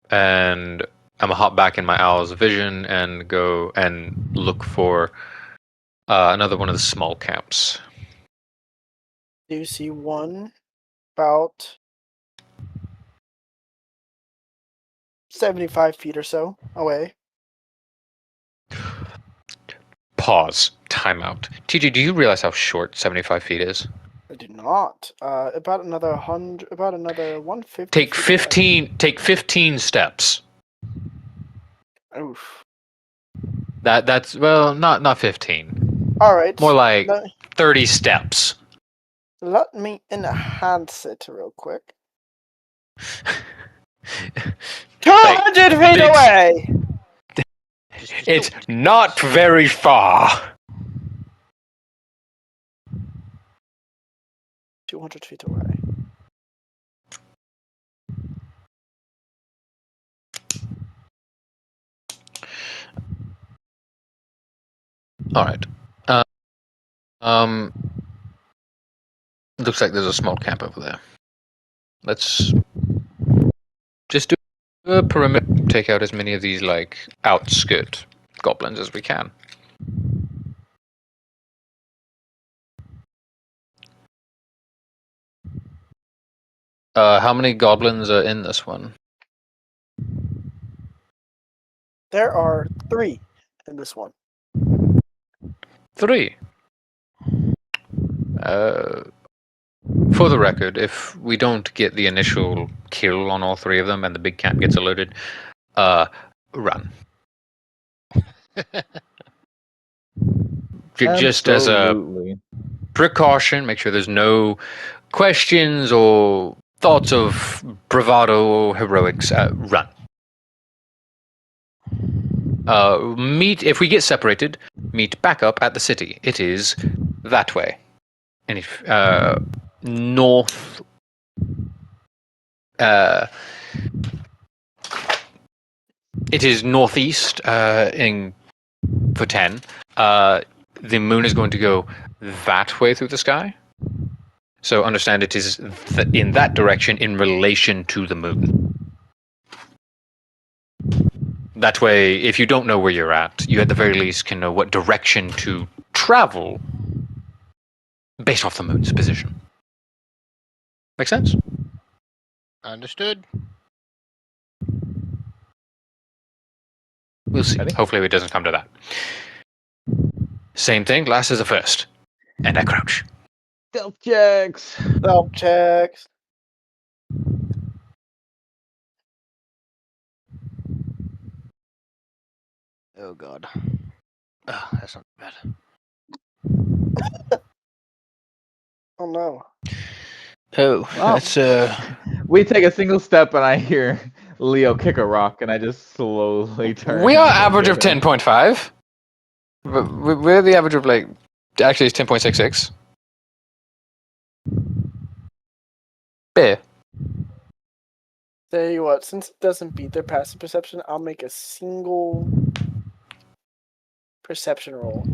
And I'm gonna hop back in my owl's vision and go and look for another one of the small camps. You see one about 75 feet or so away. Pause. Timeout. TJ, do you realize how short 75 feet is? I do not. About another 100. About another 150. Take feet away. 15. Take 15 steps. Oof. That's well, not 15. All right. More like Let, 30 steps. let me enhance it real quick. 200 feet it's- away. It's not very far. 200 feet away. All right. Looks like there's a small camp over there. Let's just do a perimeter. Take out as many of these like outskirt goblins as we can. How many goblins are in this one? There are 3 in this one. 3. For the record, if we don't get the initial kill on all 3 of them and the big camp gets alerted, run. Just as a Absolutely. precaution, make sure there's no questions or thoughts of bravado or heroics. Run. Meet if we get separated. Meet back up at the city. It is that way, and if north. It is northeast in for 10. The moon is going to go that way through the sky. So understand it is in that direction in relation to the moon. That way, if you don't know where you're at, you at the very least can know what direction to travel based off the moon's position. Make sense? Understood. We'll see. Ready? Hopefully it doesn't come to that. Same thing, last is the first. And I crouch. Stealth checks. Stealth checks. Oh god. Oh, that's not bad. Oh no. Oh, Wow. that's We take a single step and I hear Leo kick a rock and I just slowly turn. we are and average of look at him. 10.5. We're the average of like actually it's 10.66. Bear. Tell you what, since it doesn't beat their passive perception, I'll make a single perception roll.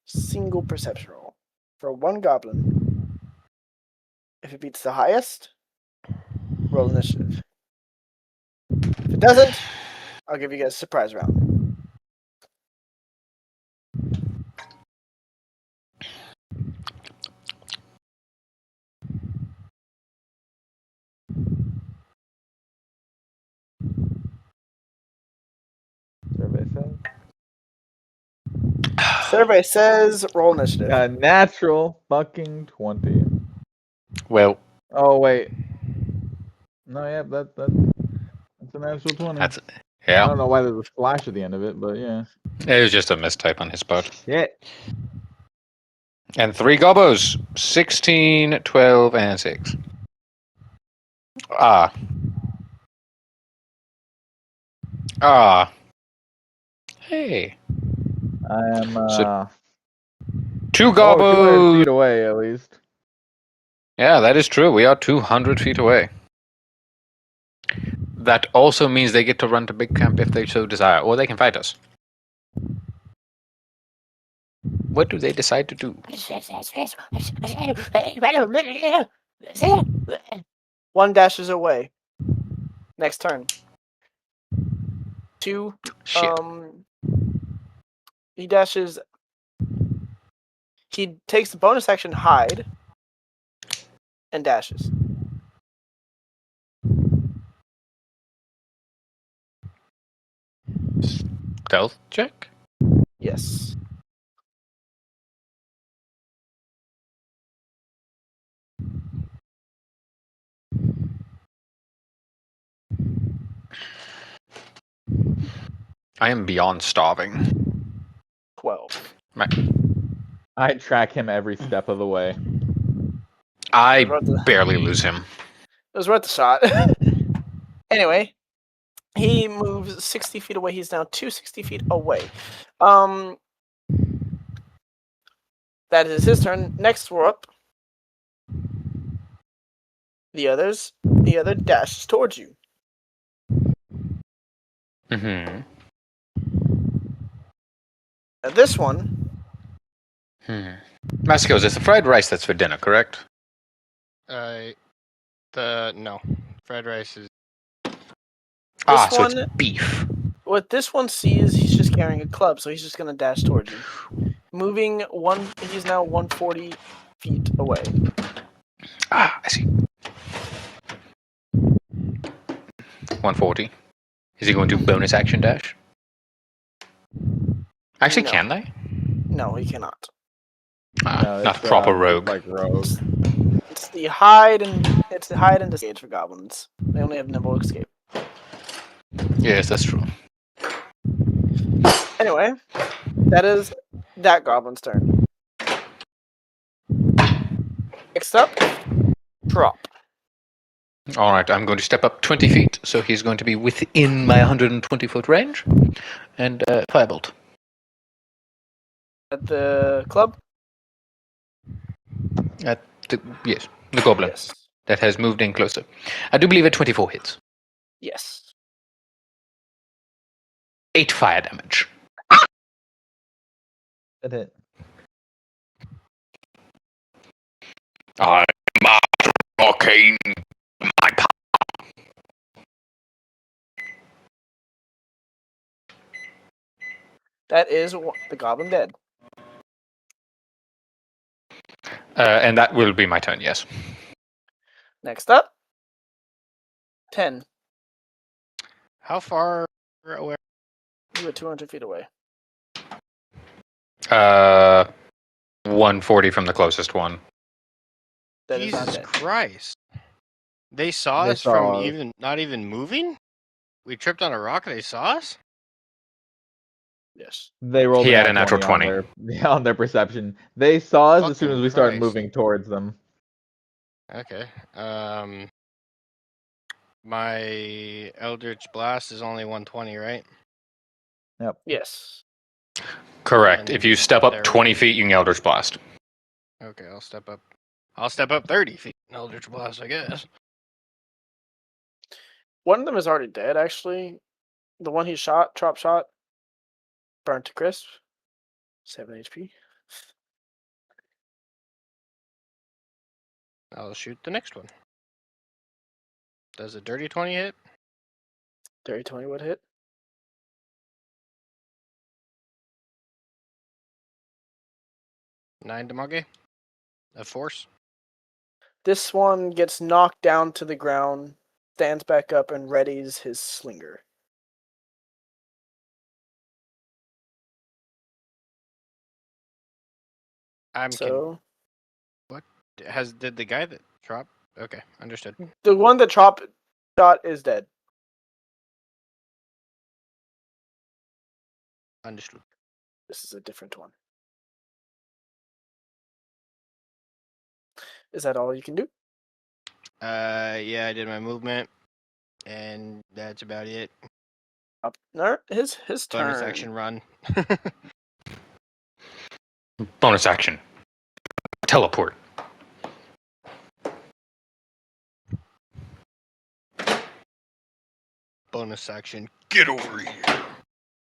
Single perception roll. For one goblin. If it beats the highest, roll initiative. If it doesn't, I'll give you guys a surprise round. Survey says roll initiative. A natural fucking 20. Well, Oh wait. No, yeah, that's a natural 20. that's I yeah. don't know why there's a slash at the end of it, but yeah. It was just a mistype on his part. Yeah. And 3 gobos. 16, 12, and 6. Ah. Ah. Hey. I am So 2 200 feet gobos. away at least. Yeah, that is true. We are 200 feet away. That also means they get to run to big camp if they so desire, or they can fight us. What do they decide to do? One dashes away. Next turn. 2. Shit. He dashes. He takes the bonus action hide and dashes. Stealth check? Yes. I am beyond starving. 12. I track him every step of the way. I What about the- barely lose him. It was worth the shot. Anyway, he moves 60 feet away. He's now 260 feet away. That is his turn. Next, we're up. The other dashes towards you. Mm-hmm. Now this one, Mascos, it's the fried rice that's for dinner, correct? No, fried rice is. So one- it's beef. what this one sees, he's just carrying a club, so he's just gonna dash towards you. Moving one, he's now 140 feet away. I see. 140. Is he going to bonus action dash? Actually, No. can they? No, he cannot. No, Not it's, proper it's rogue. like rogue. It's the hide and disengage for goblins. They only have nimble escape. Yes, that's true. Anyway, that is that goblin's turn. Next up, drop. All right, I'm going to step up 20 feet, so he's going to be within my 120-foot range, and firebolt. At the club? Yes, the goblin Yes. that has moved in closer. I do believe at 24 hits. Yes. 8 fire damage. That hit. I'm arcane. My power. That is the goblin dead. And that will be my turn, yes. Next up, 10. How far away? You are 200 feet away. 140 from the closest one. That is not Jesus dead. Christ! They saw They us from saw us. not even moving. We tripped on a rock and they saw us. Yes. They rolled He a had a nat natural 20 on their perception. They saw us as soon as Fucking we started Christ. moving towards them. Okay. My Eldritch Blast is only 120, right? Yep. Yes. Correct. And If you step up they're- 20 feet, you can Eldritch Blast. Okay, I'll step up. I'll step up 30 feet. Eldritch Blast, I guess. One of them is already dead, actually. The one he shot, drop shot, burnt to crisp. 7 HP. I'll shoot the next one. Does a dirty 20 hit? Dirty 20 would hit. Nine damage of force. This one gets knocked down to the ground, stands back up, and readies his slinger. I'm So did the guy that dropped? Okay, understood. the one that Trop shot is dead. Understood. This is a different one. Is that all you can do? Yeah, I did my movement, and that's about it. No, his turn. Bonus action run. Bonus action. Teleport. Bonus action. Get over here.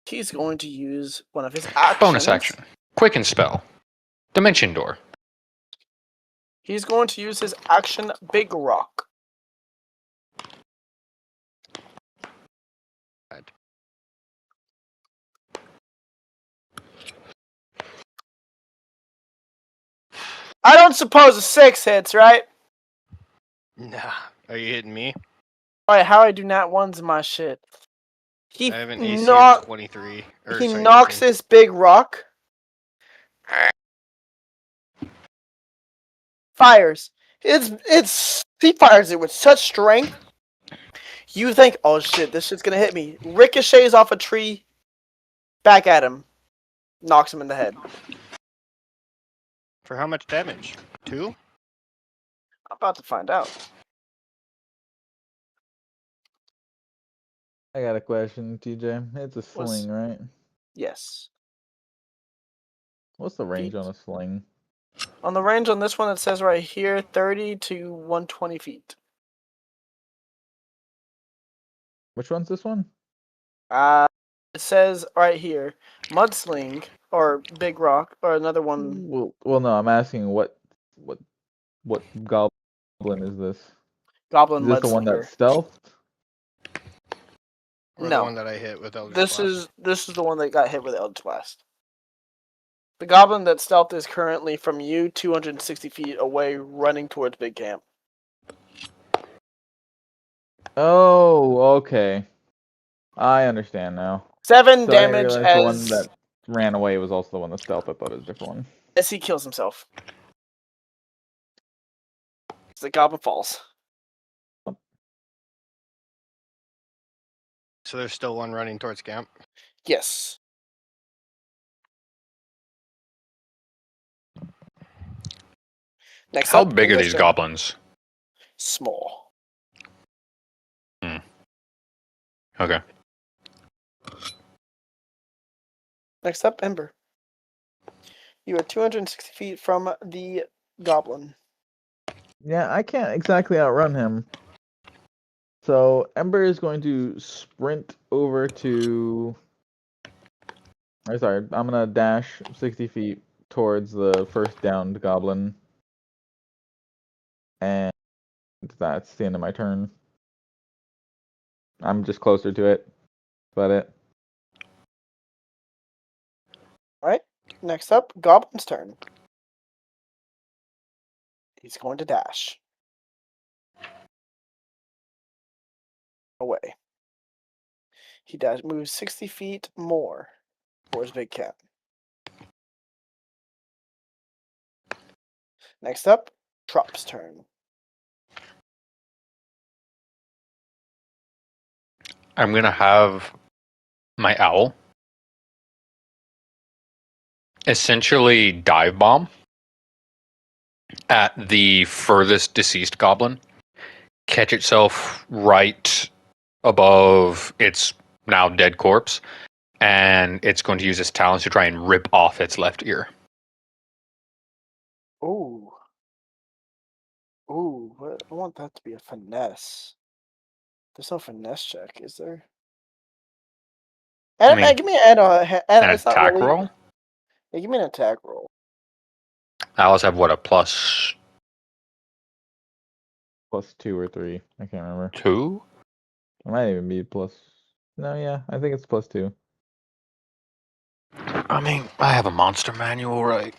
He's going to use one of his actions. Bonus action. Quicken spell. Dimension door. He's going to use his action Big Rock. I don't suppose a 6 hits, right? Nah. Are you hitting me? Alright, how I do not ones my shit. He I have an AC of 23. He knocks 18. his big rock. Fires. He fires it with such strength. You think, oh shit, this shit's gonna hit me. Ricochets off a tree, back at him. Knocks him in the head. For how much damage? 2? I'm about to find out. I got a question, TJ. It's a sling, right? Yes. What's the range on a sling? On the range on this one, it says right here, 30 to 120 feet. Which one's this one? It says right here, Mudsling, or Big Rock, or another one. Well, no. I'm asking what goblin is this? Goblin Is this the one Mudslinger. that's stealthed? Or No. the one that I hit with Eldritch This Blast? is the one that got hit with Eldritch Blast. The goblin that stealth is currently from you, 260 feet away, running towards Big Camp. Oh, okay. I understand now. 7 So I damage realized the one that ran away was also the one that stealth. I thought it was a different one. as he kills himself. As the goblin falls. So there's still one running towards camp? Yes. Next How up, big are these Mr. goblins? Small. Okay. Next up, Ember. You are 260 feet from the goblin. Yeah, I can't exactly outrun him. So Ember is going to sprint over to. Sorry, I'm gonna dash 60 feet towards the first downed goblin, and that's the end of my turn. I'm just closer to it. That's about it. Alright. Next up, Goblin's turn. He's going to dash. Away. He moves 60 feet more towards Big Cat. Next up, Trop's turn. I'm going to have my owl essentially dive bomb at the furthest deceased goblin, catch itself right above its now dead corpse, and it's going to use its talons to try and rip off its left ear. Ooh. Ooh, I want that to be a finesse. There's no finesse check, is there? Give me an An attack roll? Yeah, give me an attack roll. Owls have what, a plus +2 or 3. I can't remember. 2? It might even be plus. No, yeah, I think it's +2. I mean, I have a monster manual right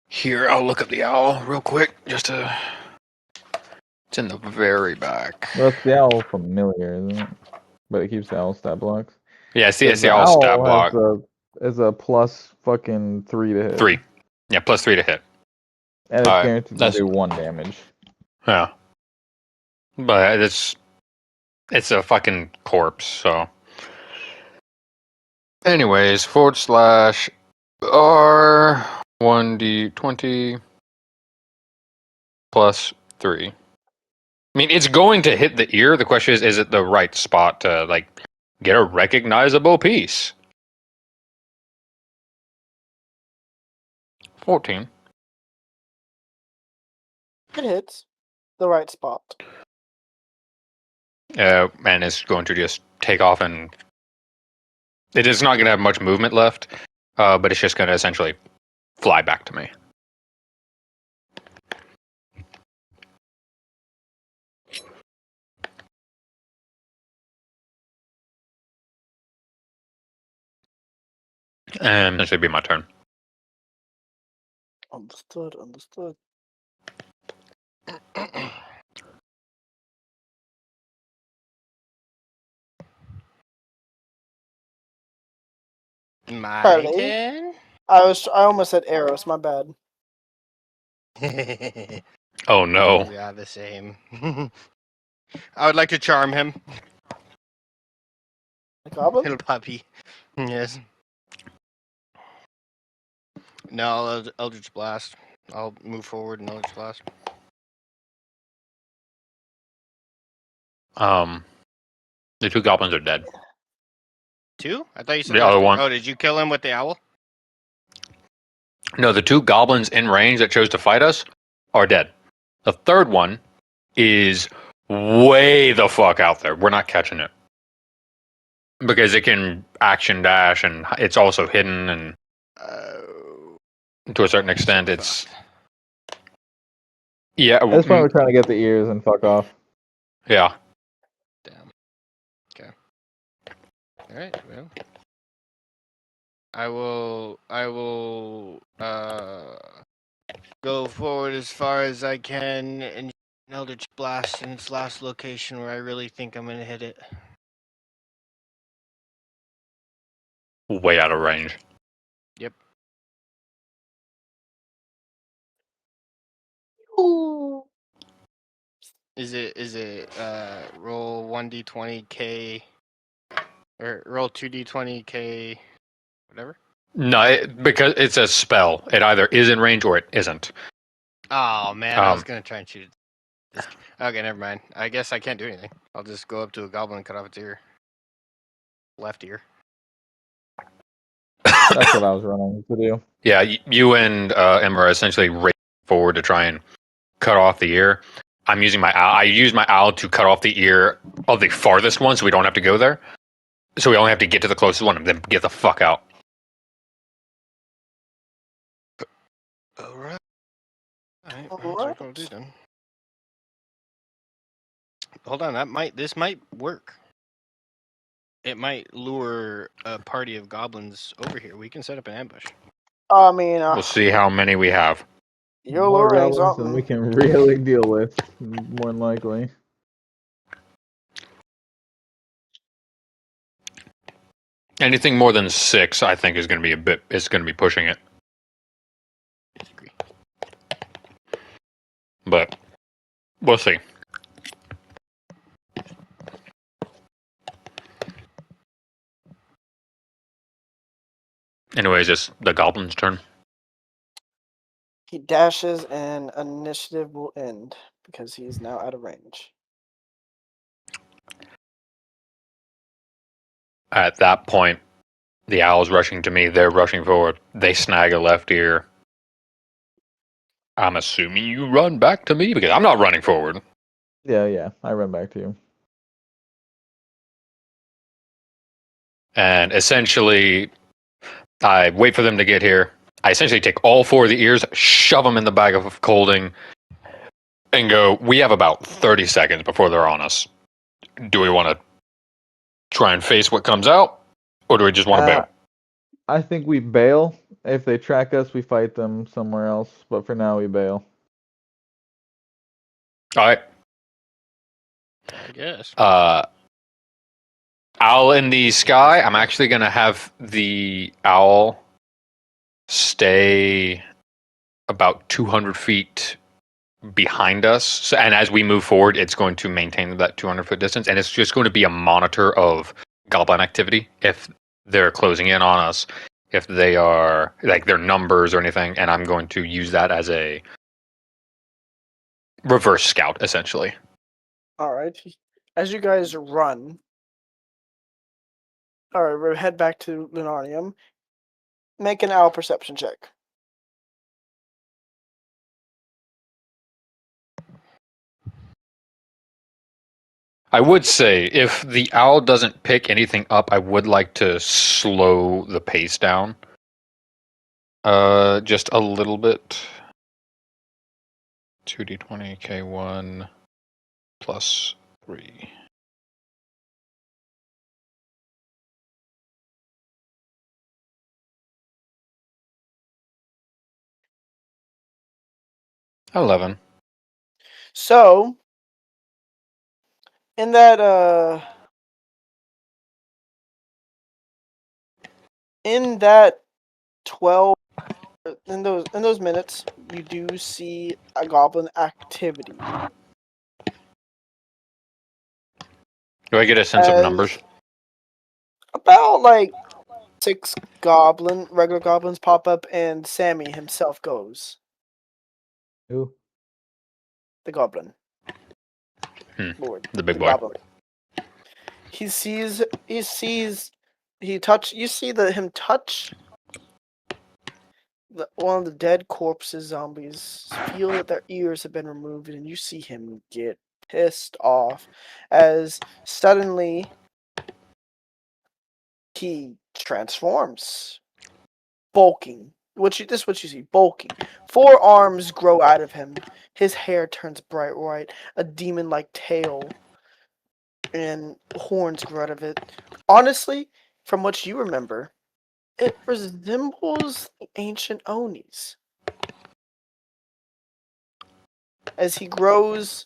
here. I'll look up the owl real quick just to. It's in the very back. Well, it's the owl familiar, isn't it? But it keeps the owl stat blocks. Yeah, see, it's the The owl stat block. is a plus fucking 3 to hit. 3. Yeah, +3 to hit. And it's Alright, guaranteed to do 1 damage. Yeah. But it's a fucking corpse, so. Anyways, /R1d20 plus 3. I mean, it's going to hit the ear. The question is it the right spot to, like, get a recognizable piece? 14. It hits the right spot. And it's going to just take off and... It is not going to have much movement left, but it's just going to essentially fly back to me. And essentially be my turn. Understood. My Charlie? turn. I almost said arrows. My bad. Oh no. We are the same. I would like to charm him, The goblin. little puppy. Yes. No, Eldritch Blast. I'll move forward and Eldritch Blast. The 2 goblins are dead. 2? I thought you said The there was other 3. one. Oh, did you kill him with the owl? No, the 2 goblins in range that chose to fight us are dead. The third one is way the fuck out there. We're not catching it. Because it can action dash and it's also hidden, and to a certain extent it's... Yeah. At this point, we're trying to get the ears and fuck off. Yeah. Damn. Okay. Alright, well. I will go forward as far as I can and Eldritch Blast in its last location where I really think I'm gonna hit it. Way out of range. Yep. Ooh. Is it roll 1d20k or roll 2d20k whatever? No, because it's a spell. It either is in range or it isn't. Oh man, I was gonna try and shoot it. Okay, never mind. I guess I can't do anything. I'll just go up to a goblin and cut off its ear. Left ear. That's what I was running to do. Yeah, you and Emma are essentially racing forward to try and cut off the ear. I'm using my owl. I use my owl to cut off the ear of the farthest one, so we don't have to go there. So we only have to get to the closest one and then get the fuck out. Alright. Alright, that's what Alright. I'll do then. Hold on, this might work. It might lure a party of goblins over here. We can set up an ambush. I mean, We'll see how many we have. you're More luring goblins than we something. can really deal with, more than likely. Anything more than 6, I think, is going to be pushing it. Disagree. But we'll see. Anyways, it's the goblin's turn. He dashes and initiative will end because he is now out of range. At that point, the owl's rushing to me. They're rushing forward. They snag a left ear. I'm assuming you run back to me because I'm not running forward. Yeah, I run back to you. And essentially, I wait for them to get here. I essentially take all 4 of the ears, shove them in the bag of colding, and go, we have about 30 seconds before they're on us. Do we want to try and face what comes out, or do we just want to bail? I think we bail. If they track us, we fight them somewhere else. But for now, we bail. All right. I guess. Owl in the sky. I'm actually going to have the owl stay about 200 feet behind us. So, and as we move forward, it's going to maintain that 200-foot distance, and it's just going to be a monitor of goblin activity. If they're closing in on us, if they are like their numbers or anything, and I'm going to use that as a reverse scout, essentially. All right. As you guys run, all right, we'll head back to Lunarium. Make an owl perception check. I would say if the owl doesn't pick anything up, I would like to slow the pace down. Just a little bit. 2d20 K1 plus 3. $11. So, in that in that 12 in those minutes, you do see a goblin activity. Do I get a sense of numbers? About like 6 regular goblins pop up, and Sammy himself goes. Who? The goblin. The big the boy. Goblin. You see him touch one of the dead corpses zombies, feel that their ears have been removed, and you see him get pissed off as suddenly he transforms, bulking. This is what you see, bulking. 4 arms grow out of him. His hair turns bright white. A demon-like tail and horns grow out of it. Honestly, from what you remember, it resembles the ancient Onis. As he grows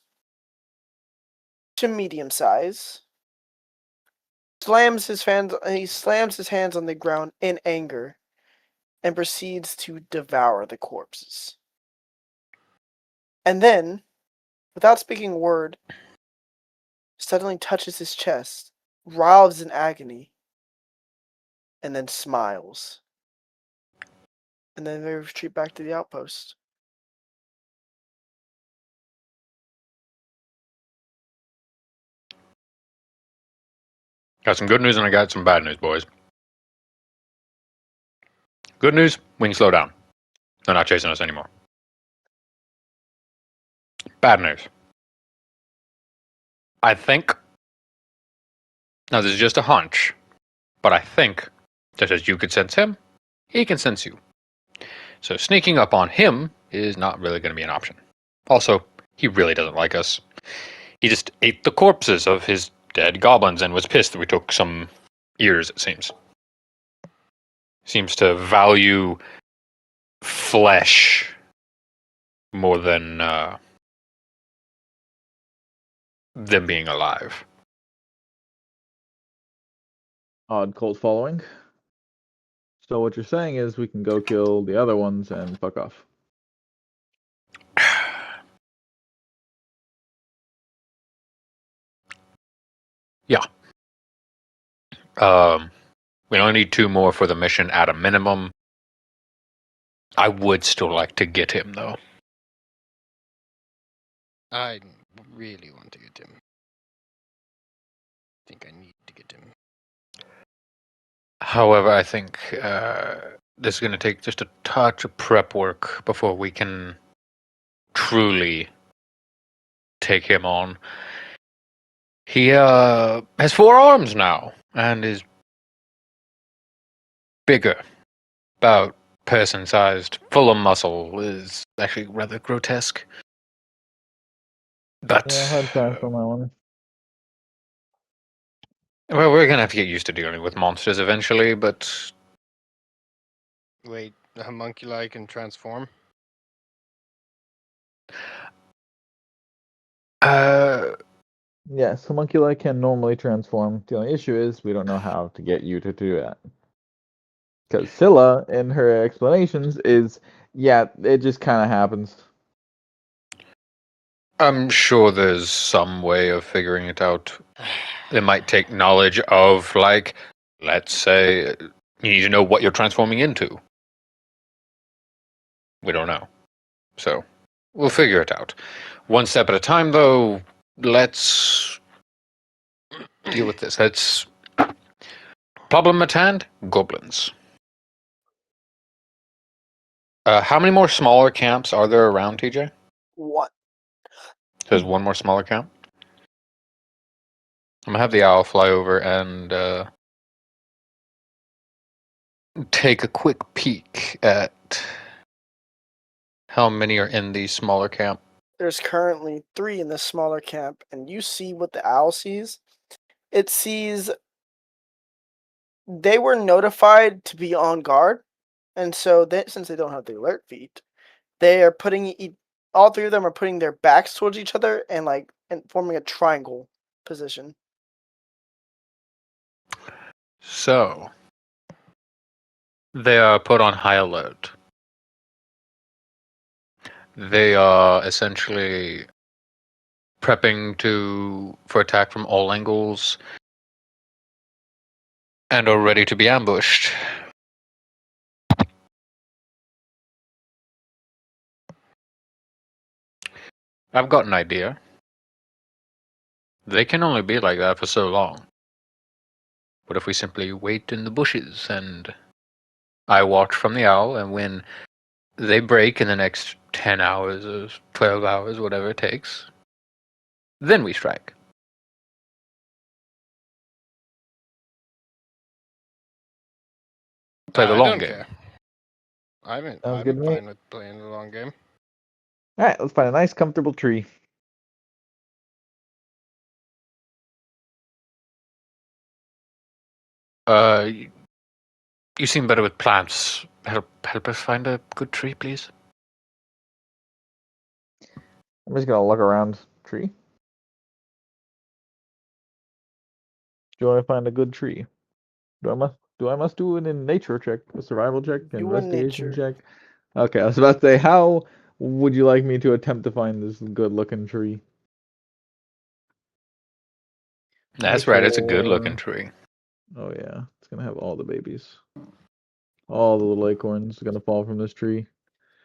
to medium size, he slams his hands on the ground in anger and proceeds to devour the corpses. And then, without speaking a word, suddenly touches his chest, writhes in agony, and then smiles. And then they retreat back to the outpost. Got some good news and I got some bad news, boys. Good news, we can slow down. They're not chasing us anymore. Bad news. I think, now this is just a hunch, but I think, just as you could sense him, he can sense you. So sneaking up on him is not really going to be an option. Also, he really doesn't like us. He just ate the corpses of his dead goblins and was pissed that we took some ears, it seems. Seems to value flesh more than them being alive. Odd cult following. So what you're saying is we can go kill the other ones and fuck off. Yeah. We only need 2 more for the mission at a minimum. I would still like to get him, though. I really want to get him. I think I need to get him. However, I think this is going to take just a touch of prep work before we can truly take him on. He has 4 arms now and is bigger, about person-sized, full of muscle. Is actually rather grotesque. But Yeah, hard pass on that one. Well, we're gonna have to get used to dealing with monsters eventually, but Wait, a homunculi can transform? Yes, homunculi can normally transform. The only issue is we don't know how to get you to do that. Because Scylla, in her explanations, is yeah, it just kind of happens. I'm sure there's some way of figuring it out. It might take knowledge of, like, let's say, you need to know what you're transforming into. We don't know. So, we'll figure it out. One step at a time, though, let's deal with this. Let's... Problem at hand? Goblins. How many more smaller camps are there around, TJ? What? There's one more smaller camp? I'm gonna have the owl fly over and take a quick peek at how many are in the smaller camp. There's currently 3 in the smaller camp, and you see what the owl sees. It sees they were notified to be on guard, and so since they don't have the alert feat, they are all 3 of them are putting their backs towards each other and forming a triangle position. So, they are put on high alert. They are essentially prepping for attack from all angles and are ready to be ambushed. I've got an idea. They can only be like that for so long. What if we simply wait in the bushes and I watch from the owl, and when they break in the next 10 hours or 12 hours, whatever it takes, then we strike. Play the I long don't game. care. Sounds I'm good to me. fine with playing the long game. All right, let's find a nice, comfortable tree. You seem better with plants. Help us find a good tree, please. I'm just gonna look around. Tree. Do I find a good tree? Do I must do it in nature check, a survival check, Do a investigation nature. check? Okay, I was about to say, how would you like me to attempt to find this good-looking tree? That's right, it's a good Nature. looking tree. Oh yeah, it's gonna have all the babies. All the little acorns are gonna fall from this tree.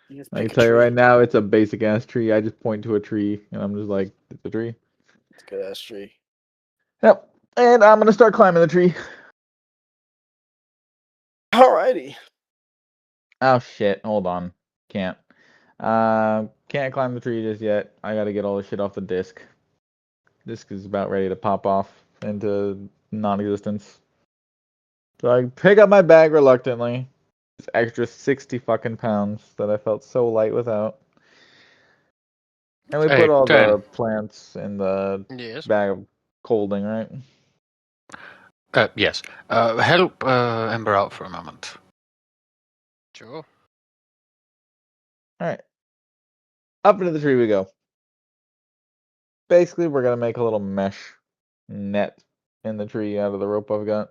You just I can pick a tell you tree. right now, it's a basic ass tree. I just point to a tree and I'm just like, it's a tree. It's a good ass tree. Yep. And I'm gonna start climbing the tree. Alrighty. Oh shit, hold on. Can't. Can't climb the tree just yet. I gotta get all the shit off the disc. Disc is about ready to pop off into non-existence. So I pick up my bag reluctantly. This extra 60 fucking pounds that I felt so light without. And we Hey, put all Dan. the plants in the Yes. bag of colding, right? Yes. Help Ember out for a moment. Sure. Alright. Up into the tree we go. Basically, we're gonna make a little mesh net in the tree out of the rope I've got.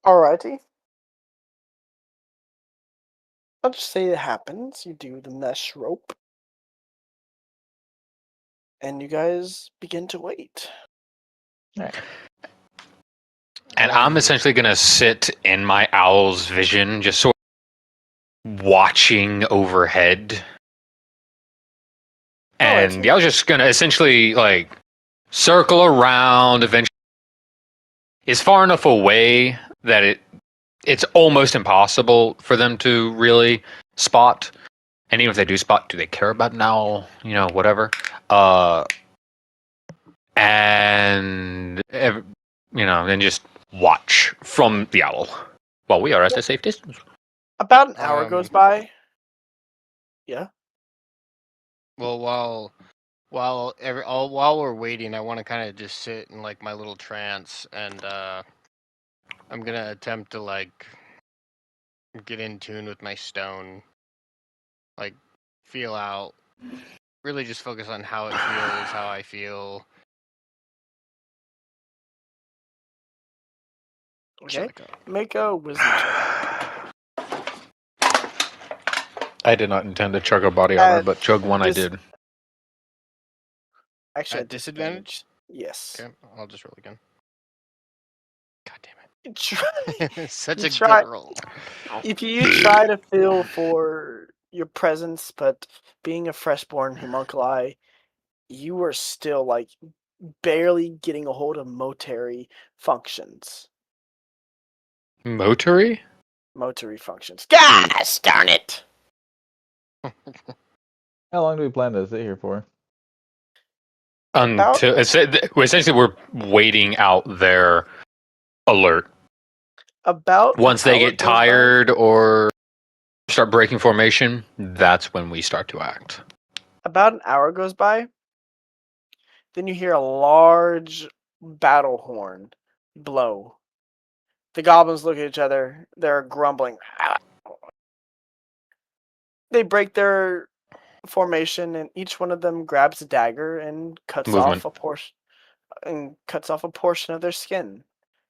Alrighty. I'll just say it happens. You do the mesh rope. And you guys begin to wait. Alright. And I'm essentially going to sit in my owl's vision, just sort of watching overhead. And the owl's just going to essentially, like, circle around eventually. It's far enough away that it's almost impossible for them to really spot. And even if they do spot, do they care about an owl? You know, whatever. And, then just watch from the owl while we are at a safe distance. About an hour goes by. Yeah. Well, while we're waiting, I want to kind of just sit in like my little trance, and I'm gonna attempt to like get in tune with my stone, like feel out, really just focus on how it feels, how I feel. Okay. Make a wisdom check. I did not intend to chug a body armor, Uh, but chug one I this- did. Actually, At disadvantage? Yes. Okay, I'll just roll again. God damn You try, it. Such You a try- good roll. if you try to feel for your presence, but being a freshborn homunculi, you are still like barely getting a hold of motory functions. Motory? Motory functions. Gosh darn it! How long do we plan to sit here for? Until essentially we're waiting out their alert. About Once an they hour get goes by. tired or start breaking formation, that's when we start to act. About an hour goes by. Then you hear a large battle horn blow. The goblins look at each other. They're grumbling. They break their formation, and each one of them grabs a dagger and cuts Movement. off a portion of their skin,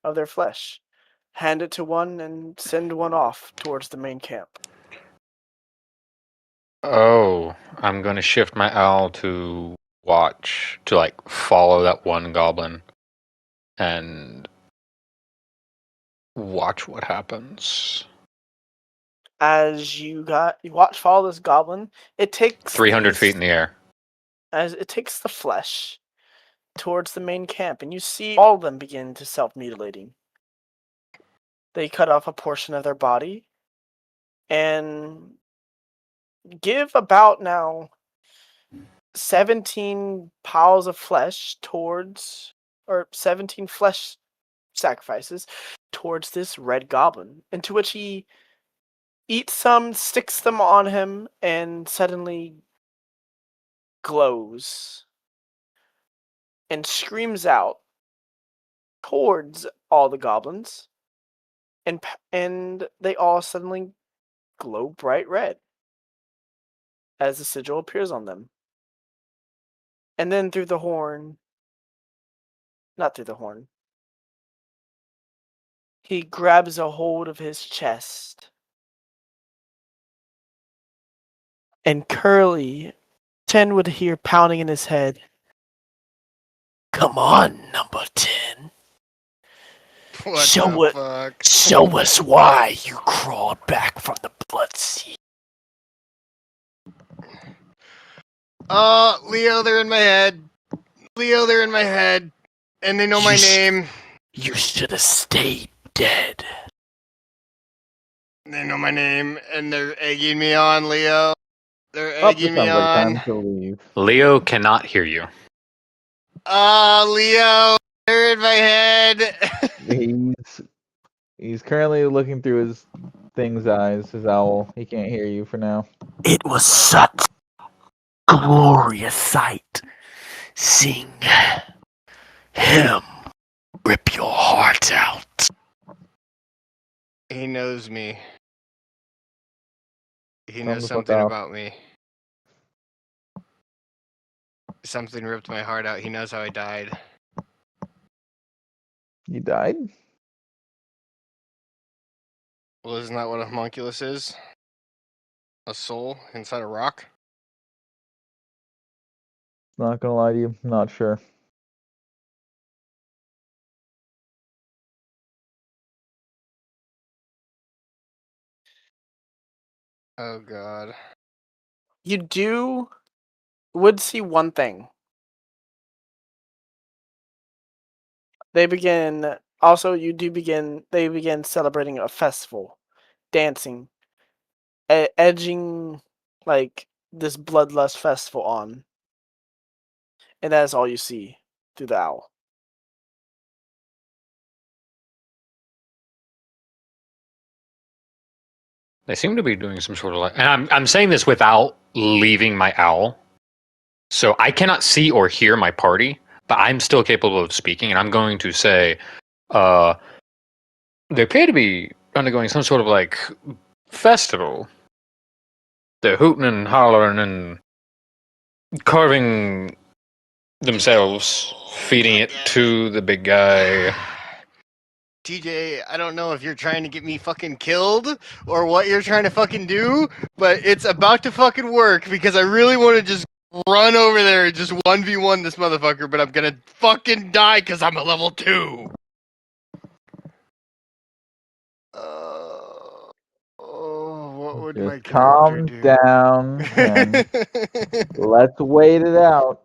of their flesh. Hand it to one and send one off towards the main camp. Oh, I'm going to shift my owl to watch, to like follow that one goblin and watch what happens. As you follow this goblin, it takes 300 feet in the air. as it takes the flesh towards the main camp, and you see all of them begin to self-mutilating. They cut off a portion of their body and give about now 17 piles of flesh towards, or 17 flesh sacrifices towards this red goblin, into which he eats some, sticks them on him, and suddenly glows and screams out towards all the goblins, and they all suddenly glow bright red as the sigil appears on them. And then through the horn, not through the horn, he grabs a hold of his chest. And Curly, 10 would hear pounding in his head. Come on, number 10. What Show the what- fuck? Show us why you crawled back from the blood sea. Leo, they're in my head. Leo, they're in my head. And they know my You sh- name. You should have stayed dead. They know my name, and they're egging me on, Leo. They're Oh, this egging me sounds like on. time to leave. Leo cannot hear you. Leo, they're in my head. He's currently looking through his thing's eyes, his owl. He can't hear you for now. It was such a glorious sight seeing him rip your heart out. He knows me. He Tell him knows to fuck something off. about me. Something ripped my heart out. He knows how I died. You died? Well, isn't that what a homunculus is? A soul inside a rock? Not gonna lie to you, not sure. Oh god. You would see one thing. They begin celebrating a festival, dancing, edging like this bloodlust festival on. And that is all you see through the owl. They seem to be doing some sort of like, and I'm saying this without leaving my owl, so I cannot see or hear my party, but I'm still capable of speaking, and I'm going to say, they appear to be undergoing some sort of like festival. They're hooting and hollering and carving themselves, feeding it to the big guy. TJ, I don't know if you're trying to get me fucking killed or what you're trying to fucking do, but it's about to fucking work because I really want to just run over there and just 1v1 this motherfucker, but I'm gonna fucking die because I'm a level 2. What would my Just character calm do? down and let's wait it out.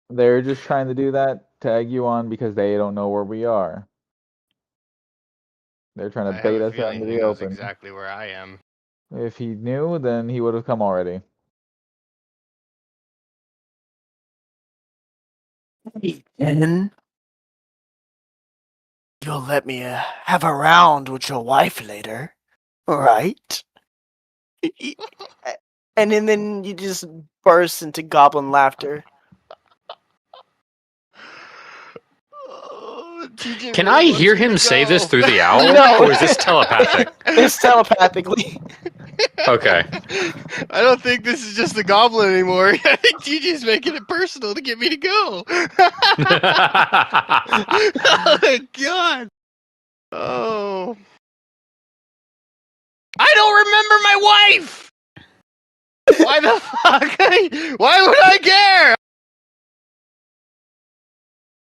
They're just trying to do that, tag you on because they don't know where we are. They're trying I to have bait a us out feeling into he the knows open. exactly where I am. If he knew, then he would have come already. Then you'll let me have a round with your wife later, right? And then you just burst into goblin laughter. TJ Can really I wants hear me to him say this go. through the owl? No. Or is this telepathic? It's telepathically. Okay. I don't think this is just the goblin anymore. I think TJ's making it personal to get me to go. Oh my god. Oh. I don't remember my wife. Why the fuck? Why would I care?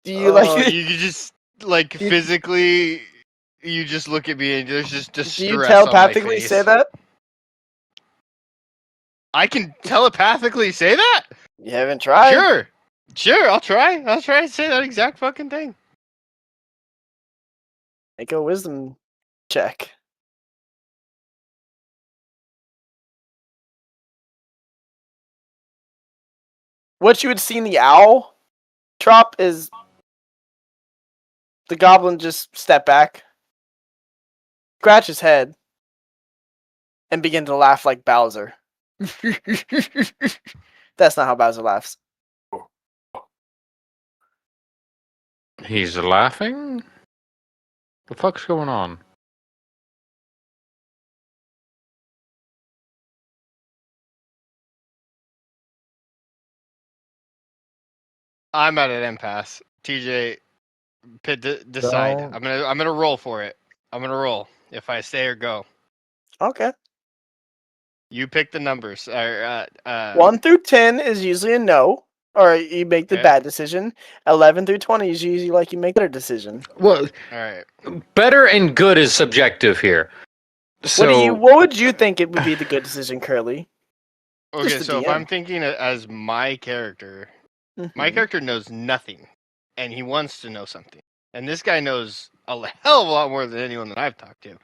Do you like? You could just like You- physically. You just look at me and there's just Do distress you on my telepathically face. say that? I can telepathically say that? You haven't tried. Sure, I'll try. I'll try to say that exact fucking thing. Make a wisdom check. What you would see in the owl drop is the goblin just step back, scratch his head, and begin to laugh like Bowser. That's not how Bowser laughs. He's laughing? The fuck's going on? I'm at an impasse. TJ, decide. Don't- I'm gonna roll for it. I'm gonna roll if I stay or go. Okay. You pick the numbers. 1 through 10 is usually a no, or you make the Okay. bad decision. 11 through 20 is usually like you make a better decision. Well, All right. better and good is subjective here. So What would you think it would be the good decision, Curly? Okay, Just the so if DM. I'm thinking as my character Mhm. knows nothing, and he wants to know something, and this guy knows a hell of a lot more than anyone that I've talked to.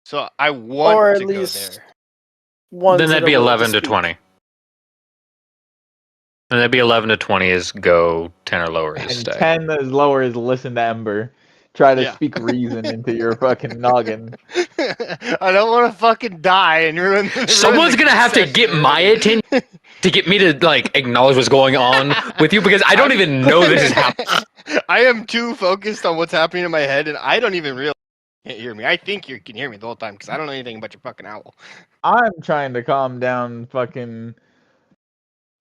So I want Or at to least go there. ones then that that'd are be willing 11 to speak. 20. And that'd be 11 to 20 is go, 10 or lower is And stay. 10 is lower is listen to Ember. Try to Yeah. speak reason into your fucking noggin. I don't want to fucking die and ruin. Someone's gonna have to get my attention to get me to like acknowledge what's going on with you because I don't even know this is happening. I am too focused on what's happening in my head, and I don't even realize you can't hear me. I think you can hear me the whole time because I don't know anything about your fucking owl. I'm trying to calm down fucking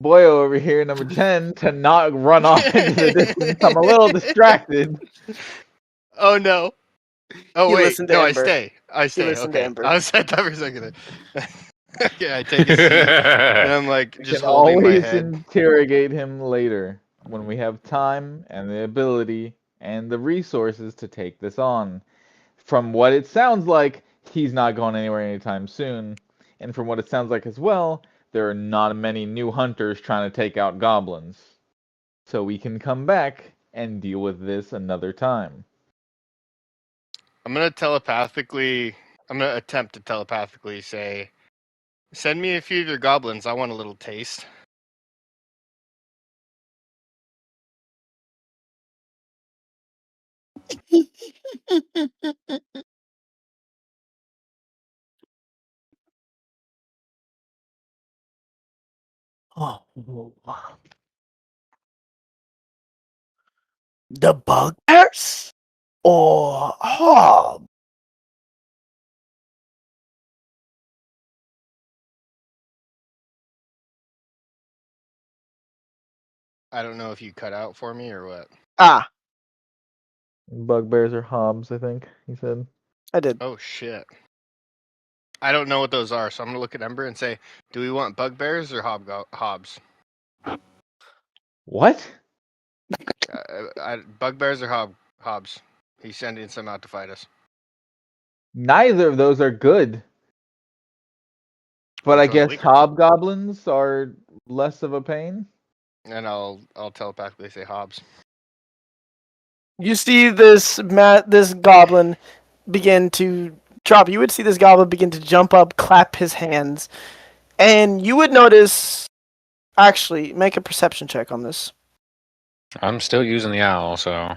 Boyo over here, number 10, to not run off into the distance. I'm a little distracted. Oh no. Oh You wait, listen to no, Ember. I stay. listen to Okay, Ember. I thought for a second there. Okay, I take a seat, and I'm like We just can holding my always head. interrogate him later when we have time and the ability and the resources to take this on. From what it sounds like, he's not going anywhere anytime soon. And from what it sounds like as well, there are not many new hunters trying to take out goblins. So we can come back and deal with this another time. I'm gonna attempt to telepathically say, "Send me a few of your goblins. I want a little taste." The bugbears? Or hob? I don't know if you cut out for me or what. Ah. Bugbears or hobs, I think he said. I did. Oh shit. I don't know what those are, so I'm gonna look at Ember and say, do we want bugbears or hobs? What? Bugbears or hobs? He's sending some out to fight us. Neither of those are good. But I Which one's guess weaker? hobgoblins are less of a pain. And I'll telepathically say hobs. You see this goblin begin to drop. You would see this goblin begin to jump up, clap his hands, and you would notice. Actually, make a perception check on this. I'm still using the owl, so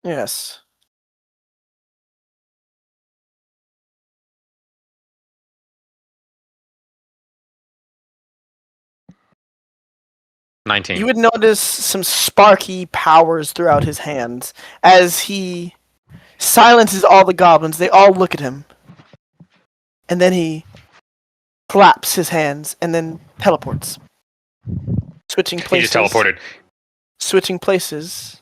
Yes. You 19. would notice some sparky powers throughout his hands as he silences all the goblins. They all look at him. And then he claps his hands and then teleports. Switching He places. just teleported. Switching places,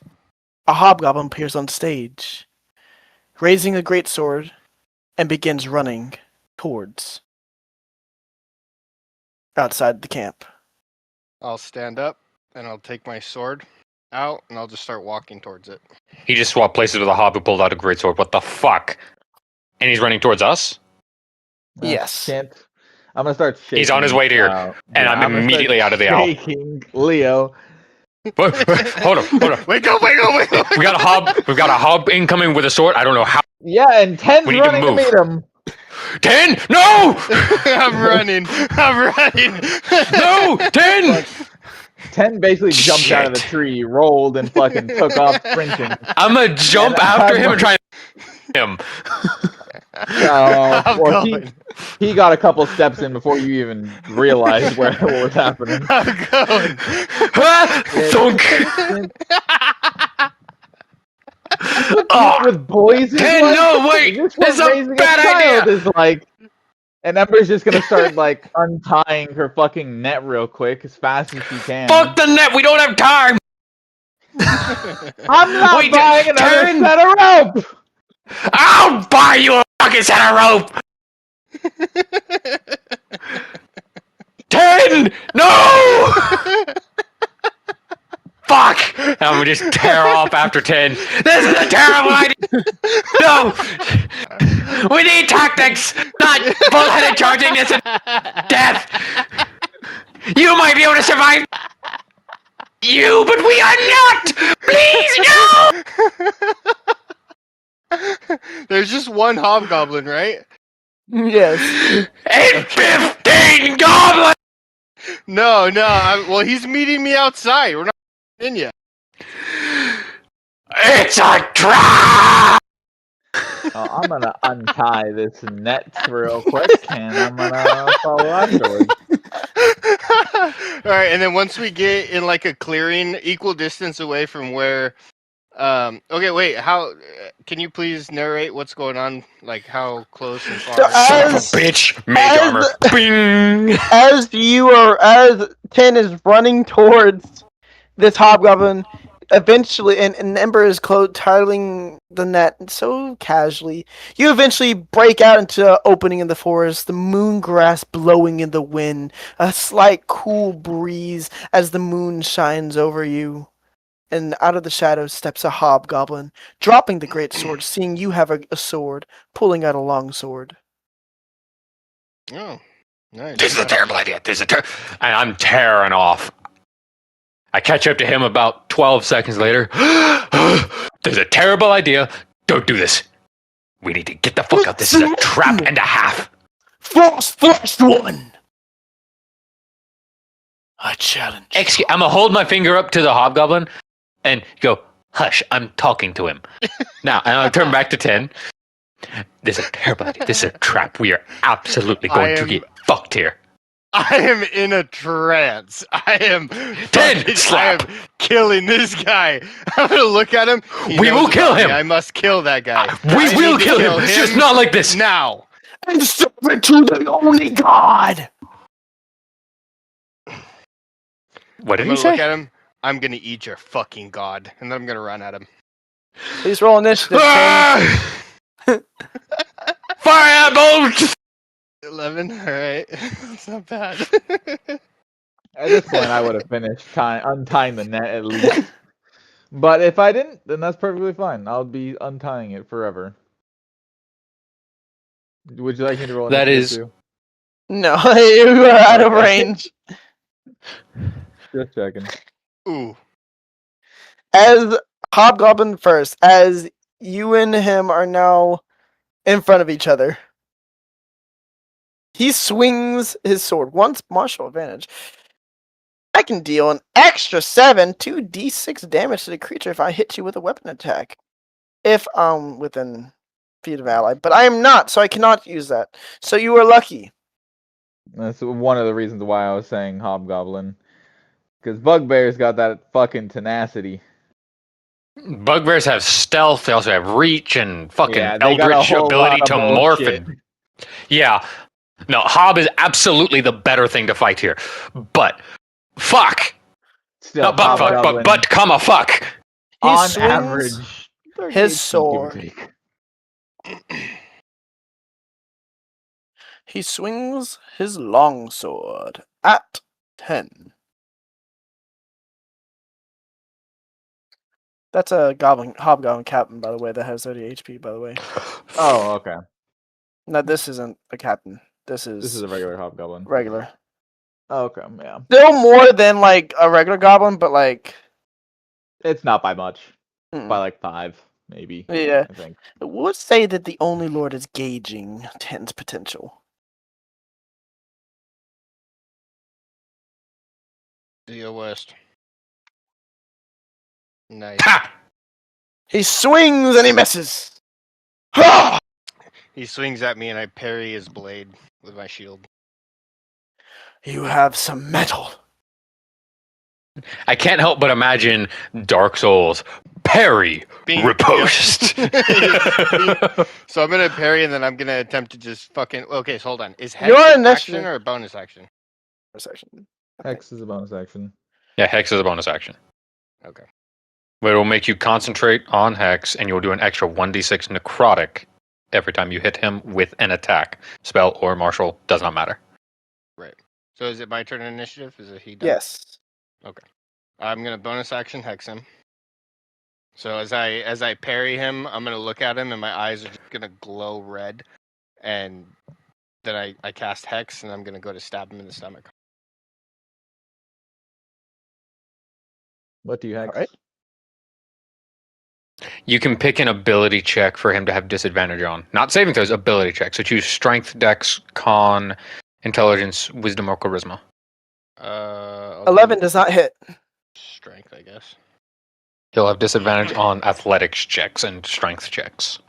a hobgoblin appears on stage, raising a greatsword, and begins running towards outside the camp. I'll stand up and I'll take my sword out and I'll just start walking towards it. He just swapped places with a hob who pulled out a greatsword. What the fuck? And he's running towards us? Yes. Can't. I'm gonna start shaking. He's on his way to here, and I'm gonna immediately start out of the owl. shaking Leo. Hold on. Wake up! We got a hob. We've got a hob incoming with a sword. I don't know how. Yeah, and 10's We need to running to move. meet him. 10! No! I'm running! No! 10! 10 basically jumped out of the Shit. tree, rolled, and fucking took off sprinting. I'm gonna jump And after I'm him and try and him. I'm Well, going. he got a couple steps in before you even realized what was happening. I'm going. Ah, thunk. Oh, With boys is 10, like, no, wait! this is what It's a raising bad child idea! is like. And Ember's just gonna start like untying her fucking net real quick as fast as she can. Fuck the net, we don't have time! I'm not Wait, buying another 10? set of rope! I'll buy you a fucking set of rope! 10! No! Fuck! I'm gonna just tear off after 10. This is a terrible idea! No! We need tactics, not bullheaded charging this is death! You might be able to survive! You, but we are not! Please, no! There's just one hobgoblin, right? Yes. And 15 goblins! No. Well, he's meeting me outside. We're not in yet. It's a trap! I'm gonna untie this net real quick, and I'm gonna follow afterwards. All right, and then once we get in like a clearing, equal distance away from where. Okay, wait. How? Can you please narrate what's going on? Like how close and far? So Son of a as- bitch! Mage armor. Bing! As 10 is running towards this hobgoblin, eventually, and Ember is titling the net so casually, you eventually break out into an opening in the forest, the moon grass blowing in the wind, a slight cool breeze as the moon shines over you. And out of the shadows steps a hobgoblin, dropping the great sword, seeing you have a sword, pulling out a long sword. Oh, nice. This is a terrible idea. And I'm tearing off. I catch up to him about 12 seconds later. This is a terrible idea. Don't do this. We need to get the fuck out. This is a trap and a half. First one! I challenge. I'm gonna hold my finger up to the hobgoblin and go, hush, I'm talking to him. Now, and I'll turn back to 10. This is a terrible idea. This is a trap. We are absolutely going to get fucked here. I am in a trance. I am 10, slap. I am killing this guy. I'm gonna look at him. He We knows will kill about me. him. I must kill that guy. We I will need to kill him. It's just not like this. now. And serve it to the only God! What did I'm he gonna look say? at him. I'm gonna eat your fucking god, and then I'm gonna run at him. Please roll initiative, Tim. Fire at bolt! 11. All right, it's not bad. At this point, I would have finished untying the net at least. But if I didn't, then that's perfectly fine. I'll be untying it forever. Would you like me to roll That initiative is- too? No, you are out of Okay. range. Just checking. Ooh. As Hobgoblin first, as you and him are now in front of each other. He swings his sword. Once martial advantage. I can deal an extra 2d6 damage to the creature if I hit you with a weapon attack. If I'm within feet of ally. But I am not, so I cannot use that. So you are lucky. That's one of the reasons why I was saying Hobgoblin. Because Bugbear's got that fucking tenacity. Bugbears have stealth, they also have reach and fucking Yeah, they got a Eldritch whole ability lot of to morph. bullshit. And, yeah. No, Hob is absolutely the better thing to fight here. But, fuck! Still, Not butt fuck, Hobgoblin, but comma fuck! He on swings average, 30 his HP, sword. give or take. He swings his longsword at 10. That's a hobgoblin captain, by the way, that has 30 HP, by the way. Oh, okay. No, this isn't a captain. This This is is a regular Hobgoblin. regular. Oh, okay, yeah. Still more than like a regular goblin, but like It's not by much. mm, By like 5, maybe. yeah. I think. I would say that the only lord is gauging 10's potential. The West. Nice. Ha! He swings and he misses. Ha! He swings at me and I parry his blade with my shield. You have some metal. I can't help but imagine Dark Souls. Parry, Bing. riposte. Yep. So I'm gonna parry and then I'm gonna attempt to just fucking. Okay, so hold on. Is Hex Your an action initiative- or a bonus action? Section. Hex is a bonus action. Yeah, Hex is a bonus action. Okay. But it will make you concentrate on Hex, and you'll do an extra 1d6 necrotic every time you hit him with an attack. Spell or martial, does not matter. Right. So is it my turn in initiative? Is it he done? Yes. I'm gonna bonus action Hex him. So as I parry him, I'm gonna look at him and my eyes are just gonna glow red, and then I cast Hex and I'm gonna go to stab him in the stomach. What do you hex? Alright. You can pick an ability check for him to have disadvantage on. Not saving throws, ability check. So choose Strength, Dex, Con, Intelligence, Wisdom, or Charisma. I'll 11 do does not hit. strength, I guess. He'll have disadvantage on athletics checks and strength checks.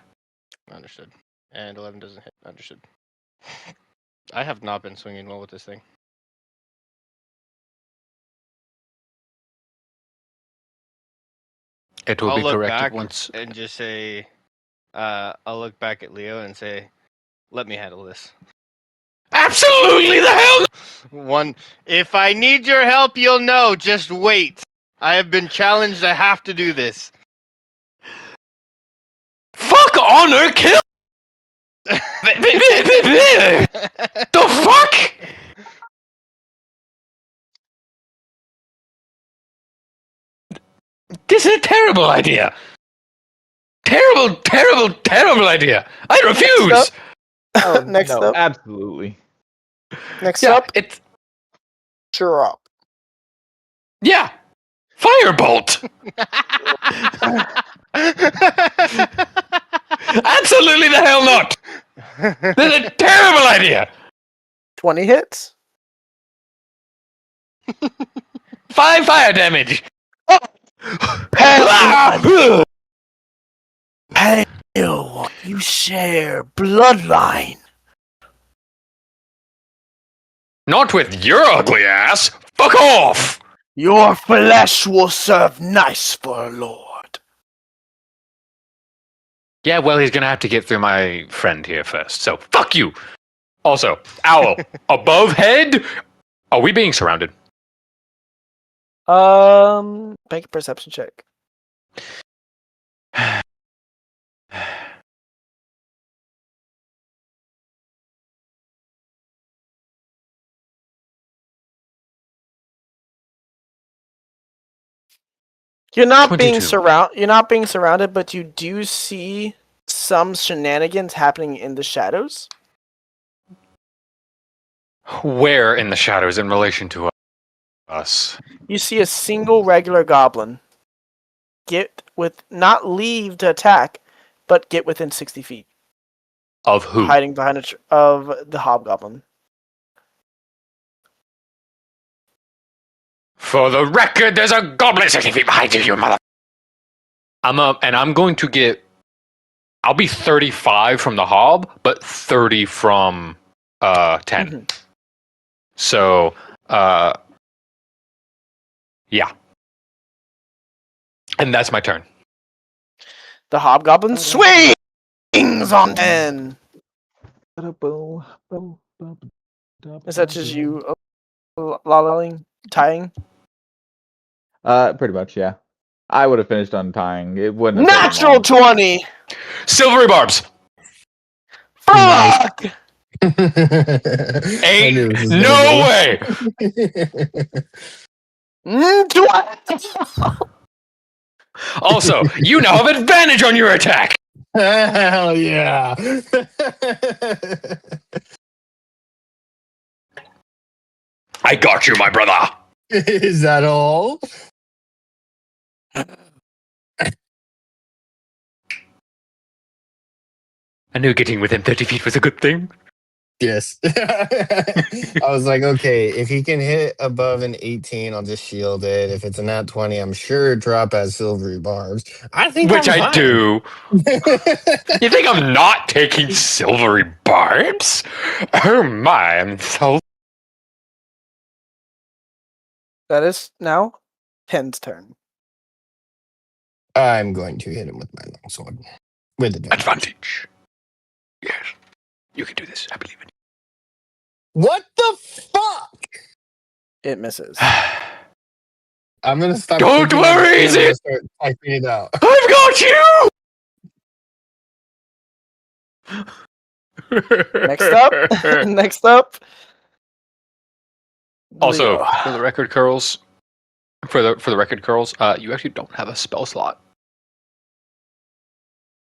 Understood. And 11 doesn't hit. Understood. I have not been swinging well with this thing. It will I'll be look corrected back once. and just say, I'll look back at Leo and say, let me handle this. Absolutely the hell! One, if I need your help, you'll know. Just wait. I have been challenged. I have to do this. Fuck honor kill! The fuck? This is a terrible idea. Terrible, terrible, terrible idea. I refuse. Oh, Next no, up. absolutely. Next Yeah, up, it's drop. yeah. Firebolt. Absolutely the hell not. This is a terrible idea. 20 hits. 5 fire damage. Pale, you share bloodline. Not with your ugly ass. Fuck off. Your flesh will serve nice for a lord. Yeah, well, he's gonna have to get through my friend here first. So fuck you. Also, owl above head. Are we being surrounded? Make a perception check. You're not being 22. You're not being surrounded, but you do see some shenanigans happening in the shadows. Where in the shadows in relation to us? You see a single regular goblin not leave to attack, but get within 60 feet, Of who? hiding behind of the hobgoblin. For the record, there's a goblin 60 feet behind you, you mother. I'm going to get. I'll be 35 from the hob, but 30 from 10. Mm-hmm. So, yeah. And that's my turn. The hobgoblin swings on 10. Is that just you lolling, tying? Pretty much, yeah. I would have finished untying. It wouldn't have Natural taken long. 20! Silvery barbs! Fuck! Ain't no way! 12! Also, you now have advantage on your attack! Hell yeah. I got you, my brother! Is that all? I knew getting within 30 feet was a good thing. Yes. I was like, okay, if he can hit above an 18, I'll just shield it. If it's a nat 20, I'm sure drop has silvery barbs. I think Which I'm I fine. do. You think I'm not taking silvery barbs? Oh my, I'm so... That is now 10's turn. I'm going to hit him with my longsword. With advantage. Advantage. Yes. You can do this. I believe in What the fuck? It misses. you. I'm going to stop. Don't shaking my worry, hand and Zip. start typing it out. I've got you! Next up. Also, Leo. for the record, curls. For the record, curls. You actually don't have a spell slot.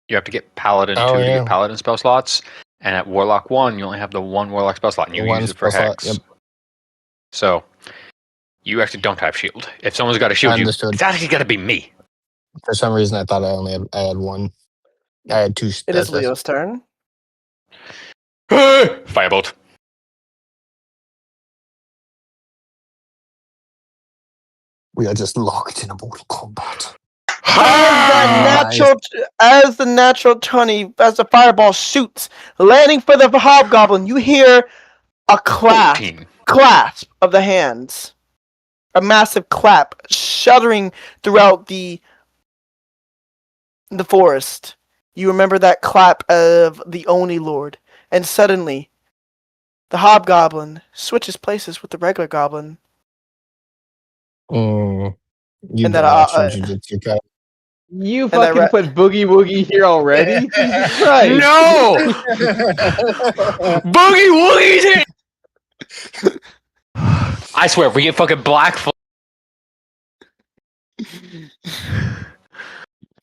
You have to get Paladin 2 to get Paladin spell slots, and at Warlock 1, you only have the one Warlock spell slot, and you One use it for spell Hex. slot, yep. So, you actually don't have shield. If someone's got a shield, Understood. it's actually got to be me. For some reason, I thought I had one. I had two. It is Leo's turn. Firebolt. We are just locked in a Mortal Kombat. As the natural 20, as the fireball shoots, landing for the hobgoblin, you hear a clasp 14. Of the hands. A massive clap, shuddering throughout the forest. You remember that clap of the Oni Lord, and suddenly, the hobgoblin switches places with the regular goblin. You And better that, watch your jujitsu cut. You fucking put Boogie Woogie here already? Jesus Christ. No! Boogie Woogie's here! I swear, if we get fucking black...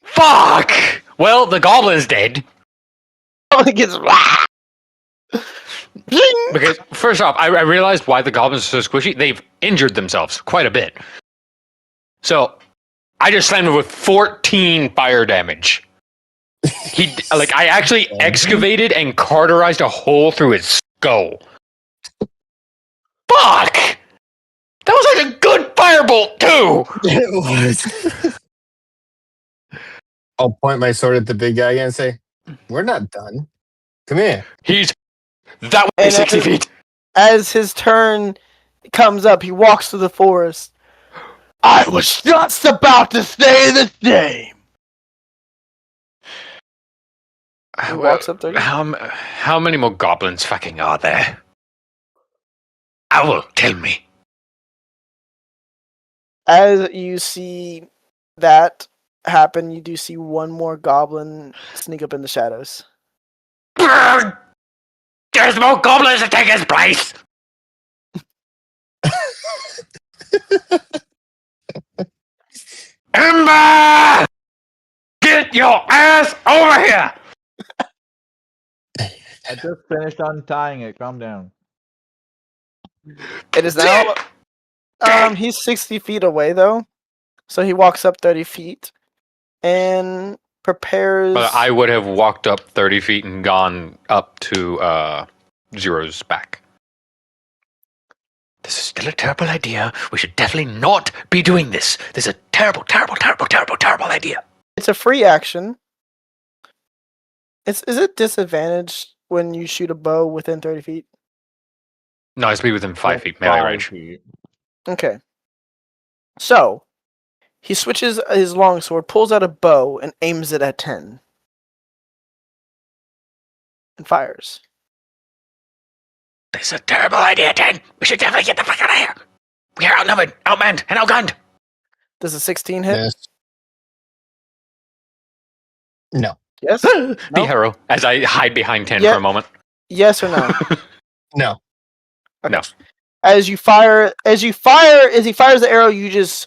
Fuck! Well, the goblin's dead. Gets Because, first off, I realized why the goblins are so squishy. They've injured themselves quite a bit. So, I just slammed him with 14 fire damage. I actually excavated and cauterized a hole through his skull. Fuck! That was like a good firebolt, too! It was. I'll point my sword at the big guy again and say, "We're not done. Come here." That way 60 feet. As his turn comes up, he walks through the forest. I was just about to say the same. He walks up there. How many more goblins fucking are there? Owl, tell me. As you see that happen, you do see one more goblin sneak up in the shadows. There's more goblins to take his place! Simba! Get your ass over here! I just finished untying it. Calm down. It is now. He's 60 feet away though, so he walks up 30 feet and prepares. But I would have walked up 30 feet and gone up to Zero's back. This is still a terrible idea. We should definitely not be doing this. This is a terrible, terrible, terrible, terrible, terrible idea. It's a free action. Is it disadvantaged when you shoot a bow within 30 feet? No, it's be within 5 feet melee 5 range. feet. Okay. So, he switches his longsword, pulls out a bow, and aims it at 10. And fires. This is a terrible idea, 10. We should definitely get the fuck out of here. We are outnumbered, outmanned, and outgunned. Does a 16 hit? Yes. No. Yes? The No? hero, as I hide behind 10 Yeah. for a moment. Yes or no? No. Okay. No. As he fires the arrow, you just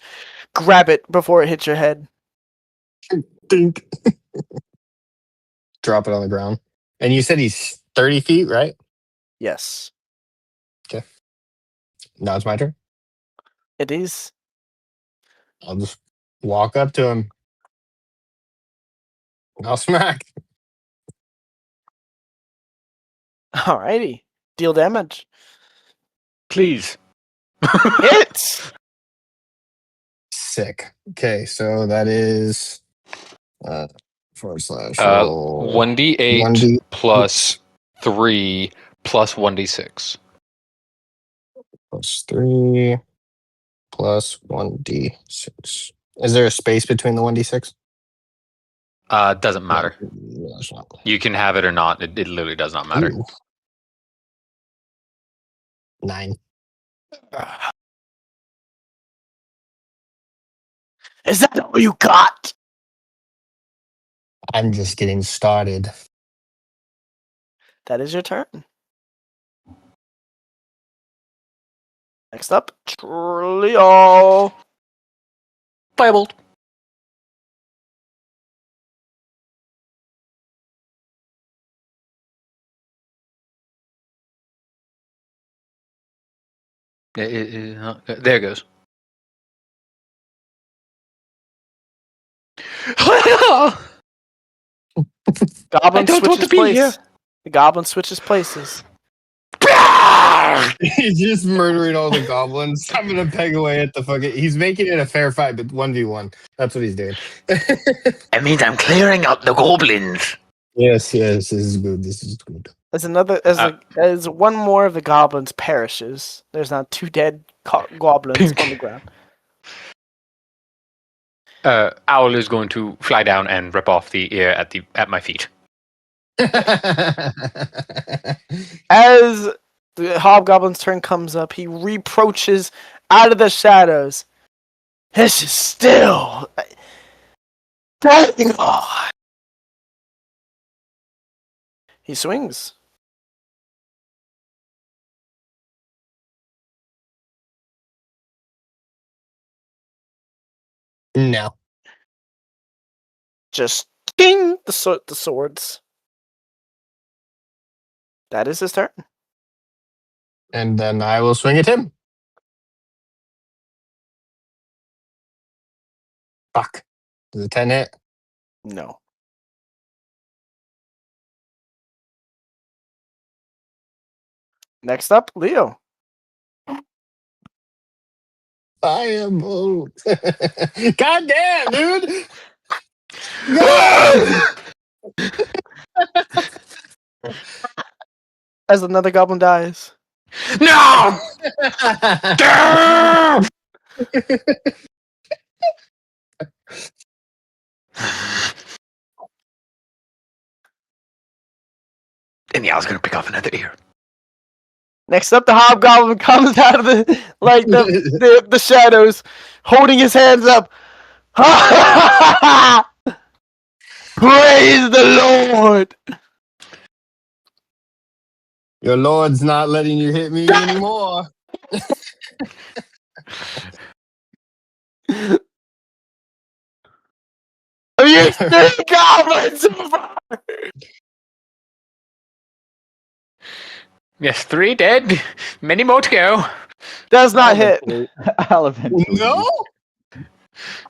grab it before it hits your head. Dink. Drop it on the ground. And you said he's 30 feet, right? Yes. Now it's my turn. It is. I'll just walk up to him. I'll smack. Alrighty. Deal damage. Please. Hits! Sick. Okay, so that is / roll 1d8 1d plus 3 plus 1d6. plus 3 plus 1d6. Is there a space between the 1d6? Doesn't matter. No, there's not. You can have it or not. It literally does not matter. Ooh. 9. Is that all you got? I'm just getting started. That is your turn. Next up, Trilio. Firebolt. There it goes. Goblin don't want switches to be place. here. The goblin switches places. He's just murdering all the goblins. I'm gonna peg away at the fucking. He's making it a fair fight, but 1v1. That's what he's doing. It means I'm clearing out the goblins. Yes, this is good. This is good. As one more of the goblins perishes, there's now 2 dead goblins Pink. on the ground. Owl is going to fly down and rip off the ear at my feet. As the hobgoblin's turn comes up, he reproaches out of the shadows. This is still dying on. He swings. No. Just ding the swords. That is his turn. And then I will swing at him. Fuck. Does a 10 hit? No. Next up, Leo. I am old. God damn, dude! No! As another goblin dies. No! And the owl's gonna pick off another ear. Next up, the hobgoblin comes out of the shadows, holding his hands up. Praise the Lord! Your lord's not letting you hit me anymore. used 3 goblins so far. Yes, 3 dead. Many more to go. Does not hit. I'll eventually. No?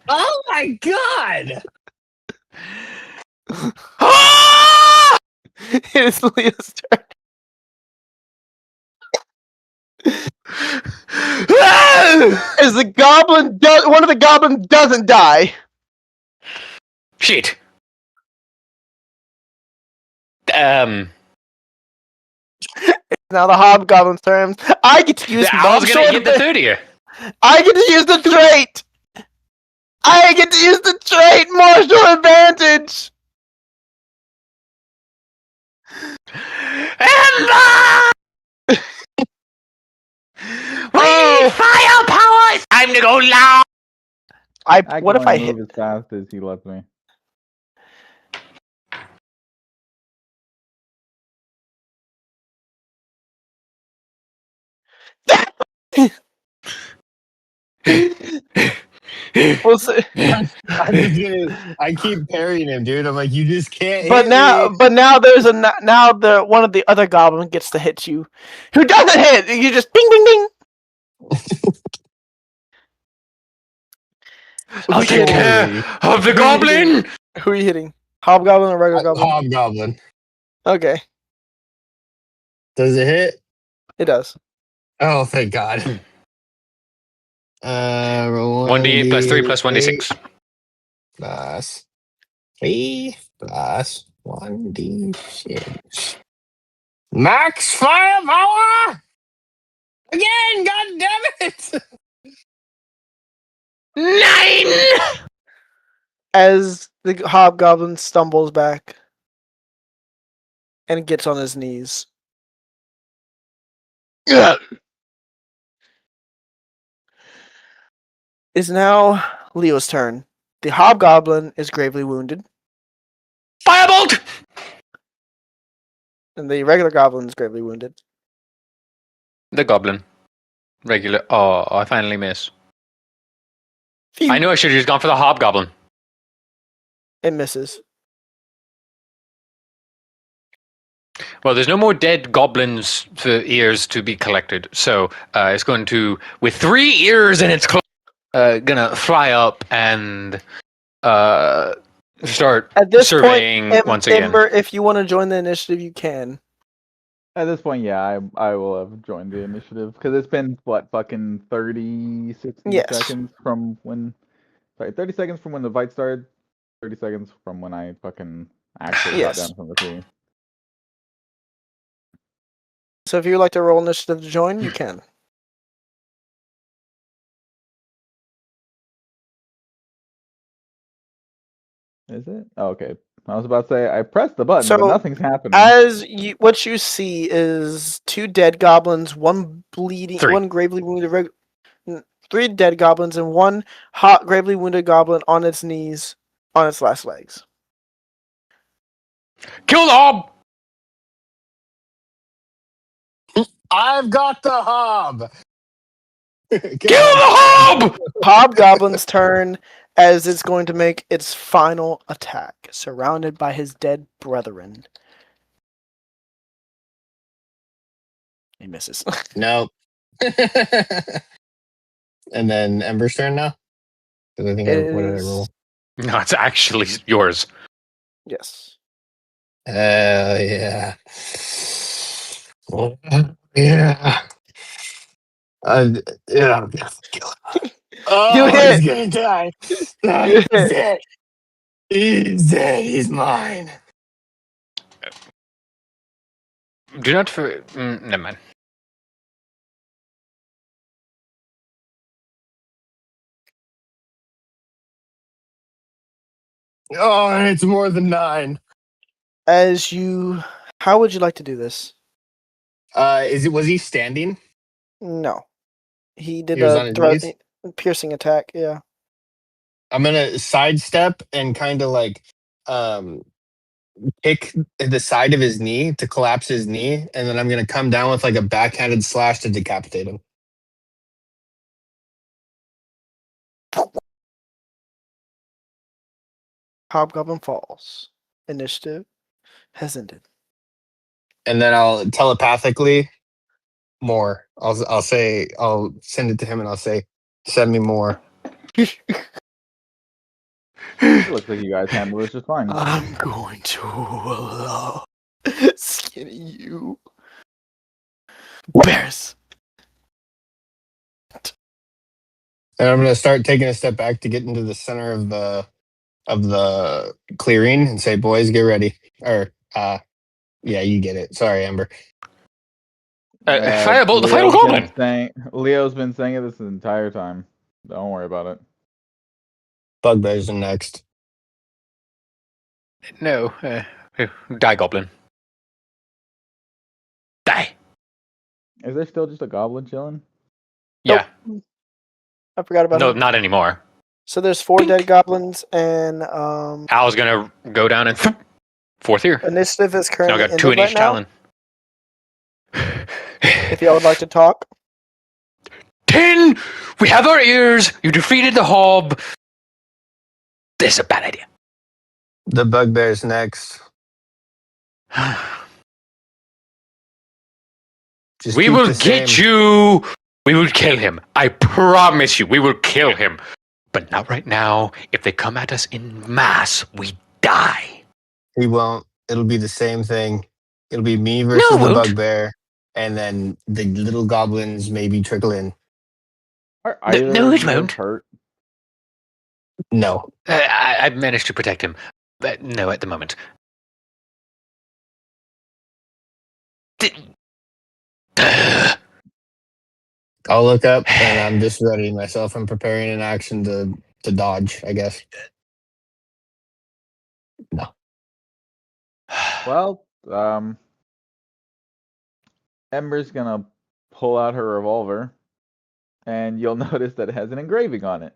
Oh my god! It is Leo's turn. As the goblin one of the goblins doesn't die. Shit. Now the hobgoblin's turn. I get to use I was gonna Sword get the 30. I get to use the trait. I get to use the trait martial advantage. Emma! We need firepower! It's time to go loud! I can What if only I hit? move as fast as he lets me. We'll see. I keep parrying him, dude. I'm like, you just can't But hit now, me. there's now the one of the other goblin gets to hit you, who doesn't hit. You just ding ding ding. I'll take care of the goblin! Who are you hitting? Hobgoblin or regular goblin? Hobgoblin. Okay, Does it hit? it does. Oh, thank God. Roll 1d8 plus 3 plus 1d6. plus 3 plus 1d6. Max firepower! Again, god damn it! 9! As the hobgoblin stumbles back and gets on his knees. It's now Leo's turn. The hobgoblin is gravely wounded, Firebolt! and the regular goblin is gravely wounded. The goblin. Regular. Oh, I finally miss. I knew I should have just gone for the hobgoblin. It misses. Well, there's no more dead goblins for ears to be collected, so it's going to, with 3 ears in its claw, gonna fly up and start At this surveying point, once again. Ember, if you want to join the initiative, you can. At this point, yeah, I will have joined the initiative because it's been what fucking 30, 60 Yes. seconds from when. Sorry, 30 seconds from when the fight started. 30 seconds from when I fucking actually got Yes. down from the tree. So if you would like to roll initiative to join, you can. Is it? Oh, okay. I was about to say I pressed the button, So, but nothing's happening. What you see is 2 dead goblins, 1 bleeding, 3. 1 gravely wounded, 3 dead goblins, and 1 gravely wounded goblin on its knees, on its last legs. Kill the hob! I've got the hob! Kill the hob! Hobgoblin's turn as it's going to make its final attack, surrounded by his dead brethren. He misses. Nope. And then Ember's turn now? Because I think what did I roll? No, it's actually yours. Yes. Hell yeah. Yeah. Yeah. Oh, You hit. he's gonna die. You He's hit. dead. He's dead. He's mine. Do not never mind. Oh, and it's more than 9. How would you like to do this? Was he standing? No. He did He was a on his knees? piercing attack, yeah. I'm gonna sidestep and kind of like kick the side of his knee to collapse his knee, and then I'm gonna come down with like a backhanded slash to decapitate him. Hobgoblin Falls. Initiative has ended. And then I'll telepathically more. I'll say I'll send it to him and I'll say, send me more. It looks like you guys handle this just fine. I'm going to skinny you. Bears. And I'm gonna start taking a step back to get into the center of the clearing and say, boys, get ready. Or yeah, you get it. Sorry, Amber. Firebolt the final goblin. Leo's been saying it this entire time. Don't worry about it. Bugbears are next. No, die goblin. Die. Is there still just a goblin chilling? Yeah. I forgot about No, him. not anymore. So there's 4 dead goblins, and Al's gonna go down and fourth here. initiative is Now I currently got 2 in ended each right now. talon. If y'all would like to talk, 10! We have our ears! You defeated the hob! This is a bad idea. The bugbears next. Just We keep will the get same. you! We will kill him. I promise you, we will kill him. But not right now. If they come at us in mass, we die. He won't. It'll be the same thing. It'll be me versus No, it the won't. bugbear, and then the little goblins maybe trickle in. Are either no, of it you guys won't. hurt? No. I've managed to protect him. But no, at the moment. I'll look up and I'm just readying myself. I'm preparing an action to dodge, I guess. No. Well, Ember's gonna pull out her revolver, and you'll notice that it has an engraving on it.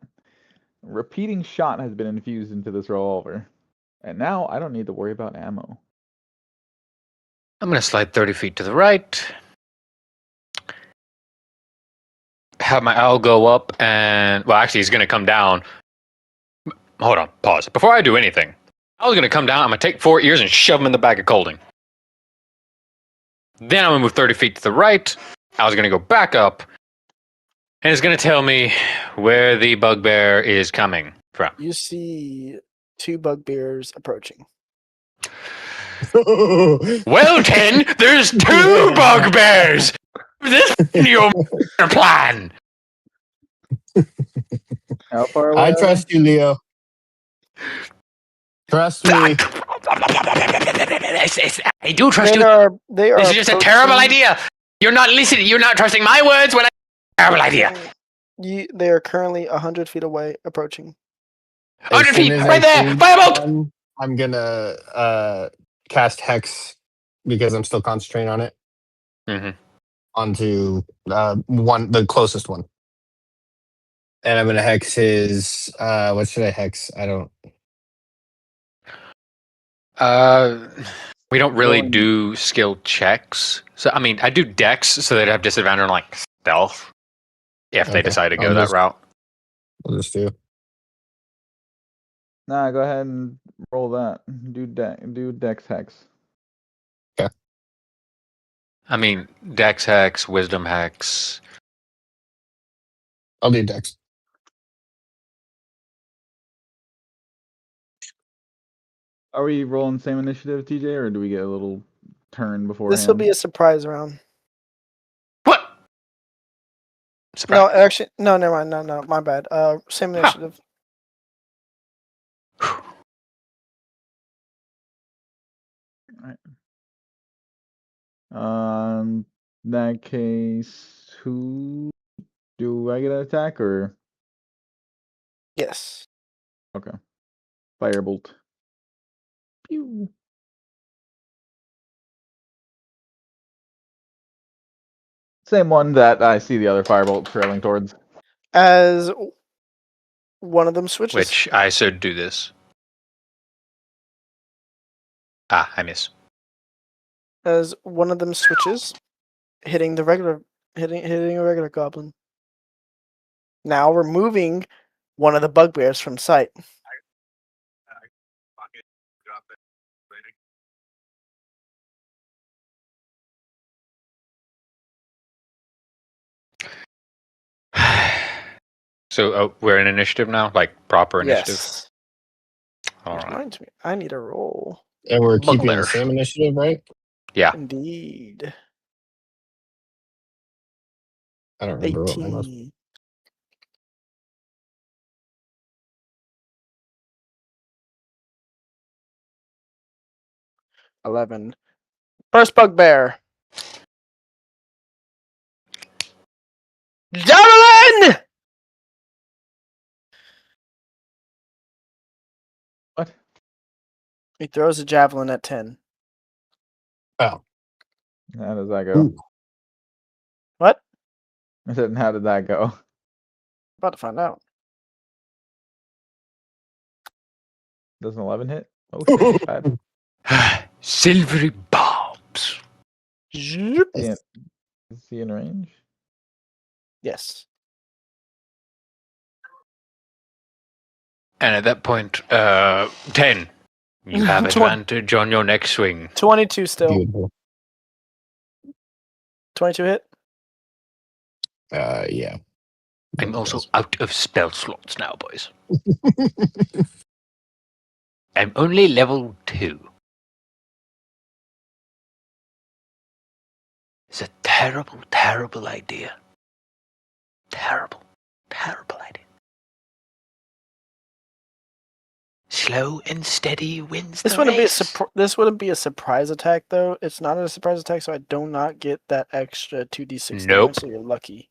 Repeating shot has been infused into this revolver, and now I don't need to worry about ammo. I'm going to slide 30 feet to the right. Have my owl go up and... Well, actually, he's going to come down. Hold on. Pause. Before I do anything, I was going to come down. I'm going to take 4 ears and shove them in the bag of colding. Then I'm going to move 30 feet to the right. I was going to go back up. And it's going to tell me where the bugbear is coming from. you see 2 bugbears approaching. Well, 10, there's 2 bugbears! This is your plan! How far away? I are trust you, Leo. Trust me. I do trust you. They are. This is just a terrible idea. You're not listening. You're not trusting my words when I... Terrible idea. They are currently 100 feet away, approaching. 100 feet, As soon as right I there. see Firebolt! one, I'm gonna cast Hex because I'm still concentrating on it. Mm-hmm. Onto the closest one. And I'm gonna hex his what should I hex? I don't We don't really do skill checks. So, I mean, I do dex so they'd have disadvantage on, like, stealth. If they Okay. decide to go I'll that just- route. I'll just do. Nah, go ahead and roll that. Do Dex Hex. I mean, dex hex, wisdom hex. I'll do Dex. Are we rolling the same initiative, TJ, or do we get a little turn beforehand? This will be a surprise round. What? Surprise. No, actually, no, never mind. No, my bad. Same initiative. In that case, who do I get an attack or? Yes. Okay. Firebolt. Pew. Same one that I see the other firebolt trailing towards. As one of them switches. Which I should do this. Ah, I miss. As one of them switches, hitting a regular goblin. Now removing one of the bugbears from sight. So we're in initiative now, like proper initiative. Yes. All Which right. reminds me, I need a roll. And we're keeping the Bugbear. same initiative, right? Yeah. Indeed. I don't remember what mine was. 18. $11. First bugbear. Javelin! What? He throws a javelin at 10. Oh. How does that go? Ooh. What? I said, how did that go? About to find out. Does an 11 hit? Oh, shit, bad. Silvery barbs. Zoop. Is he in range? Yes. And at that point, 10. You have 20. advantage on your next swing. 22 still. Beautiful. 22 hit? Yeah. I'm also out of spell slots now, boys. I'm only level 2. It's a terrible, terrible idea. Terrible, terrible idea. Slow and steady wins This the wouldn't race. this wouldn't be a surprise attack though. It's not a surprise attack, so I do not get that extra 2d6 Nope. damage, so you're lucky.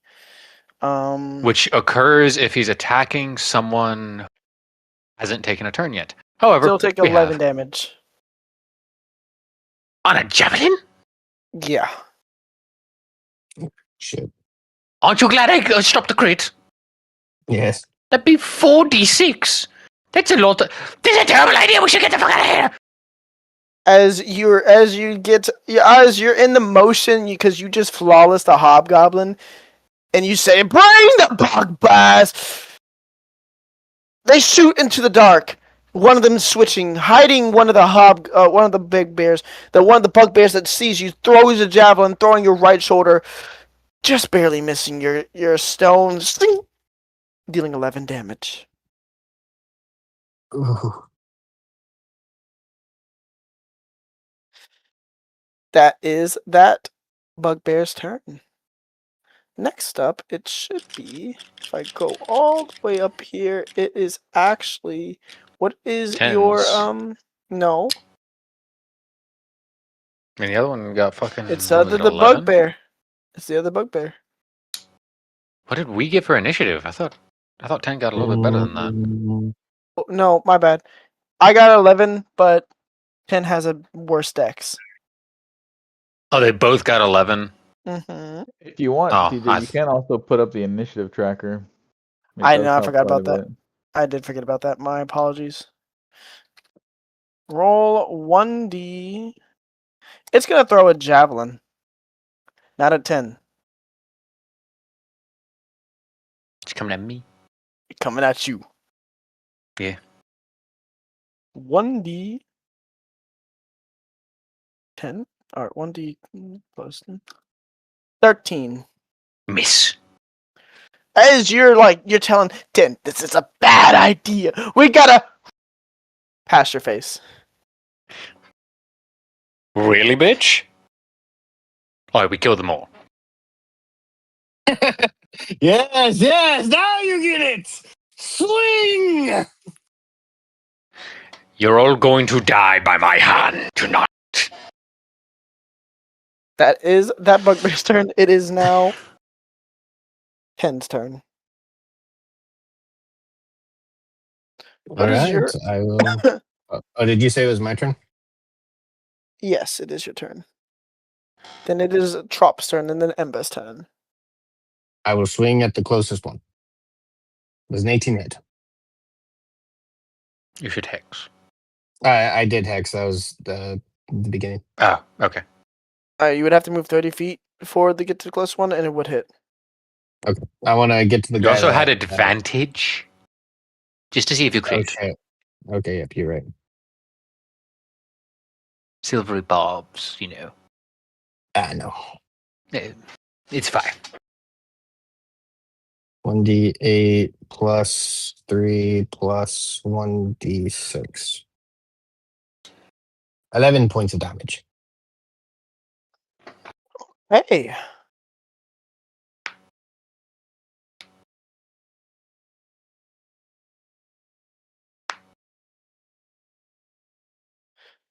Which occurs if he's attacking someone who hasn't taken a turn yet. However, still take we 11 have damage. on a javelin. Yeah. Shit. Aren't you glad I stopped the crit? Yes. That'd be 4d6. That's a lot. This is a terrible idea. We should get the fuck out of here. As you're in the motion because you just flawless the hobgoblin, and you say, "Bring the bugbears!" They shoot into the dark. One of them switching, hiding one of the big bears. One of the bugbears that sees you throws a javelin, throwing your right shoulder, just barely missing your stone, sling, dealing 11 damage. Ooh. That is that bugbear's turn. Next up, it should be, if I go all the way up here, it is actually, what is your, Tens. no, I mean, the other one got fucking. it's what was it, the 11? bugbear. It's the other bugbear. What did we get for initiative? I thought 10 got a little bit better than that. Oh, no, my bad. I got 11, but 10 has a worse dex. Oh, they both got 11. Mm-hmm. If you want, Oh, TJ, you can also put up the initiative tracker. It I does know, I help forgot quite a about that. bit. I did forget about that. My apologies. Roll 1d. It's going to throw a javelin. Not a 10. It's coming at me. Coming at you. Yeah. 1d 10. Alright, 1d plus 13. Miss. As you're telling 10, this is a bad idea. We gotta pass your face. Really, bitch? Oh, we killed them all. Yes. Now you get it. Swing. You're all going to die by my hand tonight. That is that bugbear's turn. It is now 10's turn. All right. I will. Oh, did you say it was my turn? Yes, it is your turn. Then it is Trop's turn, and then Emba's turn. I will swing at the closest one. It was an 18 hit. You should hex. I did hex. That was the beginning. Oh, okay. You would have to move 30 feet before they get to the close one, and it would hit. Okay. I want to get to the You guy. also had that- advantage, just to see if you crit. Okay. Yep. You're right. Silvery barbs, you know. No. It's fine. 1d8 plus 3 plus 1d6. 11 points of damage. Hey.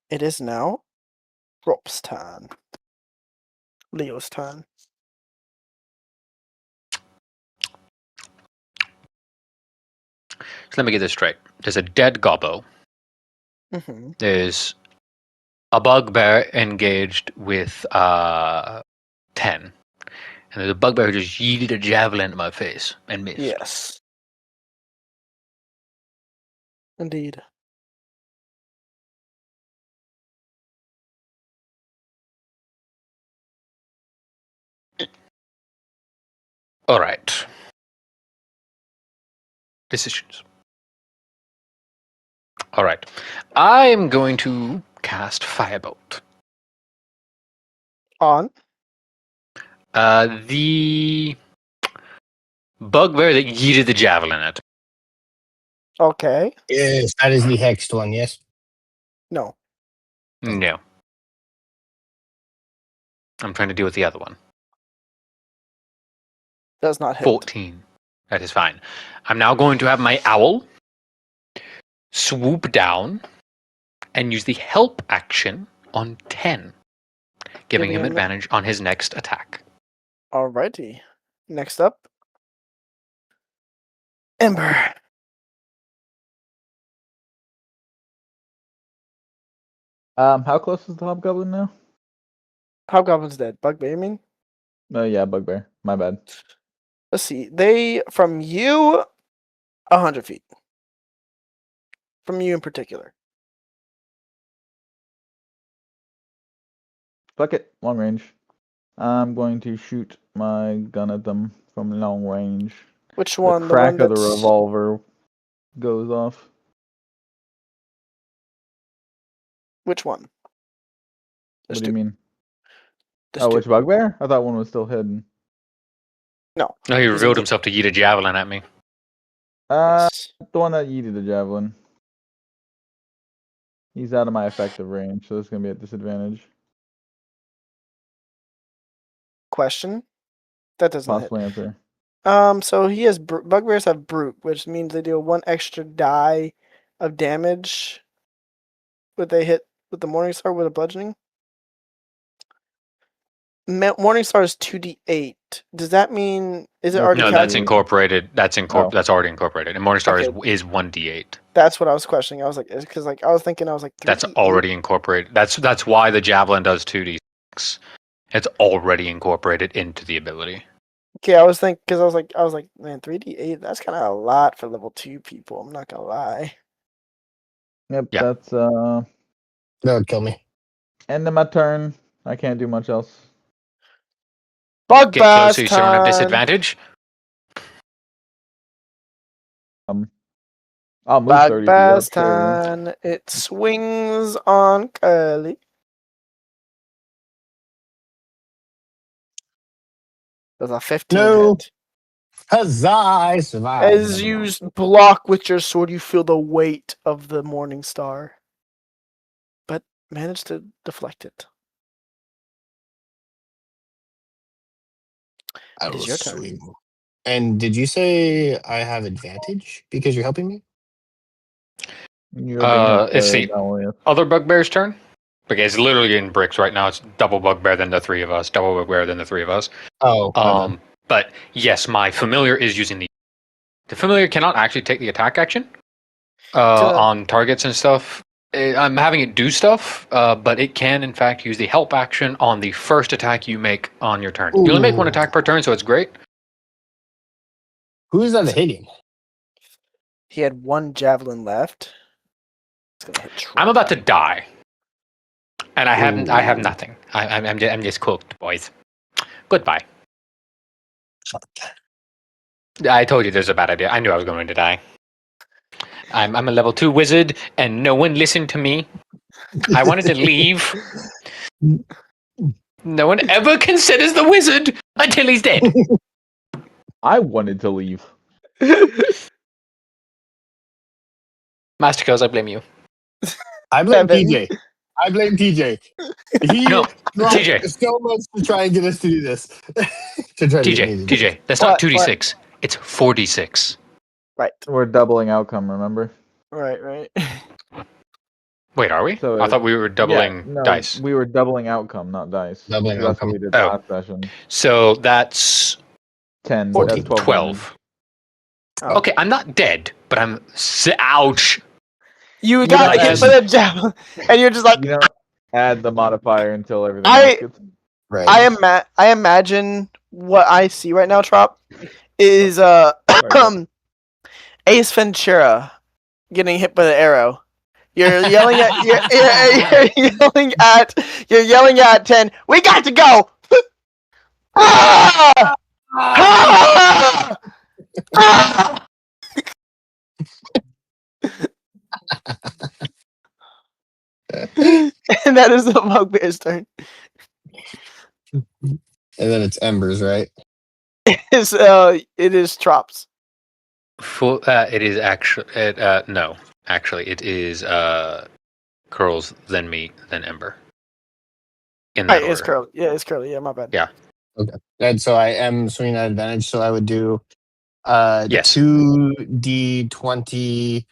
It is now Rob's turn. Leo's turn. So let me get this straight. There's a dead gobbo. Mm-hmm. There's a bugbear engaged with 10. And there's a bugbear who just yeeted a javelin at my face and missed. Yes. Indeed. All right. Decisions. All right. I am going to cast Firebolt. On. The bugbear that yeeted the javelin at. Okay. Yes, that is the hexed one, yes? No. No. I'm trying to deal with the other one. Does not hit. 14. That is fine. I'm now going to have my owl swoop down and use the help action on 10, giving him advantage on his next attack. Alrighty. Next up. Ember. How close is the hobgoblin now? Hobgoblin's dead. Bugbear, you mean? Oh yeah, bugbear. My bad. Let's see. They, from you, 100 feet. From you in particular. Fuck it. Long range. I'm going to shoot my gun at them from long range. Which one? The The crack one of the that's... revolver goes off. Which one? What do you mean? There's Oh, two. which bugbear? I thought one was still hidden. No. No, he He's revealed engaged. himself to yeet a javelin at me. Yes. The one that yeeted the javelin. He's out of my effective range, so it's gonna be at disadvantage. Question? That does not hit. Possible answer. So he has bugbears have brute, which means they deal 1 extra die of damage. Would they hit with the Morningstar with a bludgeoning? Morningstar is 2d8. Does that mean is it Yeah, already No, Okay. that's calculated? incorporated. That's Oh. That's already incorporated. And Morningstar Okay. is 1d8. That's what I was questioning. I was like, because like I was thinking, I was like, 3d8? That's already incorporated. That's why the javelin does 2d6. It's already incorporated into the ability. Okay, I was thinking because I was like, man, 3d8. That's kind of a lot for level 2 people. I'm not gonna lie. Yep, Yeah. that's That would kill me. end of my turn. I can't do much else. Bug Get closer, bass you still don't have time. disadvantage. I'll move Bug 30 feet bass up, sure. time. It swings on Curly. There's a 15 No. hit. Huzzah, I survived. As you block with your sword, you feel the weight of the Morning Star, but manage to deflect it. It is your turn. swing. And did you say I have advantage because you're helping me? You're being helped It's by the Dahlia. other bugbear's turn. Okay, it's literally in bricks right now. It's double bugbear than the three of us. Double bugbear than the three of us. Oh, my bad. But yes, my familiar is using the familiar cannot actually take the attack action on targets and stuff. I'm having it do stuff, but it can in fact use the help action on the first attack you make on your turn. You only make one Ooh. attack per turn, so it's great. Who's that hitting? He had 1 javelin left. It's gonna hit I'm about to die, and I have Ooh. nothing. I'm just cooked, boys. Goodbye. I told you there's a bad idea. I knew I was going to die. I'm a level 2 wizard, and no one listened to me. I wanted to leave. No one ever considers the wizard until he's dead. I wanted to leave. Masticos, I blame you. I blame Kevin. TJ. I blame TJ. He No, tried TJ. so much to try and get us to do this. To try to get me to do TJ, that's not What? 2d6. It's 4d6. Right. We're doubling outcome, remember? Right. Wait, are we? So I thought we were doubling no, dice. we were doubling outcome, not dice. Doubling 'Cause that's what outcome. we did Oh. last session. So that's 10. 14. That's 12. 12. Oh. Okay, I'm not dead, but I'm. Ouch! You don't got hit add- for the javelin, and you're just like, You don't add the modifier until everything I- else gets. Right. I imagine what I see right now, Trop, is Sorry, Ace Ventura getting hit by the arrow. You're yelling at you're yelling at 10. We got to go. Ah! Ah! Ah! And that is the bugbear's turn. And then it's Embers, right? It is Trop's. It is actually. No. Actually, it is Curls, then me, then Ember. In that Right, order. it's Curly. Yeah, it's Curly. Yeah, my bad. Yeah. Okay. And so I am swinging at advantage, so I would do Yes. 2d20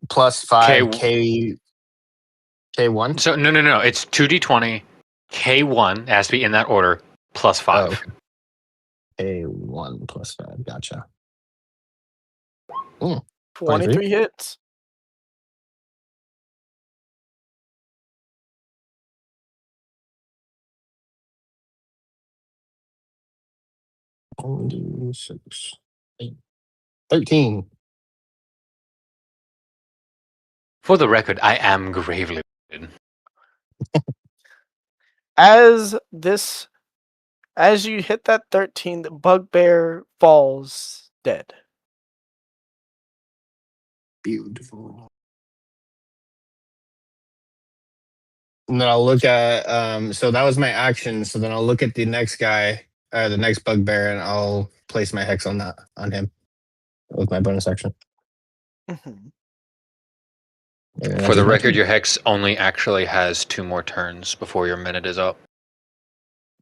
plus 5 K1. So, no. It's 2d20, K1, it has to be in that order, plus 5. Oh, okay. K1 plus 5. Gotcha. 23 hits. One, 6, 8, 13. For the record, I am gravely wounded. As you hit that 13, the bugbear falls dead. Beautiful. And then I'll look at so that was my action. So then I'll look at the next guy, the next bugbear, and I'll place my hex on him with my bonus action. Mhm. And For that the is my record, turn. your hex only actually has 2 more turns before your minute is up.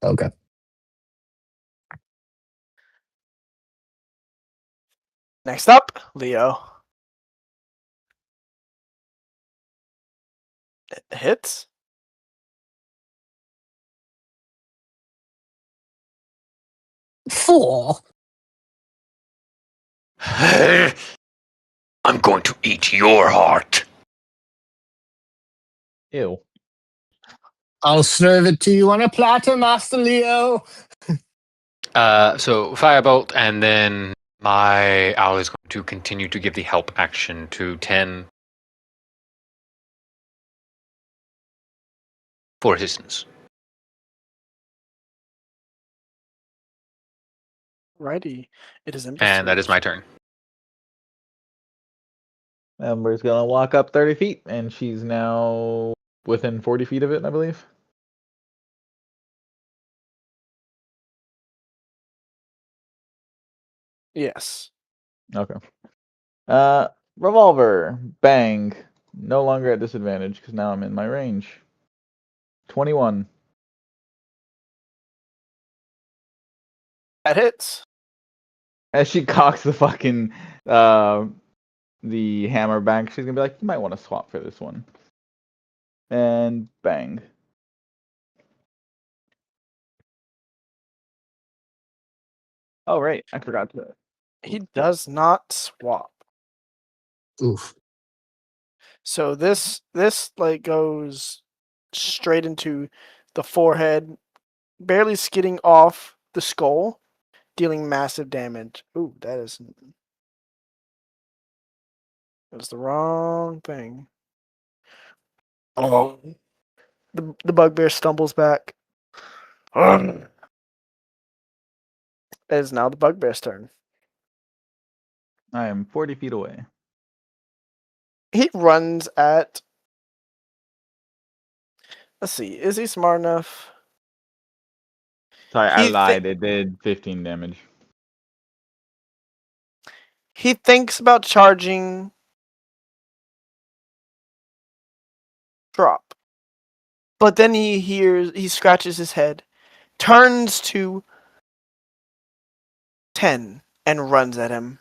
Okay. Next up, Leo. Hits. Four. I'm going to eat your heart. Ew. I'll serve it to you on a platter, Master Leo. So firebolt, and then my owl is going to continue to give the help action to 10 for assistance. Righty. It is And that is my turn. Ember's gonna walk up 30 feet, and she's now within 40 feet of it, I believe. Yes. Okay. Revolver. Bang. No longer at disadvantage because now I'm in my range. 21. That hits. As she cocks the fucking the hammer back, she's gonna be like, "You might want to swap for this one." And bang. Oh right, I forgot to. He does not swap. Oof. So this like goes straight into the forehead, barely skidding off the skull, dealing massive damage. Ooh, that's the wrong thing. Oh. The bugbear stumbles back. It is now the bugbear's turn. I am 40 feet away. He runs at. Let's see. Is he smart enough? Sorry, I He thi- lied. It did 15 damage. He thinks about charging drop. But then he scratches his head, turns to 10, and runs at him.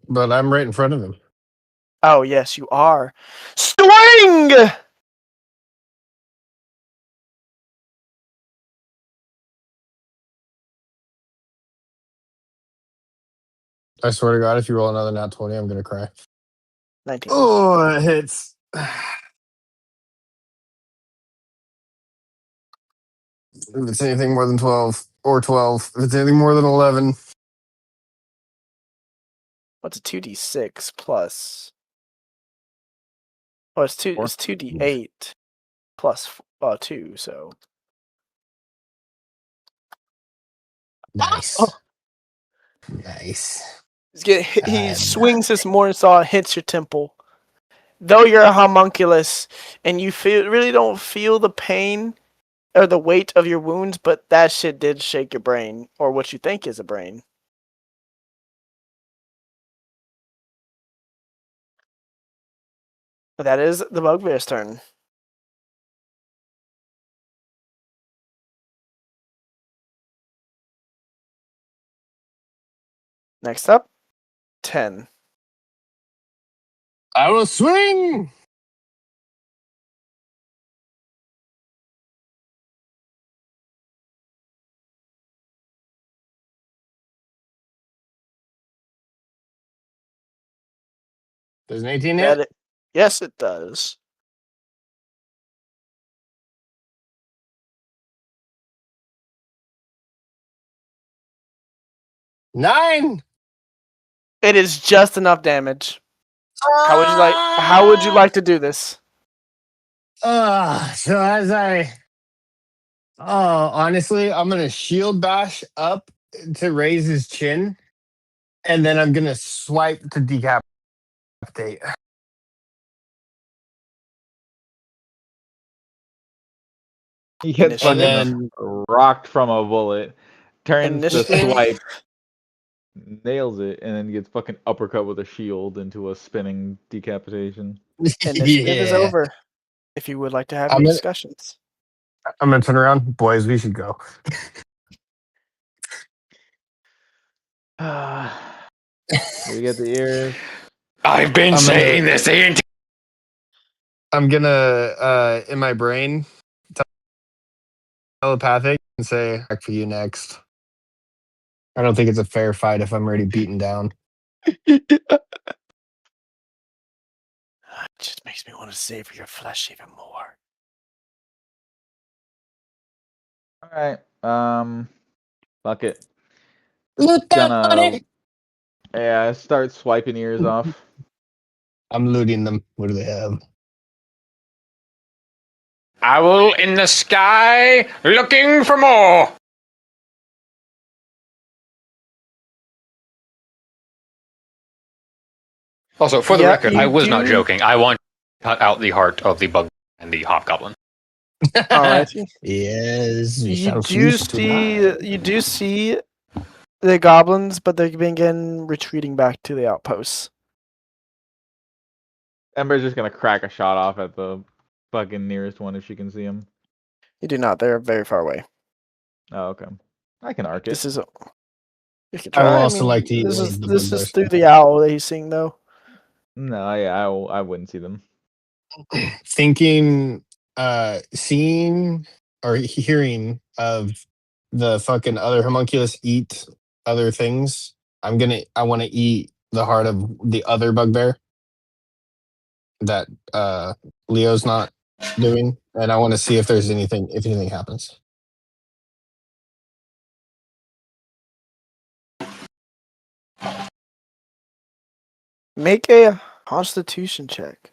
But I'm right in front of him. Oh, yes, you are. Swing! I swear to God, if you roll another nat 20, I'm gonna cry. 19. Oh, it hits. If it's anything more than 12 or 12, if it's anything more than 11, What's a 2d6 plus? Oh, it's 2d8 plus 2, so. nice. Oh. Nice. He swings his morning saw and hits your temple. Though you're a homunculus and you really don't feel the pain or the weight of your wounds, but that shit did shake your brain, or what you think is a brain. That is the bugbear's turn. Next up, 10. I will swing. Does an 18 hit? Yes, it does. Nine. It is just enough damage. How would you like to do this? So as honestly, I'm gonna shield bash up to raise his chin, and then I'm gonna swipe to decapitate. He gets Initiative. fucking rocked from a bullet, turns to Initiative. swipe, nails it, and then gets fucking uppercut with a shield into a spinning decapitation. Initiative is Yeah. over. If you would like to have I'm your gonna- discussions. I'm gonna turn around, boys. We should go. We get the ears. I've been I'm saying gonna- this the entire I'm gonna in my brain telepathic and say back for you next. I don't think it's a fair fight if I'm already beaten down. It just makes me want to savor your flesh even more. All right. Fuck it. Loot that Gonna money. start swiping ears off. I'm looting them. What do they have? owl in the sky looking for more. Also, for the Yeah, record, I you was not do- joking. I want to cut out the heart of the bug and the hobgoblin. Alrighty. Yes, we shall You do feast tonight. see the goblins, but they've been retreating back to the outposts. Ember's just gonna crack a shot off at the fucking nearest one if she can see him. You do not. They're very far away. Oh, okay. I can arc it. This is. You can I will try. also like to eat This one is of the this is bugbears. through the owl that he's seeing though. No, yeah, I wouldn't see them. Thinking, seeing or hearing of the fucking other homunculus eat other things. I want to eat the heart of the other bugbear that Leo's not doing, and I want to see if anything happens. Make a Constitution check.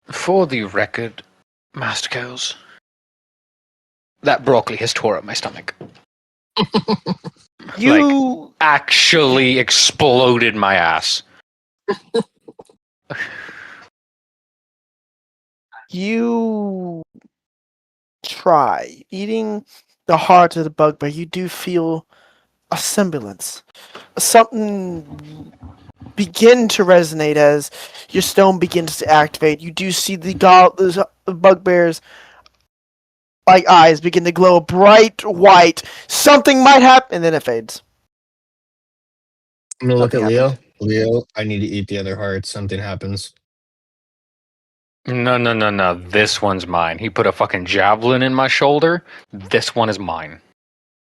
For the record, Master Cows, that broccoli has tore up my stomach. You Actually exploded my ass. you try eating the heart of the bugbear. You do feel a semblance, something begin to resonate as your stone begins to activate. You do see the bugbears like eyes begin to glow bright white. Something might happen, and then it fades. I'm gonna look at Nothing Leo. happened. Leo, I need to eat the other heart. Something happens. No. This one's mine. He put a fucking javelin in my shoulder. This one is mine.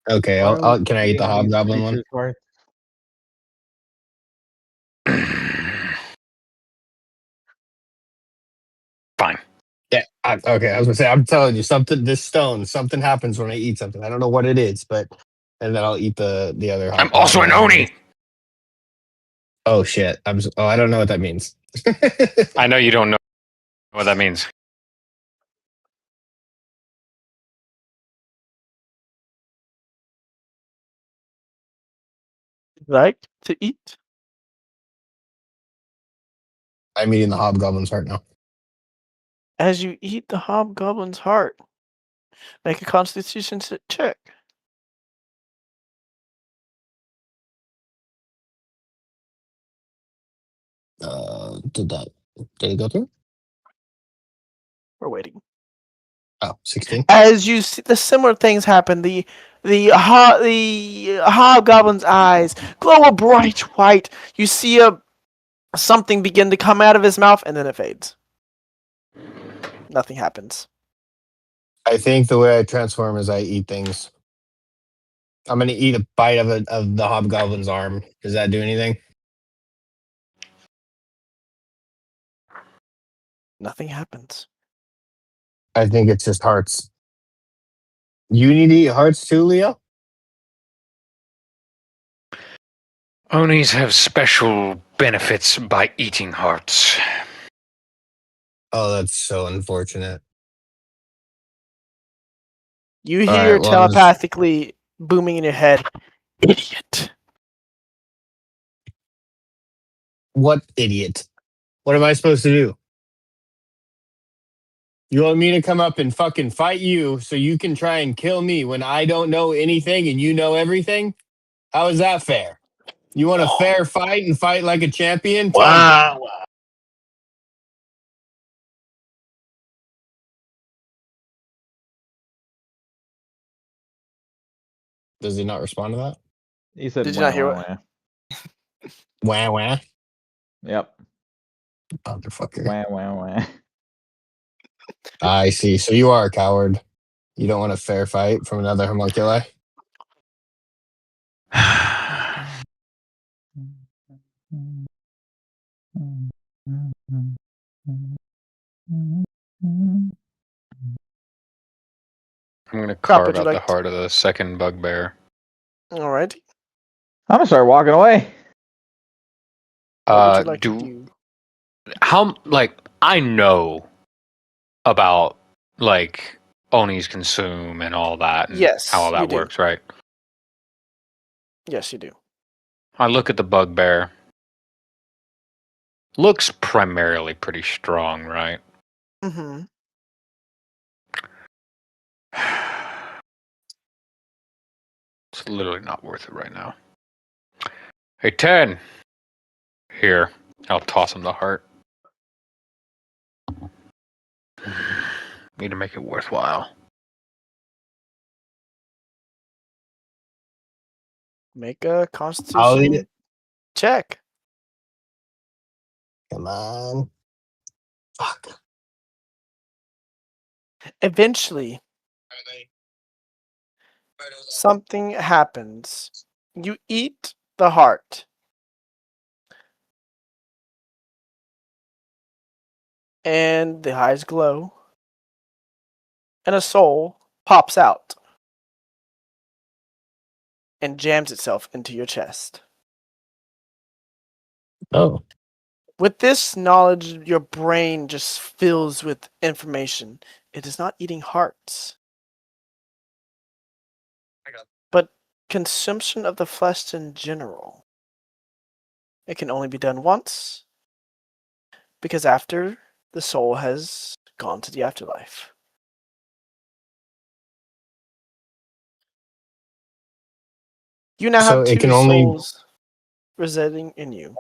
Okay, Why are we can I eat the eating these hobgoblin one? creatures' hearts? Fine. Yeah. Okay, I was gonna say, I'm telling you, something. This stone, something happens when I eat something. I don't know what it is, but and then I'll eat the other I'm also an hobgoblin. Oni. Oh shit! I don't know what that means. I know you don't know what that means. Like to eat? I'm eating the hobgoblin's heart now. As you eat the hobgoblin's heart, make a constitution check. Did it go through? We're waiting. Oh, 16. As you see the similar things happen, the hobgoblin's eyes glow a bright white. You see something begin to come out of his mouth, and then it fades. Nothing happens. I think the way I transform is I eat things. I'm gonna eat a bite of the hobgoblin's arm. Does that do anything? Nothing happens. I think it's just hearts. You need to eat hearts too, Leo? Onis have special benefits by eating hearts. Oh, that's so unfortunate. You All hear right, well, telepathically booming in your head, idiot. what idiot? What am I supposed to do? You want me to come up and fucking fight you so you can try and kill me when I don't know anything and you know everything? How is that fair? You want a fair fight and fight like a champion? Tell me. Wow. Does he not respond to that? He said, Did you not hear wah, what? wah. Wah wah. Yep. Motherfucker. Wah, wah, wah. I see. So you are a coward. You don't want a fair fight from another homunculi? I'm gonna Crop, would carve you out the like to? heart of the second bugbear. Alright. I'm gonna start walking away. What would you like to Do do? how like I know about like Onis consume and all that and how Yes, all you that do. works, right? Yes, you do. I look at the bugbear. Looks primarily pretty strong, right? Mm-hmm. It's literally not worth it right now. Hey, 10. Here. I'll toss him the heart. Need to make it worthwhile. Make a I'll eat constitution it. check. Come on. Fuck. Eventually, something happens. You eat the heart. And the eyes glow. And a soul pops out and jams itself into your chest. Oh. With this knowledge, your brain just fills with information. It is not eating hearts, but consumption of the flesh in general. It can only be done once, because after the soul has gone to the afterlife. You now So have it two can only souls residing in you.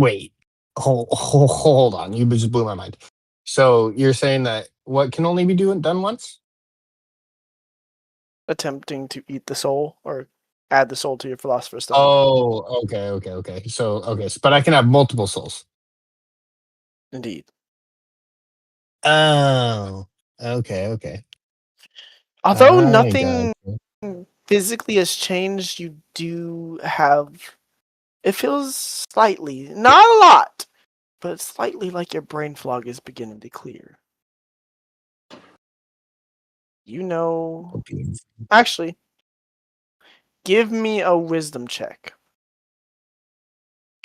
Wait, hold on. You just blew my mind. So you're saying that what can only be done once? Attempting to eat the soul or add the soul to your philosopher's stone. Oh, okay. So but I can have multiple souls. Indeed. Oh, okay. Although I nothing gotcha. physically has changed, you do have. It feels slightly, not a lot, but slightly like your brain fog is beginning to clear. You know. Actually, give me a wisdom check.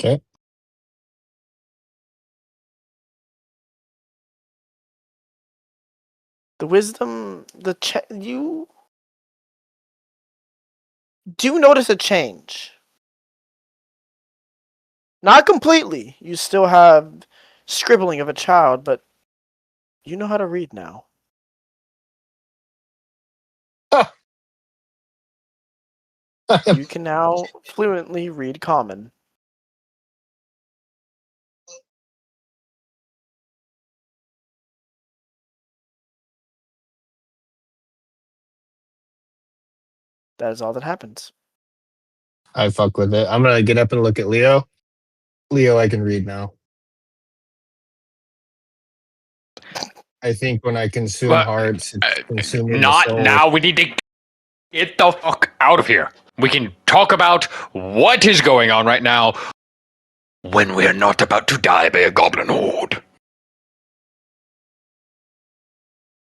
Okay. The wisdom, the check, you do notice a change. Not completely. You still have scribbling of a child, but you know how to read now. You can now fluently read common. That is all that happens. I fuck with it. I'm gonna get up and look at Leo. Leo, I can read now. I think when I consume But hearts, it's consuming the not soul. now. We need to get the fuck out of here. We can talk about what is going on right now when we're not about to die by a goblin horde.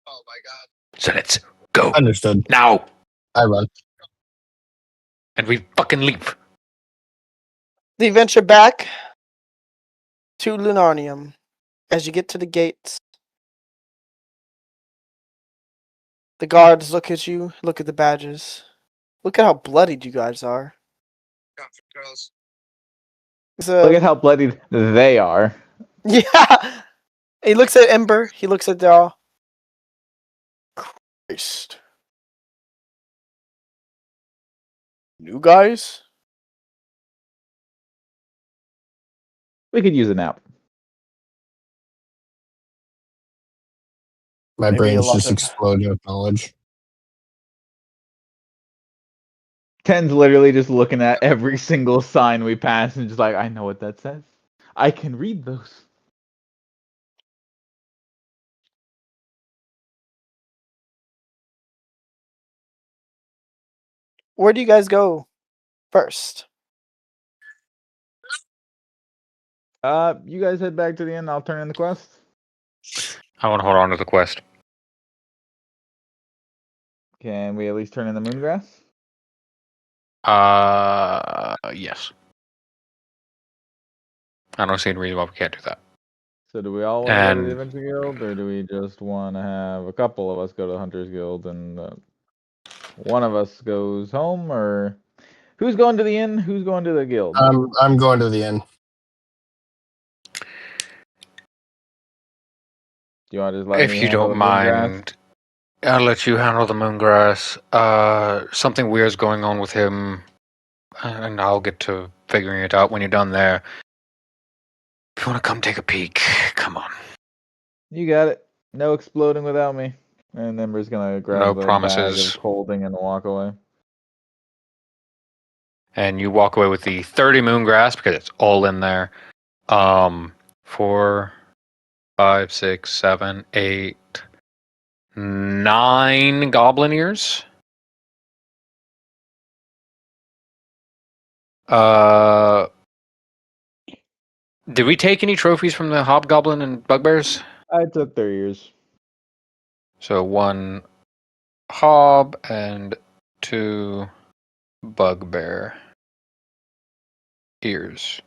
Oh my god. So let's go Understood. now, I run. and we fucking leave. They venture back to Lunarnium. As you get to the gates, the guards look at you, look at the badges. Look at how bloodied you guys are. It's Look at how bloodied they are. Yeah. He looks at Ember. He looks at Daryl. Christ. New guys? We could use a nap. My Maybe a brain's lot just of exploding with knowledge. Ken's literally just looking at every single sign we pass and just like, I know what that says. I can read those. Where do you guys go first? You guys head back to the inn. I'll turn in the quest. I want to hold on to the quest. Can we at least turn in the moongrass? Yes. I don't see any reason why we can't do that. So do we all want to go to the And Adventure Guild, or do we just want to have a couple of us go to the Hunters Guild and one of us goes home, or who's going to the inn? Who's going to the guild? I'm going to the inn. Do you want to just let if me you handle don't the moongrass? mind, I'll let you handle the moongrass. Something weird's going on with him, and I'll get to figuring it out when you're done there. If you want to come take a peek, come on. You got it. No exploding without me. And Ember's gonna grab No the bag promises. of holding and walk away. And you walk away with the 30 moongrass because it's all in there. 4, 5, 6, 7, 8, 9 goblin ears. Did we take any trophies from the hobgoblin and bugbears? I took their ears. So 1 hob and 2 bugbear ears.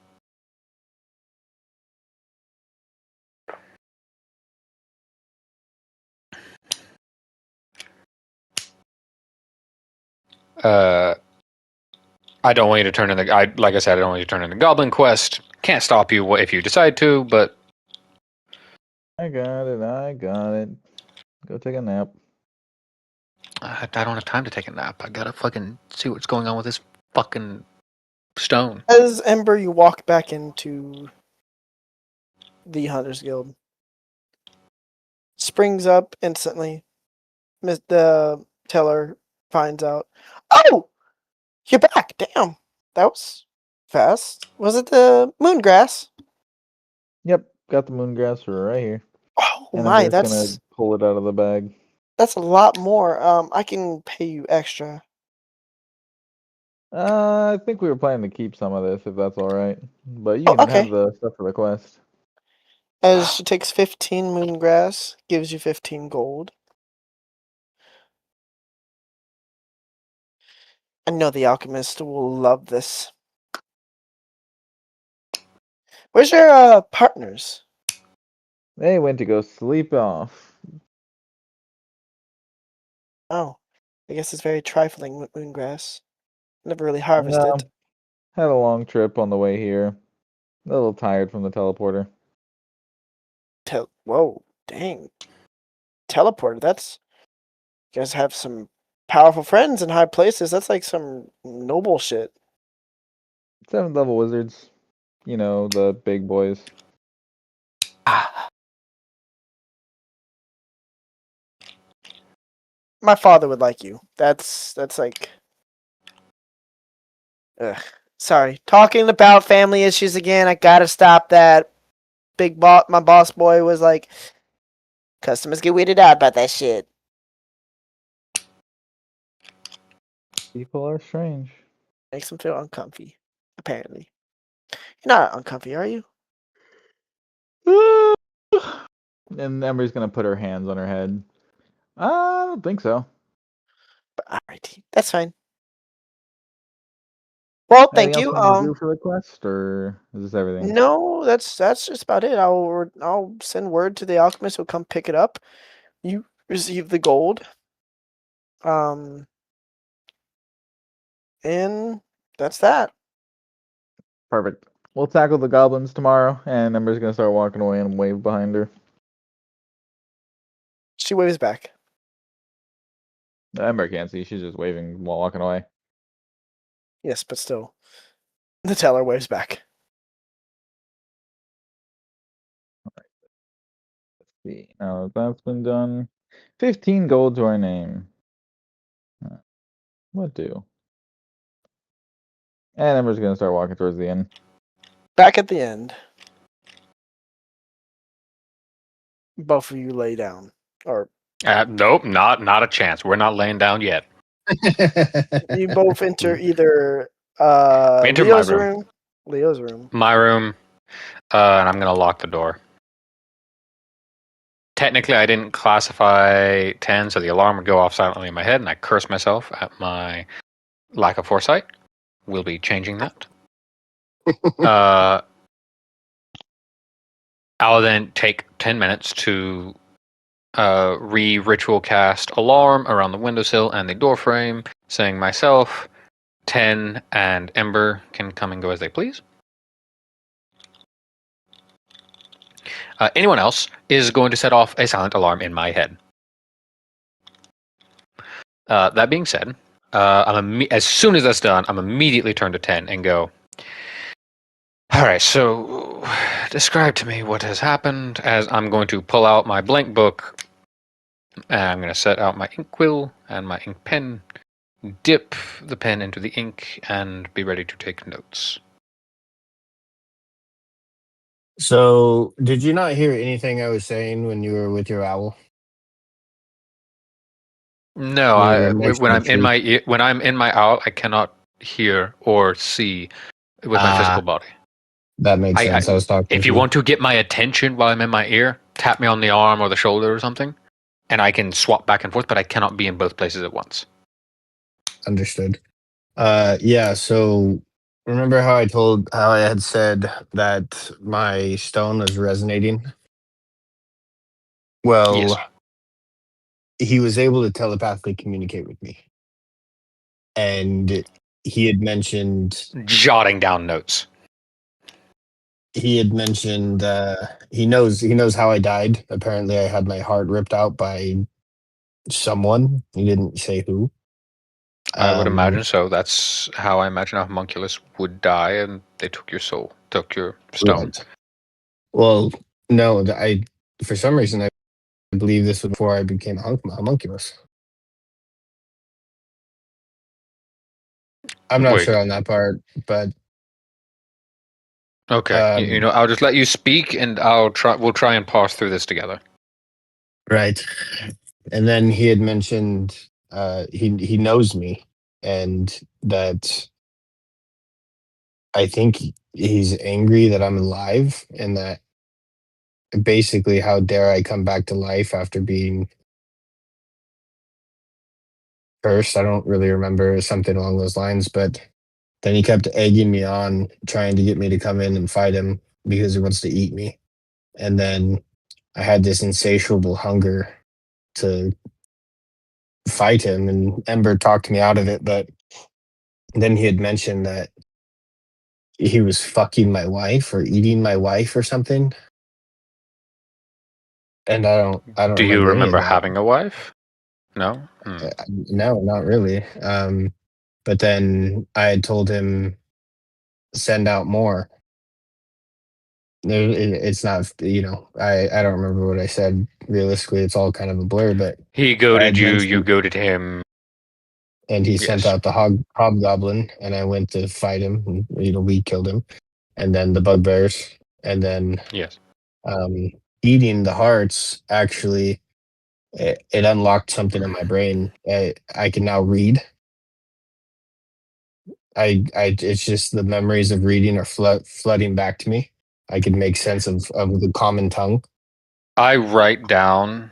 I don't want you to turn in the. Like I said, I don't want you to turn in the goblin quest. Can't stop you if you decide to, but I got it. I got it. Go take a nap. I don't have time to take a nap. I gotta fucking see what's going on with this fucking stone. As Ember, you walk back into the Hunters Guild. Springs up instantly. The teller finds out. Oh! You're back! Damn. That was fast. Was it the moongrass? Yep, got the moongrass right here. Oh And my, I'm just gonna pull it out of the bag. that's a lot more. I can pay you extra. I think we were planning to keep some of this, if that's all right. But you Oh, can have okay. the stuff for the quest. As she takes 15 moongrass, gives you 15 gold. I know the alchemist will love this. Where's your partners? They went to go sleep off. Oh, I guess it's very trifling with moongrass. Never really harvest No, it. had a long trip on the way here. A little tired from the teleporter. Whoa, dang. Teleporter, that's... You guys have some powerful friends in high places. That's like some noble shit. 7th level wizards. You know, the big boys. My father would like you. That's like... Ugh. Sorry. Talking about family issues again. I gotta stop that. My boss boy was like, customers get weirded out about that shit. People are strange. Makes them feel uncomfy, apparently. You're not uncomfy, are you? And Ember's gonna put her hands on her head. I don't think so. But alright, that's fine. Well, Anything thank else you. we need to do for the quest, or is this everything? No, that's just about it. I'll send word to the alchemist who'll come pick it up. You receive the gold. And that's that. Perfect. We'll tackle the goblins tomorrow, and Ember's gonna start walking away and wave behind her. She waves back. Ember can't see; she's just waving while walking away. Yes, but still. The teller waves back. Let's see. Now that's been done. 15 gold to our name. What do? And Ember's gonna start walking towards the end. Back at the end. Both of you lay down. Or Nope, not a chance. We're not laying down yet. you both enter either We enter my Leo's room. room. Leo's room. My room, and I'm gonna lock the door. Technically, I didn't classify 10, so the alarm would go off silently in my head, and I curse myself at my lack of foresight. We'll be changing that. I'll then take 10 minutes to ritual cast alarm around the windowsill and the doorframe, saying myself, 10, and Ember can come and go as they please. Anyone else is going to set off a silent alarm in my head. That being said, as soon as that's done, I'm immediately turn to 10 and go, all right, so describe to me what has happened, as I'm going to pull out my blank book, and I'm going to set out my inkwell and my ink pen, dip the pen into the ink, and be ready to take notes. So, did you not hear anything I was saying when you were with your owl? No, When you were next when to the I'm in tree? when I'm in my owl, I cannot hear or see with my physical body. That makes sense. I was talking If to you you. want to get my attention while I'm in my ear, tap me on the arm or the shoulder or something, and I can swap back and forth, but I cannot be in both places at once. Understood. Yeah, so remember how I had said that my stone was resonating? Well, Yes. he was able to telepathically communicate with me. And he had mentioned Jotting down notes. he knows how I died. Apparently I had my heart ripped out by someone. He didn't say who. I would imagine so. That's how I imagine a homunculus would die, and they took your soul, took your stone. Right. Well, No, for some reason I believe this was before I became homunculus. I'm not Wait. sure on that part, but Okay. You know, I'll just let you speak, and we'll try and parse through this together. right. And then he had mentioned he knows me, and that I think he's angry that I'm alive, and that basically, how dare I come back to life after being cursed? I don't really remember, something along those lines, but then he kept egging me on, trying to get me to come in and fight him because he wants to eat me. And then I had this insatiable hunger to fight him, and Ember talked me out of it. But then he had mentioned that he was fucking my wife or eating my wife or something. And I don't Do you remember any of remember that. having a wife? No? No, not really. But then I had told him, send out more. It's not, I don't remember what I said. Realistically, it's all kind of a blur, but He I goaded had you, you mentioned, goaded him. and he sent Yes. out the hobgoblin, and I went to fight him, and, we killed him. And then the bugbears, and then Yes. um, eating the hearts, actually, it unlocked something in my brain. I can now read. It's just the memories of reading are flooding back to me. I could make sense of the common tongue. I write down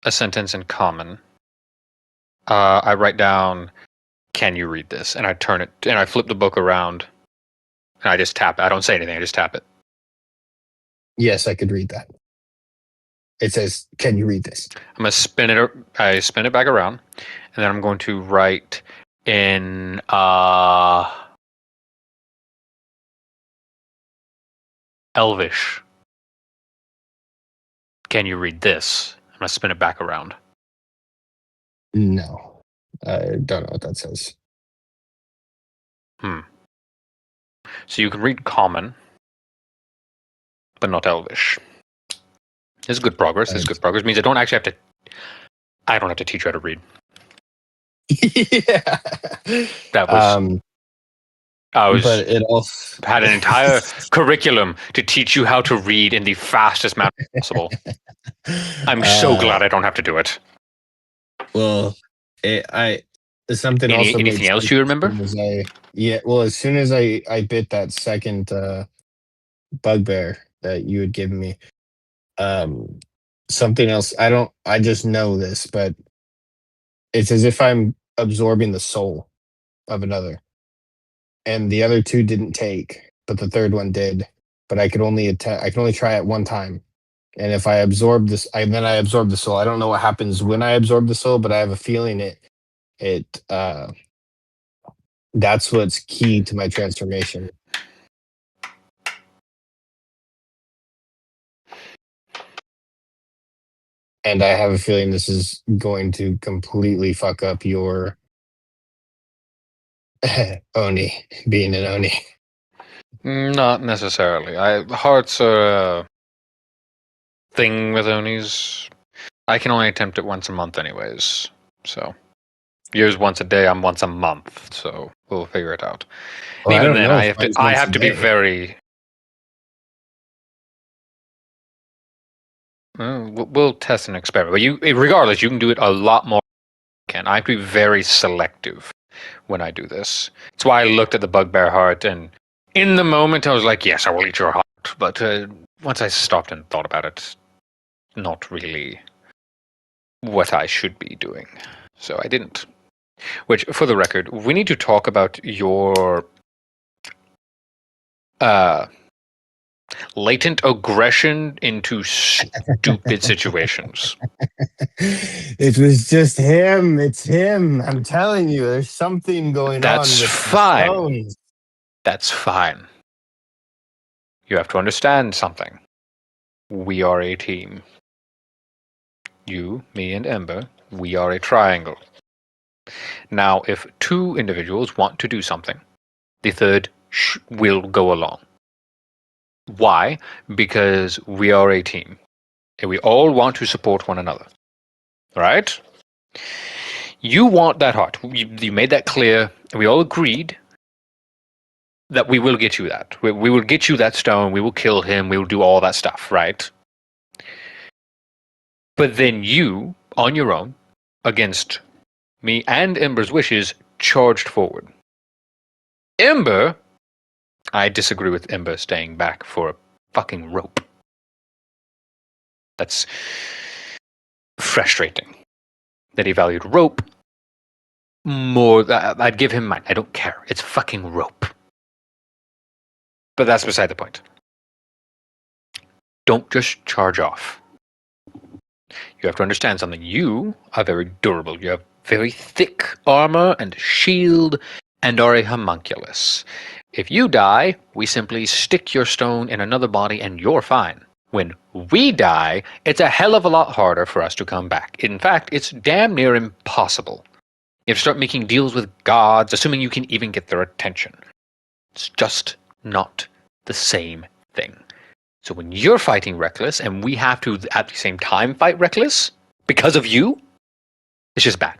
a sentence in common. I write down, "Can you read this?" And I turn it, and I flip the book around, and I just tap it. I don't say anything. I just tap it. Yes, I could read that. It says, "Can you read this?" I'm gonna spin it. I spin it back around, and then I'm going to write in Elvish. Can you read this? I'm gonna spin it back around. No, I don't know what that says. So you can read Common, but not Elvish. This is good progress. This is good progress. It means I don't actually have to. I don't have to teach you how to read. Yeah. That was. I was But it also had an entire curriculum to teach you how to read in the fastest manner possible. I'm so glad I don't have to do it. Well, something also made Anything else sense you as remember? soon as as soon as I bit that second bugbear that you had given me, something else. I just know this, but it's as if I'm absorbing the soul of another, and the other two didn't take, but the third one did. But I can only try it one time. And if I absorb this, then I absorb the soul. I don't know what happens when I absorb the soul, but I have a feeling that's what's key to my transformation. And I have a feeling this is going to completely fuck up your Oni being an Oni. Not necessarily. Hearts are a thing with Onis. I can only attempt it once a month, anyways. So yours once a day. I'm once a month. So we'll figure it out. Well, I Even don't then, know if mine's I once have a to be day. very. We'll test and experiment. But regardless, you can do it a lot more. I have to be very selective when I do this. That's why I looked at the bugbear heart, and in the moment I was like, "Yes, I will eat your heart." But once I stopped and thought about it, not really what I should be doing, so I didn't. Which, for the record, we need to talk about your latent aggression into stupid situations. It was just him. It's him. I'm telling you, there's something going on That's with the fine. stones. That's fine. You have to understand something. We are a team. You, me, and Ember, we are a triangle. Now, if two individuals want to do something, the third will go along. Why? Because we are a team. And we all want to support one another. Right? You want that heart. You made that clear, and we all agreed that we will get you that. We will get you that stone, we will kill him, we will do all that stuff, right? But then you, on your own, against me and Ember's wishes, charged forward. Ember, I disagree with Ember staying back for a fucking rope. That's frustrating. That he valued rope more. I'd give him mine. I don't care. It's fucking rope. But that's beside the point. Don't just charge off. You have to understand something. You are very durable. You have very thick armor and shield and are a homunculus. If you die, we simply stick your stone in another body and you're fine. When we die, it's a hell of a lot harder for us to come back. In fact, it's damn near impossible. You have to start making deals with gods, assuming you can even get their attention. It's just not the same thing. So when you're fighting Reckless and we have to at the same time fight Reckless because of you, it's just bad.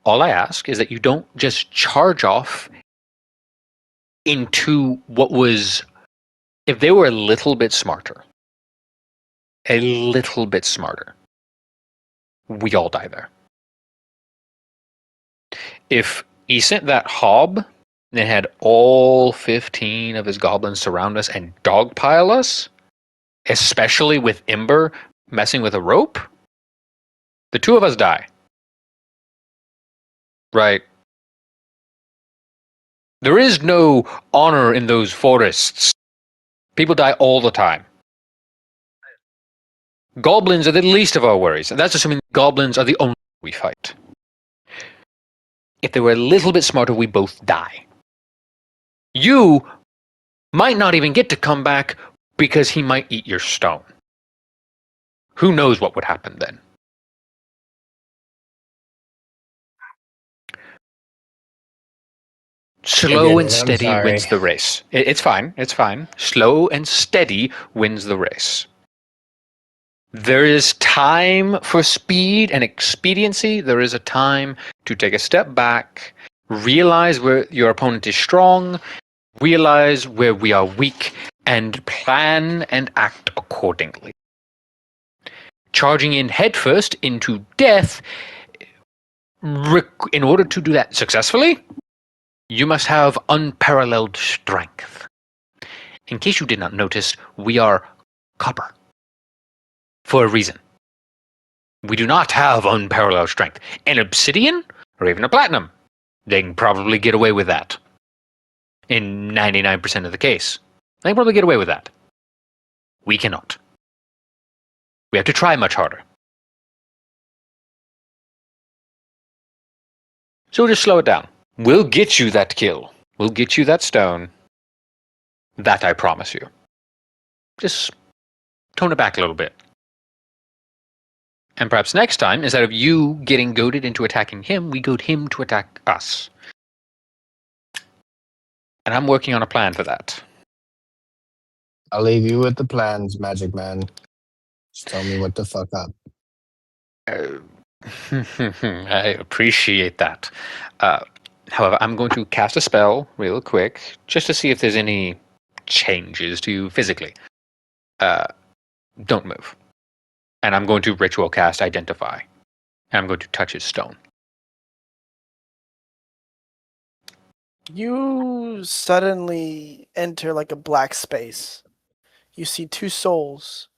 All I ask is that you don't just charge off into what was, if they were a little bit smarter, we all die there. If he sent that hob and had all 15 of his goblins surround us and dogpile us, especially with Ember messing with a rope, the two of us die. Right. There is no honor in those forests. People die all the time. Goblins are the least of our worries, and that's assuming goblins are the only we fight. If they were a little bit smarter, we both die. You might not even get to come back because he might eat your stone. Who knows what would happen then? Slow and steady wins the race. It's fine. It's fine. Slow and steady wins the race. There is time for speed and expediency. There is a time to take a step back, realize where your opponent is strong, realize where we are weak, and plan and act accordingly. Charging in headfirst into death, in order to do that successfully, you must have unparalleled strength. In case you did not notice, we are copper. For a reason. We do not have unparalleled strength. An obsidian, or even a platinum, they can probably get away with that. In 99% of the case. They can probably get away with that. We cannot. We have to try much harder. So we'll just slow it down. We'll get you that kill. We'll get you that stone. That I promise you. Just tone it back a little bit. And perhaps next time, instead of you getting goaded into attacking him, we goad him to attack us. And I'm working on a plan for that. I'll leave you with the plans, Magic Man. Just tell me what to fuck up. I appreciate that. However, I'm going to cast a spell real quick, just to see if there's any changes to you physically. Don't move. And I'm going to ritual cast Identify. And I'm going to touch his stone. You suddenly enter like a black space. You see two souls.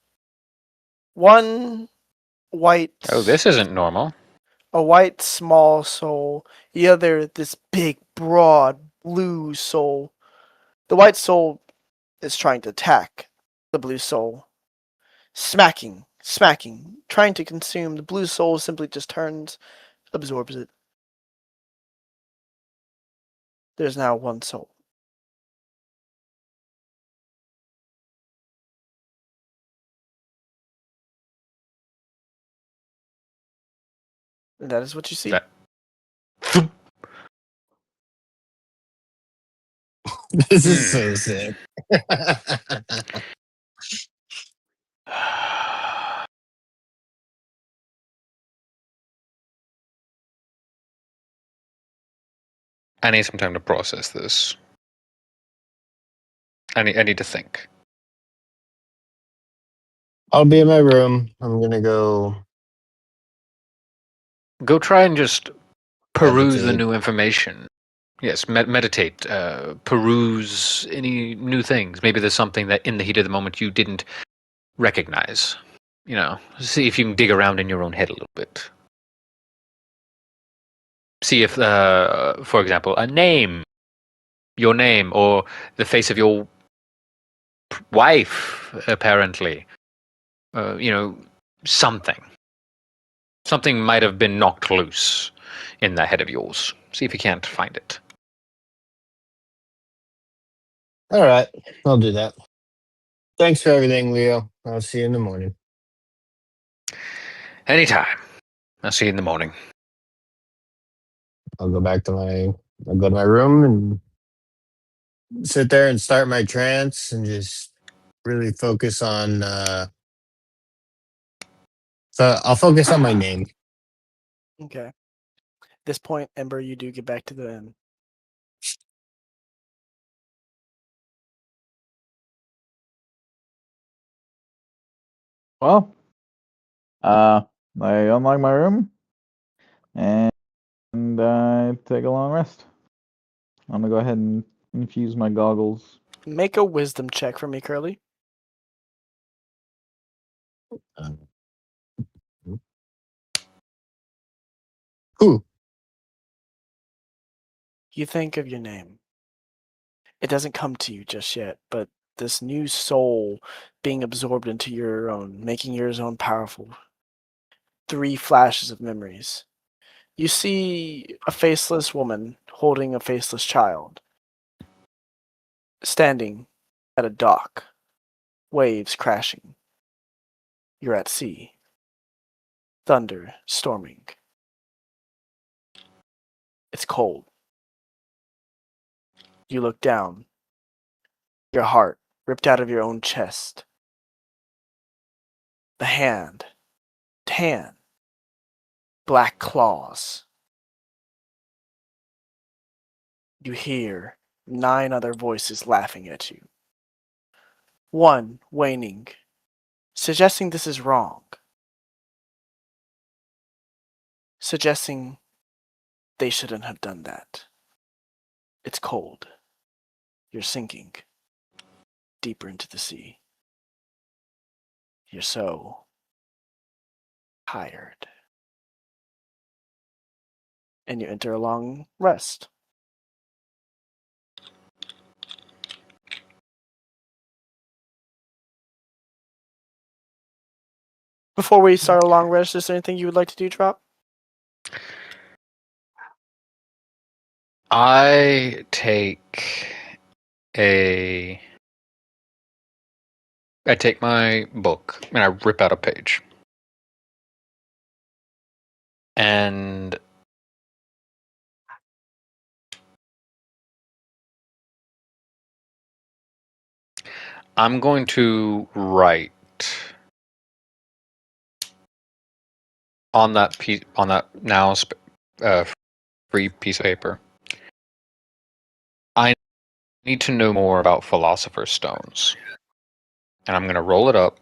One white. Oh, this isn't normal. A white small soul. The other this big, broad, blue soul. The white soul is trying to attack the blue soul. Smacking, trying to consume. The blue soul simply just turns, absorbs it. There's now one soul. And that is what you see. That This is so sick. I need some time to process this. I need to think. I'll be in my room. I'm gonna go Go try and just peruse the meditate. new information. Yes, meditate. Peruse any new things. Maybe there's something that in the heat of the moment you didn't recognize. You know, see if you can dig around in your own head a little bit. See if, for example, your name, or the face of your wife, apparently. You know, something. Something might have been knocked loose in that head of yours. See if you can't find it. All right, I'll do that. Thanks for everything, Leo. I'll see you in the morning. Anytime. I'll see you in the morning. I'll go to my room and sit there and start my trance and just really focus on. So I'll focus on my name. Okay. At this point, Ember, you do get back to the inn. Well, I unlock my room and I take a long rest. I'm gonna go ahead and infuse my goggles. Make a wisdom check for me, Curly. Who? You think of your name. It doesn't come to you just yet, but this new soul being absorbed into your own, making yours own powerful. 3 flashes of memories. You see a faceless woman holding a faceless child, standing at a dock, waves crashing. You're at sea. Thunder storming. It's cold. You look down. Your heart ripped out of your own chest. The hand, tan, black claws. You hear 9 other voices laughing at you. One waning, suggesting this is wrong. Suggesting they shouldn't have done that. It's cold. You're sinking deeper into the sea. You're so tired. And you enter a long rest. Before we start a long rest, is there anything you would like to do, Drop? I take my book and I rip out a page. And I'm going to write on that piece, on that now free piece of paper. I need to know more about Philosopher's Stones. And I'm going to roll it up.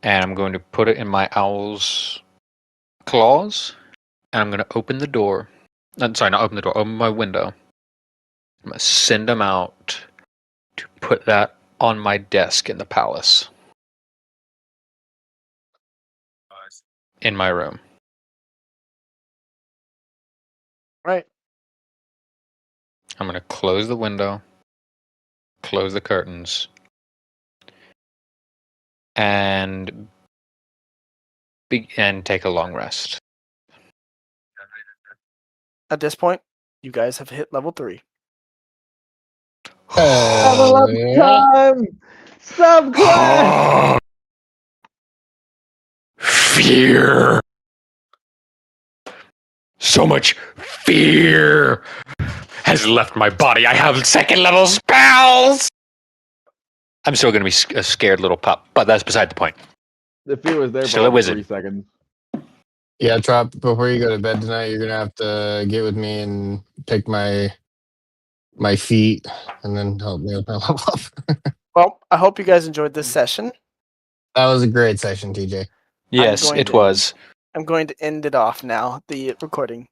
And I'm going to put it in my owl's claws. And I'm going to open the door. Sorry, not open the door. Open my window. I'm going to send them out to put that on my desk in the palace. In my room. Right. I'm going to close the window. Close the curtains. And take a long rest. At this point, you guys have hit level 3. Level up time! Subclass! Fear! So much fear has left my body. I have second level spells. I'm still going to be a scared little pup, but that's beside the point. The fear was there Still for a like wizard. 3 seconds. Yeah, Trop, before you go to bed tonight, you're gonna have to get with me and pick my feet and then help me with my level up. Well, I hope you guys enjoyed this session. That was a great session, TJ. Yes, going it to- was. I'm going to end it off now, the recording.